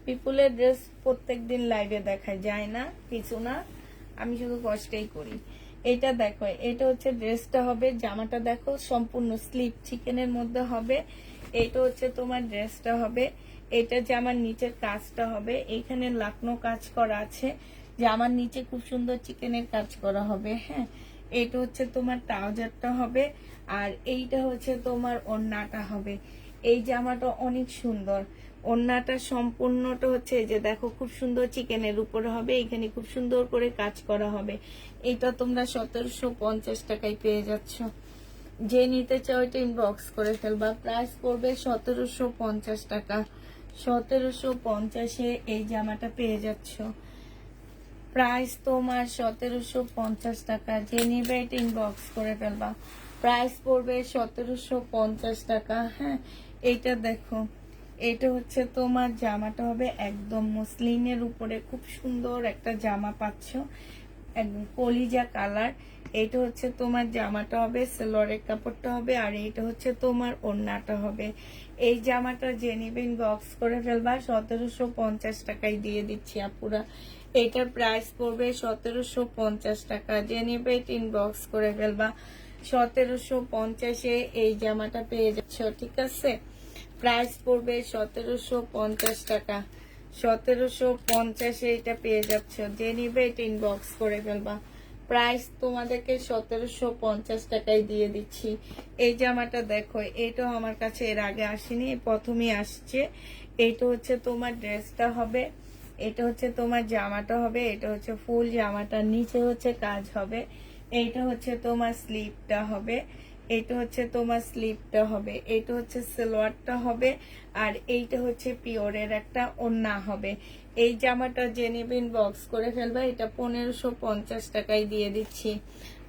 পিপুলের ড্রেস প্রত্যেকদিন লাইভে দেখায় যায় না, কিছু না, আমি শুধু কষ্টই করি। এটা দেখো, এটা হচ্ছে ড্রেসটা হবে, জামাটা দেখো সম্পূর্ণ স্লিপ চিকেনের মধ্যে হবে। এটা হচ্ছে তোমার ড্রেসটা হবে। এটা জামার নিচের কাজটা হবে, এইখানে লাকনো কাজ করা আছে, জামার নিচে খুব সুন্দর চিকেনের কাজ করা হবে। হ্যাঁ, এটা হচ্ছে তোমার ট্রাউজারটা হবে, আর এইটা হচ্ছে তোমার ওড়নাটা হবে। এই জামাটা অনেক সুন্দর। ওড়নাটা সম্পূর্ণটা হচ্ছে এই যে দেখো, খুব সুন্দর চিকেনের উপরে হবে, এখানে খুব সুন্দর করে কাজ করা হবে। এটা তোমরা 1750 টাকায় পেয়ে যাচ্ছ। যে নিতে চাও এটা ইনবক্স করে ফেলবা। প্রাইস পড়বে 1750 টাকা। 1750-এ এই জামাটা পেয়ে যাচ্ছ। প্রাইস তোমার 1750 টাকা। যে নিবে এটা ইনবক্স করে ফেলবা। প্রাইস পড়বে 1750 টাকা। হ্যাঁ, এইটা দেখো, এটা হচ্ছে তোমার জামাটা হবে একদম মসলিনের উপরে, খুব সুন্দর একটা জামা পাচ্ছ, একদম কলিজা কালার। এটা হচ্ছে তোমার জামাটা হবে, সেলোয়ারের কাপড়টা হবে, আর এইটা হচ্ছে তোমার ওড়নাটা হবে। এই জামাটা যে নিবেন বক্স করে ফেলবা, 1750 টাকায় দিয়ে দিচ্ছি আপুরা। এটার প্রাইস পড়বে 1750 টাকা। যে নিবে ইনবক্স করে ফেলবা। 1750-এ এই জামাটা পেয়ে যাচ্ছ, ঠিক আছে? প্রাইস পড়বে 1750 টাকা। 1750-এ এটা পেয়ে যাচ্ছ। যে নিবে এটা ইনবক্স করে ফেলবা। প্রাইস তোমাদেরকে 1750 টাকায় দিয়ে দিচ্ছি। এই জামাটা দেখো, এটাও আমার কাছে এর আগে আসেনি, প্রথমে আসছে। এইটা হচ্ছে তোমার ড্রেসটা হবে, এটা হচ্ছে তোমার জামাটা হবে, এটা হচ্ছে ফুল জামাটা, নিচে হচ্ছে কাজ হবে। এইটা হচ্ছে তোমার স্লিভটা হবে। এইটা হচ্ছে তোমার স্লিপটা হবে, এইটা হচ্ছে সালোয়ারটা হবে, আর এইটা হচ্ছে পিওরের একটা ওড়না হবে। এই জামাটা যে নেবে ইনবক্স করে ফেলবা, এটা 1550 টাকায় দিয়ে দিচ্ছি।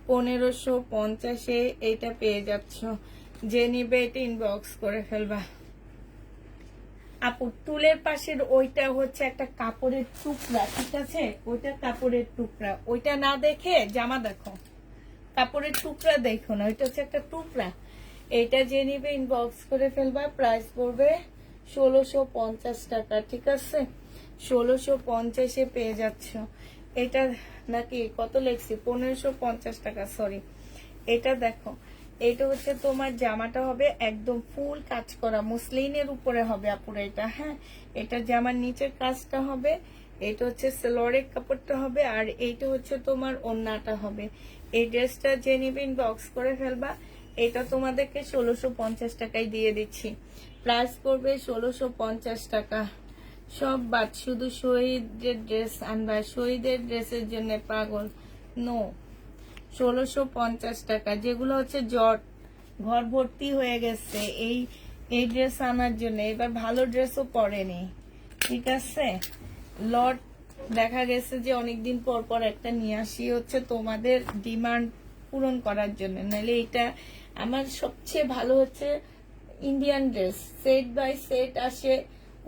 1550-এ এইটা পেয়ে যাচ্ছ। যে নিবে এটা ইনবক্স করে ফেলবা। আপু টুলের পাশের ওইটা হচ্ছে একটা কাপড়ের টুকরা, ঠিক আছে? ওইটা কাপড়ের টুকরা, ওইটা না দেখে জামা দেখো। কাপড়ের টুকরা দেখো না, ওইটা হচ্ছে একটা টুকরা। এইটা যে নিবে ইনবক্স করে ফেলবা। প্রাইস পড়বে 1650 টাকা, ঠিক আছে? 1650-এ পেয়ে যাচ্ছ। এটা নাকি কত লেখছি, 1550 টাকা, সরি। এটা দেখো, এটা হচ্ছে তোমার জামাটা হবে একদম ফুল কাজ করা মুসলিনের উপরে হবে আপুরা এটা, হ্যাঁ। এটা জামার নিচের কাজটা হবে, এটা হচ্ছে সালোয়ারের কাপড়টা হবে, আর এইটা হচ্ছে তোমার ওড়নাটা হবে। এই ড্রেসটা যে নিবে ইনবক্স করে ফেলবা। এটা তোমাদেরকে 1650 টাকায় দিয়ে দিচ্ছি। প্রাইস করবে 1650 টাকা। সব বাদ, শুধু শহীদের ড্রেস আনবা, শহীদের ড্রেসের জন্য পাগল। নো, 1650 টাকা। যেগুলো হচ্ছে জট, ঘর ভর্তি হয়ে গেছে এই ড্রেস আনার জন্য, এবার ভালো ড্রেসও পরেনি, ঠিক আছে? লট দেখা গেছে যে অনেকদিন পর পর একটা নিয়ে আসি, হচ্ছে তোমাদের ডিমান্ড পূরণ করার জন্য। নাহলে এটা আমার সবচেয়ে ভালো হচ্ছে Indian dress, set by set আসে,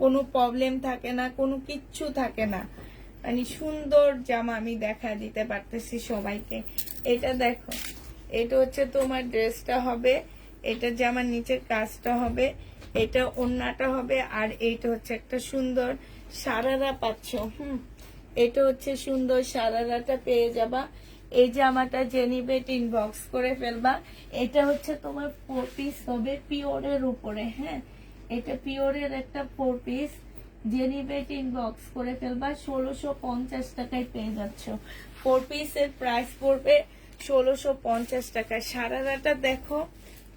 কোনো প্রবলেম থাকে না, কোনো কিচ্ছু থাকে না। মানে সুন্দর জামা আমি দেখা দিতে পারতেছি সবাইকে। এটা দেখো, এটা হচ্ছে তোমার ড্রেসটা হবে, এটা জামার নিচের কাজটা হবে, এটা ওড়নাটা হবে, আর এইটা হচ্ছে একটা সুন্দর সারারা পাচ্ছ। এটা হচ্ছে সুন্দর সারারাটা পেয়ে যাবা। এই জামাটা যে নিবে ইনবক্স করে ফেলবা। এটা হচ্ছে তোমার 4 পিস হবে পিওরের উপরে, হ্যাঁ। এটা পিওরের একটা 4 পিস, যে নিবে ইনবক্স করে ফেলবা। 1650 টাকায় পেয়ে যাচ্ছ। 4 পিসের প্রাইস পড়বে 1650 টাকা। সারারাটা দেখো,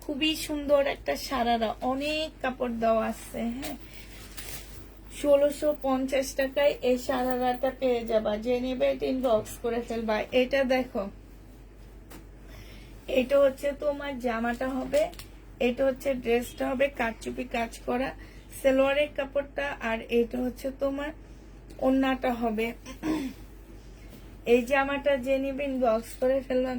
খুবই সুন্দর একটা সারারা, অনেক কাপড় দেওয়া আছে, হ্যাঁ। 1650 টাকায় এই সারারাটা পেয়ে যাবা। যে নেবে ইনবক্স করে ফেলবা। এটা দেখো, এটা হচ্ছে তোমার জামাটা হবে, এটা হচ্ছে ড্রেসটা হবে কারচুপি কাজ করা, সালোয়ারের কাপড়টা, আর এটা হচ্ছে তোমার ওড়নাটা হবে। এই জামাটা যে নিবে ইনবক্স করে ফেললাম।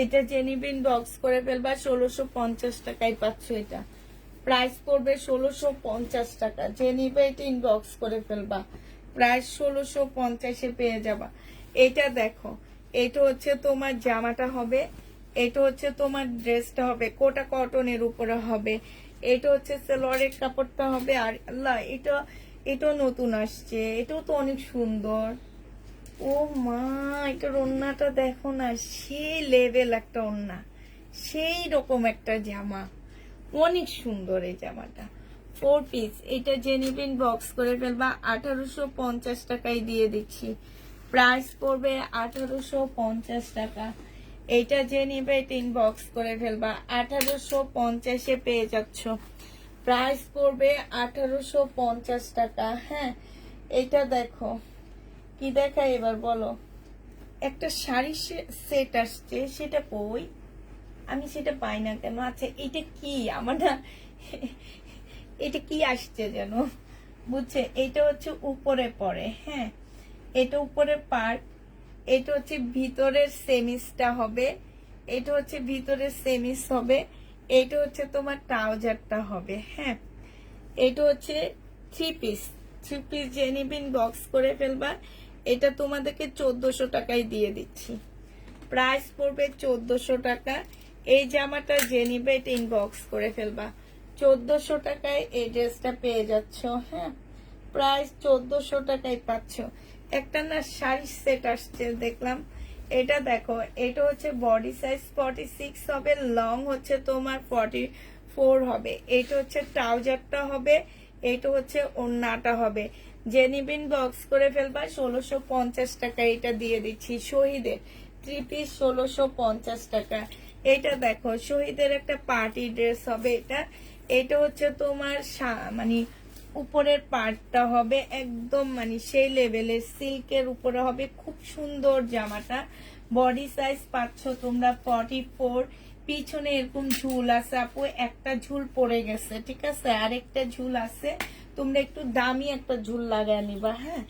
এটা যে নিবে ইনবক্স করে ফেলবা। 1650 টাকায় পাচ্ছ। এটা প্রাইস পড়বে 1650 টাকা। যে নিবে এটা ইনবক্স করে ফেলবা। প্রাইস 1650-এ পেয়ে যাবা। এটা দেখো, এটা হচ্ছে তোমার জামাটা হবে, এটা হচ্ছে তোমার ড্রেসটা হবে, কোটা কটনের উপরে হবে, এটা হচ্ছে সালোয়ারের কাপড়টা হবে, আর আল্লাহ এটাও নতুন আসছে, এটাও তো অনেক সুন্দর। ও মা, এটার ওড়নাটা দেখো না, সেই লেভেল একটা ওড়না, সেই রকম একটা জামা, অনেক সুন্দর এই জামাটা। 4 পিস। এটা জেনিবিন বক্স করে ফেলবা। 1850 টাকায় দিয়ে দিচ্ছি। প্রাইস পড়বে 1850 টাকা। এটা যে নিবে এটা ইনবক্স করে ফেলবা। 1850-এ পেয়ে যাচ্ছ। প্রাইস পড়বে 1850 টাকা, হ্যাঁ। এটা দেখো, কি দেখাই এবার বলো। একটা শাড়ি সেট আসছে, সেটা কই? আমি সেটা পাই না কেন? আচ্ছা, এটা কি আমার না, এটা কি আসছে যেন, বুঝছে? এটা হচ্ছে উপরে পড়ে, হ্যাঁ। এটা উপরে পার্ট, এটা হচ্ছে ভিতরের সেমিসটা হবে, এটা হচ্ছে ভিতরের সেমিস হবে, এটা হচ্ছে তোমার ট্রাউজারটা হবে, হ্যাঁ। এটা হচ্ছে 3 পিস। 3 পিস যে নিবিন বক্স করে ফেলবা। এটা তোমাদেরকে 1400 টাকায় দিয়ে দিচ্ছি। প্রাইস পড়বে 1400 টাকা। এই জামাটা যে নিবে এটা ইনবক্স করে ফেলবা। 1400 টাকায় এই ড্রেসটা পেয়ে যাচ্ছ, হ্যাঁ। প্রাইস 1400 টাকায় পাচ্ছ। একটা না শাড়ি সেট আসছে দেখলাম, এটা দেখো, এটা হচ্ছে বডি সাইজ 46 হবে, লং হচ্ছে তোমার 44 হবে। এটা হচ্ছে ট্রাউজারটা হবে, এটা হচ্ছে ওড়নাটা হবে। জেনিবিন বক্স করে ফেলবা। 1650 টাকা এটা দিয়ে দিচ্ছি। শহীদের 3 পিস 1650 টাকা। এটা দেখো শহীদের একটা পার্টি ড্রেস হবে এটা। এটা হচ্ছে তোমার মানে উপরের পার্টটা হবে একদম মানে সেই লেভেলের সিল্কের উপরে হবে, খুব সুন্দর জামাটা। বডি সাইজ পাচ্ছ তোমরা 44। পিছনে এরকম ঝুল আছে আপু, একটা ঝুল পড়ে গেছে, ঠিক আছে, আরেকটা ঝুল আছে, তোমরা একটু দামি একটা ঝুল লাগায় নিবা। হ্যাঁ,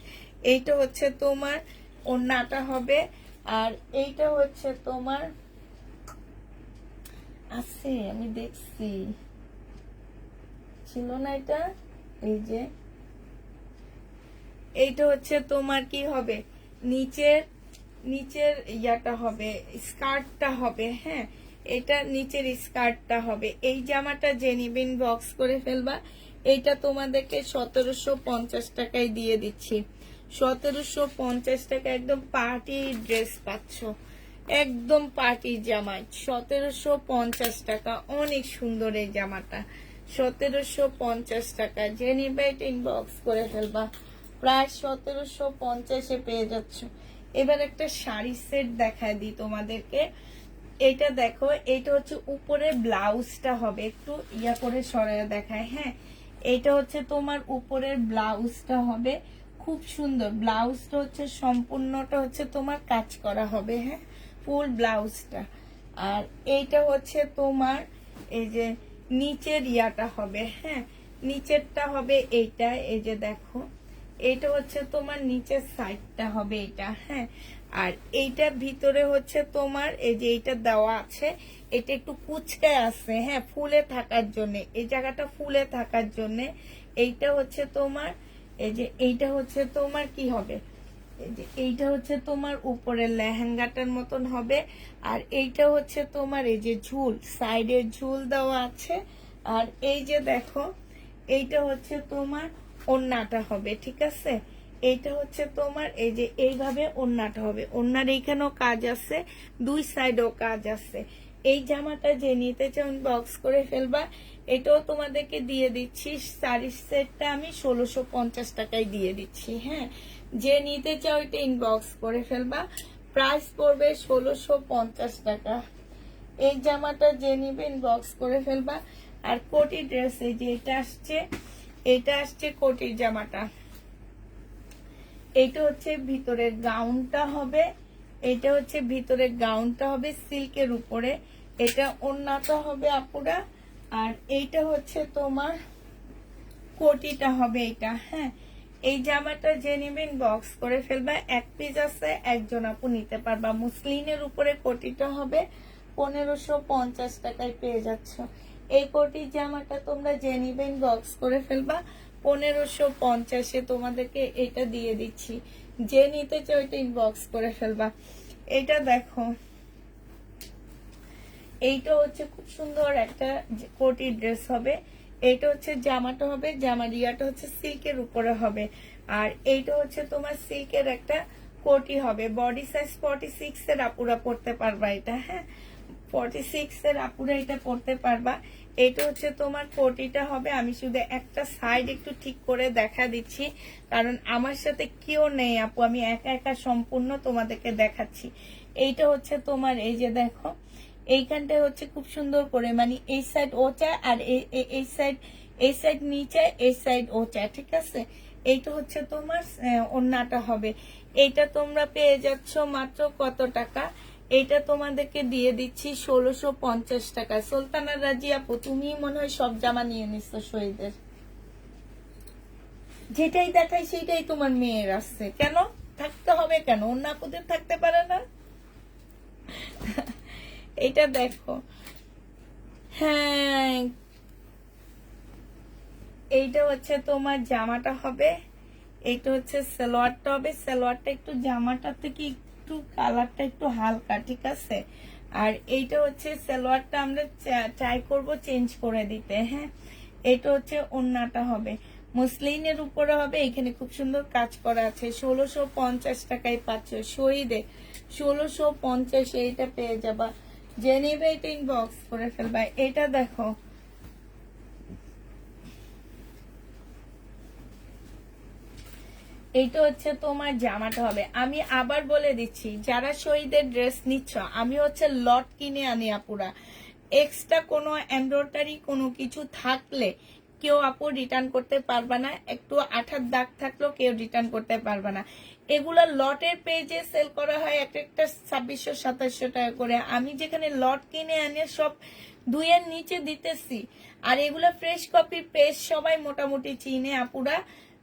এইটা হচ্ছে তোমার ওড়নাটা হবে। আর এইটা হচ্ছে তোমার আছে, আমি দেখছি ছিল না এটা, এই যে এইটা হচ্ছে তোমার কি হবে, নিচের নিচের ইয়াটা হবে, স্কার্টটা হবে। হ্যাঁ, এটা নিচের স্কার্টটা হবে। এই জামাটা যে নিবেন বক্স করে ফেলবা। এইটা তোমাদেরকে 1750 টাকায় দিয়ে দিচ্ছি। 1750 টাকা একদম পার্টি ড্রেস পাচ্ছ, একদম পার্টি জামা। 1750 টাকা, অনেক সুন্দর এই জামাটা। 1750 টাকা, যে নিবে এটা ইনবক্স করে ফেলবা। প্রায় 1750-এ পেয়ে যাচ্ছ। এবার একটা শাড়ি সেট দেখায় দিই তোমাদেরকে। এটা দেখো, এটা হচ্ছে উপরে ব্লাউজটা হবে, একটু ইয়া করে সরাইয়া দেখায়। হ্যাঁ, এটা হচ্ছে তোমার উপরের ব্লাউজটা হবে, খুব সুন্দর। ব্লাউজটা হচ্ছে সম্পূর্ণটা হচ্ছে তোমার কাজ করা হবে। হ্যাঁ, ফুল ব্লাউজটা। আর এইটা হচ্ছে তোমার এই যে নিচের ইয়াটা হবে। হ্যাঁ, নিচেরটা হবে এইটা, এই যে দেখো, এটা হচ্ছে তোমার নিচের সাইডটা হবে এটা। হ্যাঁ, আর এইটার ভিতরে হচ্ছে তোমার এই যে এইটা দেওয়া আছে, এটা একটু কুচকায় আছে। হ্যাঁ, ফুলে থাকার জন্য, এই জায়গাটা ফুলে থাকার জন্য। এইটা হচ্ছে তোমার এই যে এইটা হচ্ছে তোমার কি হবে, এই যে এইটা হচ্ছে তোমার উপরের লেহেঙ্গাটার মতন হবে। আর এইটা হচ্ছে তোমার এই যে ঝুল, সাইডে ঝুল দেওয়া আছে। আর এই যে দেখো, এইটা হচ্ছে তোমার ওড়নাটা হবে, ঠিক আছে। এইটা হচ্ছে তোমার এই যে এইভাবে ওড়নাটা হবে। ওড়নার এইখানেও কাজ আছে, দুই সাইডেও কাজ আছে। এই জামাটা যে নিতে চাও বক্স করে ফেলবা। এটাও তোমাদেরকে দিয়ে দিচ্ছি, শাড়ির সেটটা আমি 1650 টাকায় দিয়ে দিচ্ছি। হ্যাঁ, যে নিতে চাও এটা ইনবক্স করে ফেলবা। প্রাইস পড়বে 1650 টাকা। এই জামাটা যে নিবে ইনবক্স করে ফেলবা। আর কোটি ড্রেস, এই যে এটা আসছে, এটা আসছে কোটির জামাটা। এটা হচ্ছে ভিতরের গাউনটা হবে, এটা হচ্ছে ভিতরের গাউনটা হবে সিল্কের উপরে। এটা ওড়নাটা হবে আপুরা। আর এইটা হচ্ছে তোমার কোটিটা হবে এটা। হ্যাঁ, এই জামাটা যে নিবেন বক্স করে ফেলবা। এক পিস আছে, একজন আপু নিতে পারবা। মুসলিনের উপরে কোটিটা হবে 1550 টাকায় পেয়ে যাচ্ছ। এই কোটির জামাটা তোমরা যে নিবেন বক্স করে ফেলবা। 1550-এ তোমাদেরকে এটা দিয়ে দিচ্ছি। যে নিতে চাও এটা ইনবক্স করে ফেলবা। এটা দেখো, এইটা হচ্ছে খুব সুন্দর একটা কোটি ড্রেস হবে। এইটা হচ্ছে জামাটা হবে, জামার ইয়াটা হচ্ছে সিল্কের উপরে হবে। আর এইটা হচ্ছে তোমার সিল্কের একটা কোটি হবে। বডি সাইজ 46 এর আপুরা পড়তে পারবা এটা। হ্যাঁ, 46 এর আপুরা এটা পড়তে পারবা। এটা হচ্ছে তোমার কোটিটা হবে। আমি শুধু একটা সাইড একটু ঠিক করে দেখা দিচ্ছি, কারণ আমার সাথে কেউ নেই আপু, আমি একা একা সম্পূর্ণ তোমাদেরকে দেখাচ্ছি। এইটা হচ্ছে তোমার এই যে দেখো, এইখানটায় হচ্ছে খুব সুন্দর করে মানে এই সাইড ওচা, আর এই সাইড নিচে, এই সাইড ওচা, ঠিক আছে। এইটা হচ্ছে তোমার ওড়নাটা হবে। এইটা তোমরা পেয়ে যাচ্ছ মাত্র কত টাকা, এইটা তোমাদেরকে দিয়ে দিচ্ছি 1650 টাকা। সুলতানা রাজি আপু, তুমি মনে হয় সব জামা নিয়ে নিচ্ছ শহীদের। যেটাই দেখাই সেটাই তোমার মেয়ের আসছে, কেন থাকতে হবে, কেন অন্য আপুদের থাকতে পারে না? এটা দেখো, হ্যাঁ, এইটা হচ্ছে তোমার জামাটা হবে। এইটা হচ্ছে সালোয়ারটা হবে। সালোয়ারটা একটু জামাটা থেকে একটু কালারটা একটু হালকা, ঠিক আছে। আর এইটা হচ্ছে সালোয়ারটা আমরা ট্রাই করব চেঞ্জ করে দিতে। হ্যাঁ, এটা হচ্ছে ওড়নাটা হবে, মুসলিনের উপরে হবে। এখানে খুব সুন্দর কাজ করা আছে। 1650 টাকায় পাচ্ছ শহীদে। 1650 এইটা পেয়ে যাবা। যে নেবে এটা ইনবক্স করে ফেলবা। এটা দেখো, এইটা হচ্ছে তোমার জামাটা হবে। আমি আবার বলে দিচ্ছি, যারা শহীদের ড্রেস নিচ্ছ, আমি হচ্ছে লট কিনে আনি আপুরা। এক্সট্রা কোনো এমব্রয়ডারি কোনো কিছু থাকলে কেউ আপু রিটার্ন করতে পারবে না, একটু আঠার দাগ থাকলেও কেউ রিটার্ন করতে পারবে না। এগুলা লটের পেজে সেল করা হয় এক একটা 2600-2700 টাকা করে। আমি যেখানে লট কিনে আনি সব 2 এর নিচে দিতেছি। আর এগুলা ফ্রেশ কপি পেজ সবাই মোটামুটি চিনে আপুরা।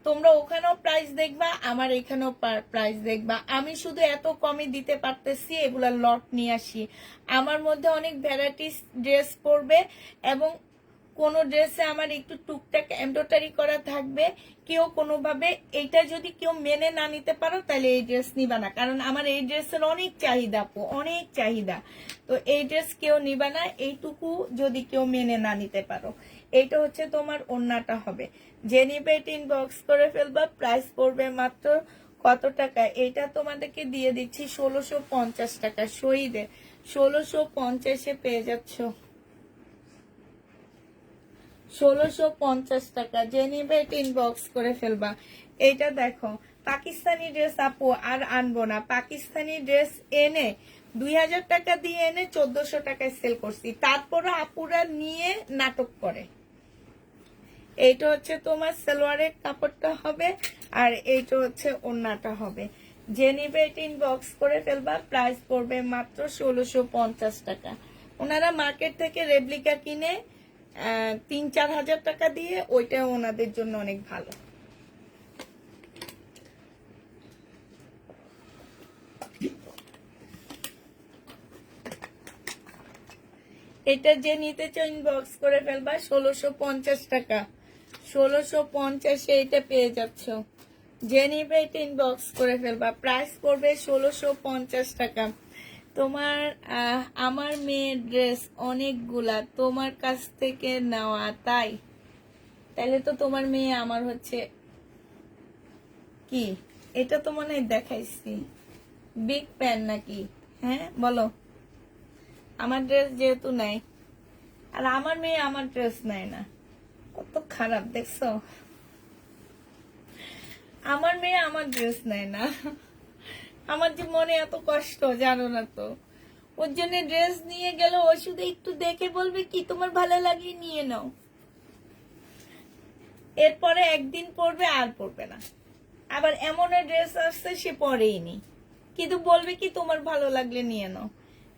তোমরা ওখানেও প্রাইস দেখবা, আমার এখানেও প্রাইস দেখবা। আমি শুধু এত কমে দিতে পারতেছি, এগুলা লট নিয়ে আসি। আমার মধ্যে অনেক ভ্যারাইটিস ড্রেস পরবে এবং কোন ড্রেসে আমার একটু টুকটাক এমব্রয়ডারি করা থাকবে। কেউ কোনোভাবে এইটা যদি কেউ মেনে না নিতে পারো তাহলে এই ড্রেস নিবা না, কারণ আমার এই ড্রেসের অনেক চাহিদা আপু, অনেক চাহিদা। তো এই ড্রেস কেউ নিবা না এইটুকু যদি কেউ মেনে না নিতে পারো। এইটা হচ্ছে তোমার ওড়নাটা হবে। যে নিবে এটা ইনবক্স করে ফেলবা। প্রাইস পড়বে মাত্র কত টাকা? এটা তোমাদেরকে দিয়ে দিচ্ছি 1650 টাকা। শহীদে 1650-এ পেয়ে যাচ্ছ, 1650 টাকা। যে নিবে এটা ইনবক্স করে ফেলবা। এইটা দেখো পাকিস্তানি ড্রেস আপু আর আনবো না। পাকিস্তানি ড্রেস এনে 2000 টাকা দিয়ে এনে 1400 টাকায় সেল করছি, তারপরে আপুরা নিয়ে নাটক করে। এইটা হচ্ছে তোমার সালোয়ারের কাপড়টা হবে, আর এইটা হচ্ছে ওড়নাটা হবে। যে নিবে এটা ইনবক্স করে ফেলবা। প্রাইস পড়বে মাত্র 1650 টাকা। ওনারা মার্কেট থেকে রেপ্লিকা কিনে 3-4 হাজার টাকা দিয়ে, ওইটা ওনাদের জন্য অনেক ভালো। এটা যে নিতে চাও ইনবক্স করে ফেলবা। 1650 টাকা, 1650-এ এটা পেয়ে যাচ্ছ। যে নিবে এটা ইনবক্স করে ফেলবা। প্রাইস পড়বে 1650 টাকা। তোমার আমার মেয়ের ড্রেস অনেকগুলা তোমার কাছ থেকে নেওয়া, তাই? তাহলে তো তোমার মেয়ে আমার হচ্ছে কি, এটা তো মনে হয় দেখাইছি বিগ প্যান নাকি? হ্যাঁ বলো। আমার ড্রেস যেহেতু নাই, আর আমার মেয়ে আমার ড্রেস নেয় না, কত খারাপ দেখছো। আমার মেয়ে আমার ড্রেস নেয় না, আমার যে মনে এত কষ্ট জানো না তো। ওর জন্য ড্রেস নিয়ে গেল, ও শুধু একটু দেখে বলবে কি তোমার ভালো লাগে নিয়ে নাও, এরপরে একদিন পরবে আর পরবে না। আবার এমন ড্রেস আসছে সে পরেই নি, কিন্তু বলবে কি তোমার ভালো লাগলে নিয়ে নাও।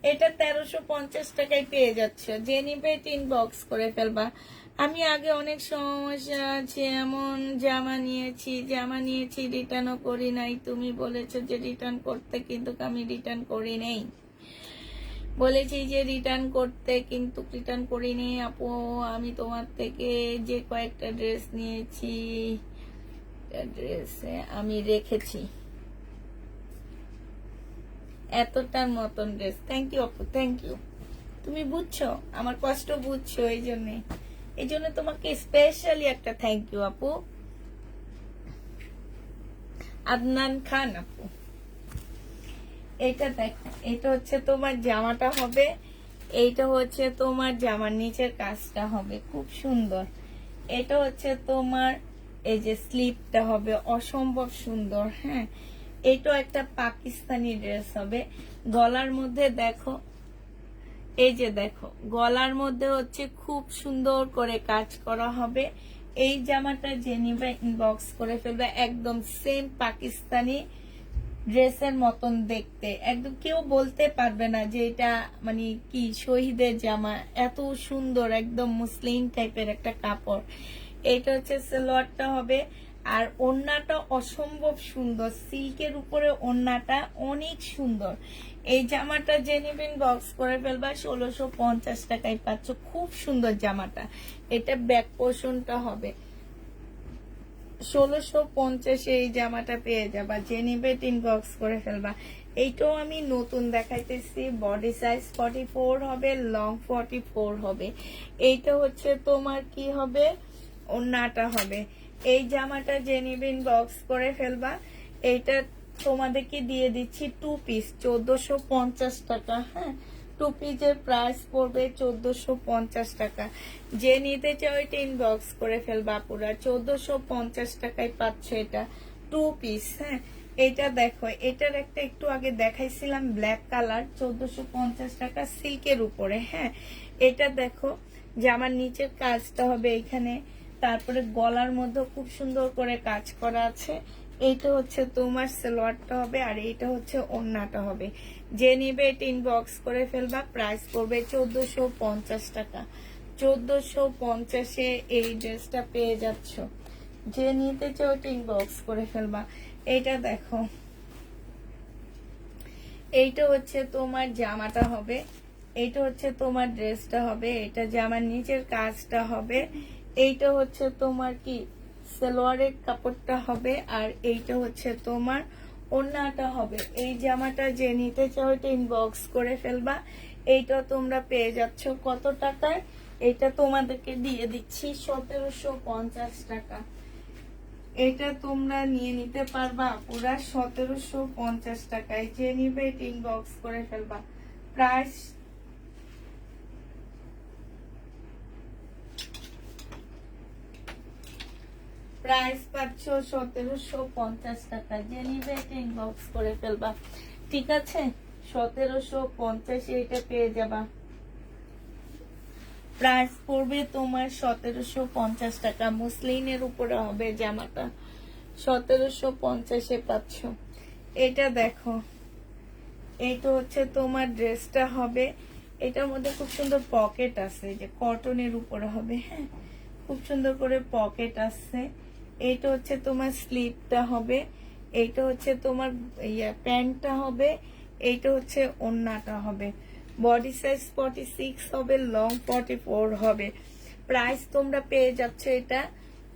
এটা 1350 টাকায় পেয়ে যাচ্ছে। যে নিবে এটা ইনবক্স করে ফেলবা। আমি আগে অনেক সমস্যা আছে, এমন জামা নিয়েছি রিটার্নও করি নাই। তুমি বলেছো যে রিটার্ন করতে, কিন্তু আমি রিটার্ন করি নাই। বলেছি যে রিটার্ন করতে, কিন্তু রিটার্ন করিনি আপু। আমি তোমার থেকে যে কয়েকটা ড্রেস নিয়েছি, ড্রেসে আমি রেখেছি এতটার মতন ড্রেস। থ্যাংক ইউ আপু, থ্যাংক ইউ। তুমি বুঝছো আমার কষ্ট, বুঝছো, এই জন্য তোমাকে স্পেশালি একটা থ্যাংক ইউ আপু। আদনান খান আপু। এটা দেখো, এটা হচ্ছে তোমার জামাটা হবে। এইটা হচ্ছে তোমার জামার নিচের কাজটা হবে খুব সুন্দর। এটা হচ্ছে তোমার এই যে স্লিপটা হবে অসম্ভব সুন্দর। হ্যাঁ, এটাও একটা পাকিস্তানি ড্রেস হবে। গলার মধ্যে দেখো, এই যে দেখো গলার মধ্যে হচ্ছে খুব সুন্দর করে কাজ করা হবে। এই জামাটা যে নিবে ইনবক্স করে ফেলবে। একদম সেম পাকিস্তানি ড্রেসের মতন দেখতে, একদম কেউ বলতে পারবে না যে এটা মানে কি শহীদের জামা। এত সুন্দর, একদম মুসলিম টাইপের একটা কাপড়। এটা হচ্ছে সালোয়ারটা হবে, আর ওড়নাটা অসম্ভব সুন্দর, সিল্কের উপরে ওড়নাটা অনেক সুন্দর। এই জামাটা যে নিবেন বক্স করে ফেলবা। 1650 টাকায় পাচ্ছ খুব সুন্দর জামাটা। এটা ব্যাক পোর্শনটা হবে 1650-এ এই জামাটা পেয়ে যাবা। যে নিবে ইনবক্স করে ফেলবা। এইটাও আমি নতুন দেখাইতেছি। বডি সাইজ 44 হবে, লং 44 হবে। এইটা হচ্ছে তোমার কি হবে, ওড়নাটা হবে। এই জামাটা যে নিবে ইনবক্স করে ফেলবা। এইটা তোমাদেরকে দিয়ে দিচ্ছি 2 পিস 1450 টাকা। হ্যাঁ, 2 পিসের প্রাইস পড়বে 1450 টাকা। যে নিতে চাও এটা ইনবক্স করে ফেলবা পুরা। 1450 টাকায় পাচ্ছ এটা। 2 টু পিস। হ্যাঁ, এটা দেখো, এটার একটা একটু আগে দেখাইছিলাম ব্ল্যাক কালার, 1450 টাকা সিল্কের উপরে। হ্যাঁ, এটা দেখো জামার নিচের কাজটা হবে এখানে, তারপরে গলার মধ্যে খুব সুন্দর করে কাজ করা আছে। এইটা হচ্ছে তোমার সালোয়ারটা হবে, আর এইটা হচ্ছে ওড়নাটা হবে। যে নিবে এটা ইনবক্স করে ফেলবা, প্রাইস পড়বে 1450 টাকা। 1450-এ এই ড্রেসটা পেয়ে যাচ্ছ। যে নিতে চাও ওটা ইনবক্স করে ফেলবা। এইটা দেখো, এইটা হচ্ছে তোমার জামাটা হবে, এইটা হচ্ছে তোমার ড্রেসটা হবে, এটা জামার নিচের কাজটা হবে, এইটা হচ্ছে তোমার কি সালোয়ারের কাপড়টা হবে, আর এইটা হচ্ছে তোমার ওড়নাটা হবে। এই জামাটা যে নিতে চাও এটা ইনবক্স করে ফেলবা। এইটা তোমরা পেয়ে যাচ্ছ কত টাকায়? এটা তোমাদেরকে দিয়ে দিচ্ছি 1750 টাকা। এটা তোমরা নিয়ে নিতে পারবা পুরা 1750 টাকায়। যে নিবে এটা ইনবক্স করে ফেলবা। প্রাইস পাচ্ছ 1750 টাকা। যে নিবে এটা ইনবক্স করে ফেলবা, ঠিক আছে? 1750 এটা পেয়ে যাবা। প্রাইস পড়বে তোমার 1750 টাকা। মুসলিনের উপরে হবে জামাটা, 1750-এ পাচ্ছ। এটা দেখো, এইটা হচ্ছে তোমার ড্রেসটা হবে, এটার মধ্যে খুব সুন্দর পকেট আছে, যে কটনের উপরে হবে। হ্যাঁ, খুব সুন্দর করে পকেট আছে। এইটা হচ্ছে তোমার স্লিভটা হবে, এইটা হচ্ছে তোমার প্যান্টটা হবে, এইটা হচ্ছে ওড়নাটা হবে। বডি সাইজ 46 হবে, লং 44 হবে। প্রাইস তোমরা পেয়ে যাচ্ছ এটা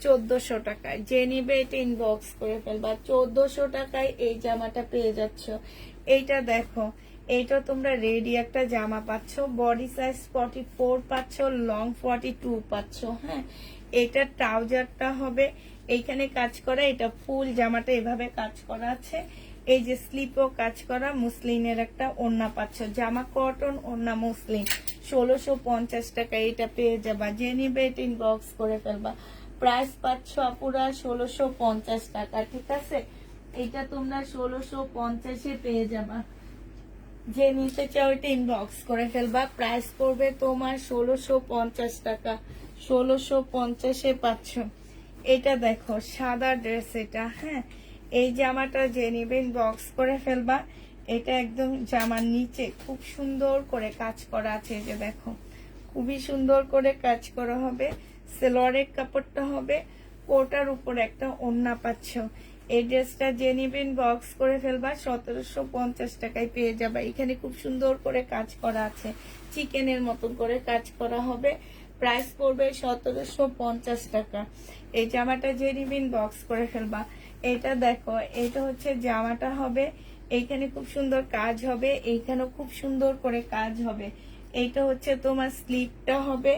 1400 টাকায়। যে নিবে এটা ইনবক্স করে ফেলবা। 1400 টাকায় এই জামাটা পেয়ে যাচ্ছ। এইটা দেখো, এইটা তোমরা রেডি একটা জামা পাচ্ছ, বডি সাইজ 44 পাচ্ছ, লং 42 পাচ্ছ। হ্যাঁ, এটা ট্রাউজারটা হবে, এইখানে কাজ করা, এটা ফুল জামাটা এভাবে কাজ করা আছে। এই যে স্লিপও কাজ করা, মুসলিনের একটা ওড়না পাচ্ছ। জামা কটন, ওড়না মুসলিন। 1650 টাকা এটা পেয়ে যাবা। যে নিবে এটা ইনবক্স করে ফেলবা। প্রাইস পাচ্ছ আপুরা 1650 টাকা, ঠিক আছে? এটা তোমরা 1650-এ পেয়ে যাবা। যে নিতে চাও এটা ইনবক্স করে ফেলবা। প্রাইস পড়বে তোমার 1650 টাকা। 1650-এ পাচ্ছ। এটা দেখো সাদা ড্রেস এটা। হ্যাঁ, এই জামাটা যে নিবে ইনবক্স করে ফেলবা। এটা একদম জামার নিচে খুব সুন্দর করে কাজ করা আছে, এই যে দেখো খুবই সুন্দর করে কাজ করা হবে। সালোয়ারের কাপড়টা হবে, কোটার উপর একটা ওড়না পাচ্ছ। এই ড্রেসটা যে নিবে ইনবক্স করে ফেলবা, 1750 টাকায় পেয়ে যাবা। এখানে খুব সুন্দর করে কাজ করা আছে, চিকেনের মতন করে কাজ করা হবে। প্রাইস পড়বে 1750 টাকা। এই জামাটা যে নিবে ইনবক্স করে ফেলবা। এটা দেখো, এটা হচ্ছে জামাটা হবে, এইখানে খুব সুন্দর কাজ হবে, এইখানেও খুব সুন্দর করে কাজ হবে। এইটা হচ্ছে তোমার স্লিভটা হবে,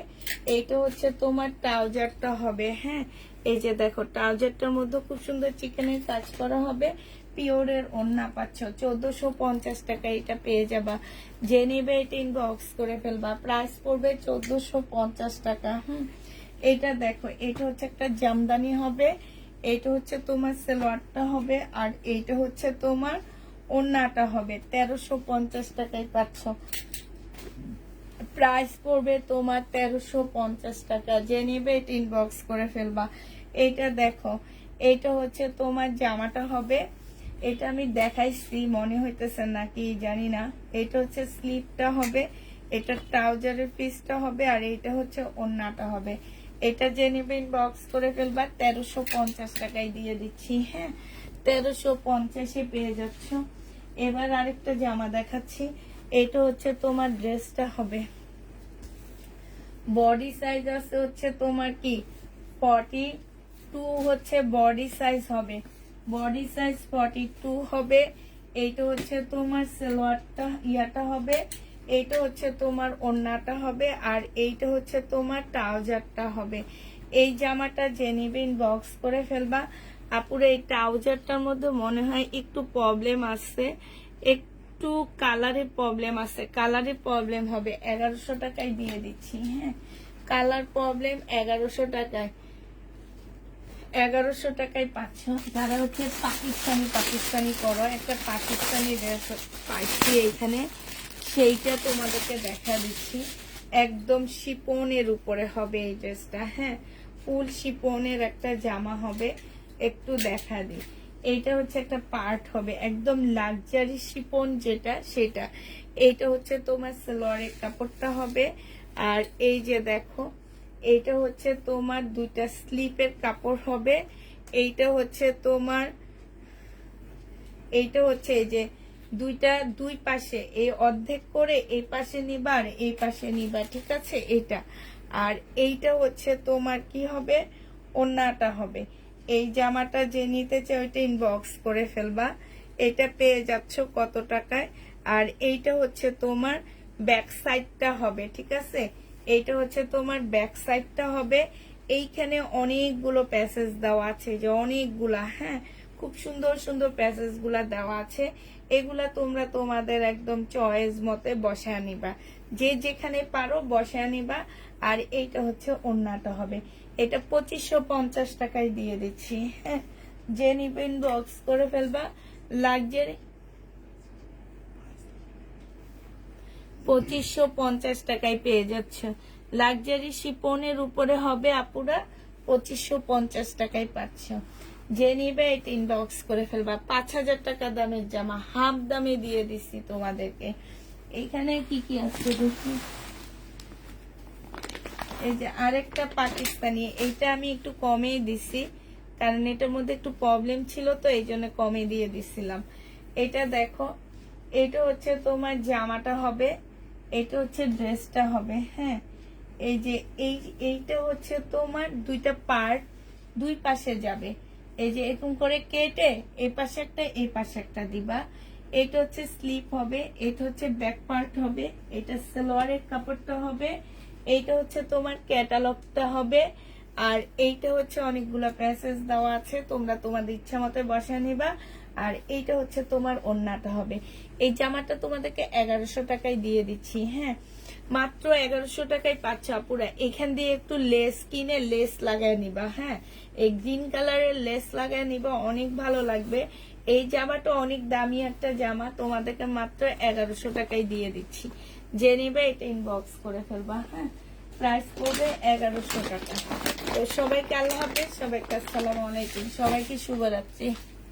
এইটা হচ্ছে তোমার ট্রাউজারটা হবে। হ্যাঁ, এই যে দেখো ট্রাউজারটার মধ্যে খুব সুন্দর চিকেনের কাজ করা হবে। পিওরের ওড়না পাচ্ছ, 1450 টাকা এটা পেয়ে যাবা। যে নিবে এটা ইনবক্স করে ফেলবা। প্রাইস পড়বে 1450 টাকা। এটা দেখো, এটা হচ্ছে একটা জামদানি হবে, এটা হচ্ছে তোমার সালোয়ারটা হবে, আর এইটা হচ্ছে তোমার ওড়নাটা হবে। 1350 টাকায় পাচ্ছ। প্রাইস পড়বে তোমার 1350 টাকা। যে নিবে এটা ইনবক্স করে ফেলবা। এটা দেখো, এটা হচ্ছে তোমার জামাটা হবে, এটা আমি দেখাইছি মনে হইতেছে নাকি জানি না। এটা হচ্ছে স্লিভটা হবে, এটা ট্রাউজারের পিসটা হবে, আর এটা হচ্ছে ওড়নাটা হবে। এটা যে নিবে ইনবক্স করে ফেলবা। 1350 টাকায় দিয়ে দিচ্ছি। হ্যাঁ, 1350-এ পেয়ে যাচ্ছ। এবার আরেকটা জামা দেখাচ্ছি। এটা হচ্ছে তোমার ড্রেসটা হবে, বডি সাইজ আছে হচ্ছে তোমার কি 42 হচ্ছে বডি সাইজ হবে, বডি সাইজ 42 হবে। এইটা হচ্ছে তোমার সালোয়ারটা ইয়াটা হবে, এইটা হচ্ছে তোমার ওড়নাটা হবে, আর এইটা হচ্ছে তোমার ট্রাউজারটা হবে। এই জামাটা যে নিবে ইনবক্স করে ফেলবা। আপুরে এই ট্রাউজারটার মধ্যে মনে হয় একটু প্রবলেম আছে, একটু কালারের প্রবলেম আছে, কালারের প্রবলেম হবে। 1100 টাকায় দিয়ে দিচ্ছি। হ্যাঁ, কালার প্রবলেম 1100 টাকায়। 1100 টাকায় পাচ্ছ। যারা হচ্ছে পাকিস্তানি করো, একটা পাকিস্তানি ড্রেস পাইছি এইখানে, সেইটা তোমাদেরকে দেখা দিচ্ছি। একদম শিপনের উপরে হবে এই ড্রেসটা, হ্যাঁ, ফুল শিপনের একটা জামা হবে। একটু দেখা দিই, এইটা হচ্ছে একটা পার্ট হবে, একদম লাক্সারি শিপন যেটা সেটা। এইটা হচ্ছে তোমার সালোয়ারের কাপড়টা হবে। আর এই যে দেখো, এইটা হচ্ছে তোমার দুইটা স্লিপের কাপড় হবে। এইটা হচ্ছে তোমার, এইটা হচ্ছে এই যে দুই পাশে এই অর্ধেক করে এই পাশে নিবা আর এই পাশে নিবা, ঠিক আছে এটা। আর এইটা হচ্ছে তোমার কি হবে, ওড়নাটা হবে। এই জামাটা যে নিতে চাই ওইটা ইনবক্স করে ফেলবা। এটা পেয়ে যাচ্ছ কত টাকায়। আর এইটা হচ্ছে তোমার ব্যাক সাইডটা হবে, ঠিক আছে। এইটা হচ্ছে তোমার ব্যাক সাইডটা হবে। এইখানে অনেকগুলো প্যাসেজ দেওয়া আছে, যে অনেকগুলা, হ্যাঁ, খুব সুন্দর সুন্দর প্যাসেজ গুলা দেওয়া আছে। এগুলা তোমরা তোমাদের একদম চয়েস মতে বসায় নিবা, যে যেখানে পারো বসায় নিবা। আর এইটা হচ্ছে ওড়নাটা হবে। এটা 2550 টাকায় দিয়ে দিচ্ছি, হ্যাঁ। যে নিবে ইনবক্স করে ফেলবা। লাক্সারি 2550 টাকায় পেয়ে যাচ্ছ। লাক্সারি শিপনের উপরে হবে আপুরা, 2550 টাকায় পাচ্ছ। যে নিবে এটা ইনবক্স করে ফেলবা। 5000 টাকা দামের জামা হাফ দামে দিয়ে দিচ্ছি তোমাদেরকে। এইখানে কি কি আছে দেখি। এই যে আরেকটা পাকিস্তানি, এইটা আমি একটু কমে দিছি, কারণ এটার মধ্যে একটু প্রবলেম ছিল, তো এই জন্য কমে দিয়ে দিছিলাম। এটা দেখো, এটা হচ্ছে তোমার জামাটা হবে, এটা হচ্ছে ড্রেসটা হবে, হ্যাঁ। এই যে এইটা হচ্ছে তোমার দুইটা পার্ট, দুই পাশে যাবে। এই যে এরকম করে কেটে এই পাশে একটা এই পাশে একটা দিবা। এটা হচ্ছে স্লিপ হবে, এটা হচ্ছে ব্যাক পার্ট হবে, এটা সালোয়ারের কাপড়টা হবে, এইটা হচ্ছে তোমার ক্যাটালগটা হবে। আর এইটা হচ্ছে অনেকগুলা প্যাসেজ দেওয়া আছে, তোমরা তোমাদের ইচ্ছা মতো বসায় নিবা। আর এইটা হচ্ছে তোমার ওড়নাটা হবে। এই জামাটা তোমাদেরকে 1100 টাকায় দিয়ে দিচ্ছি, হ্যাঁ, মাত্র 1100 টাকায় পাচ্ছ আপুরা। এখান দিয়ে একটু লেস কিনে লেস লাগায় নিবা, হ্যাঁ, এই গ্রিন কালারের লেস লাগায় নিবা, অনেক ভালো লাগবে। এই জামাটা অনেক দামি একটা জামা, তোমাদেরকে মাত্র 1100 টাকায় দিয়ে দিচ্ছি। যে নিবে এটা ইনবক্স করে ফেলবা, হ্যাঁ। প্রাইস পড়বে 1100 টাকা। তো সবাইকে আল্লাহ হাফেজ, সবাইকে আসসালামু আলাইকুম, সবাইকে শুভরাত্রি।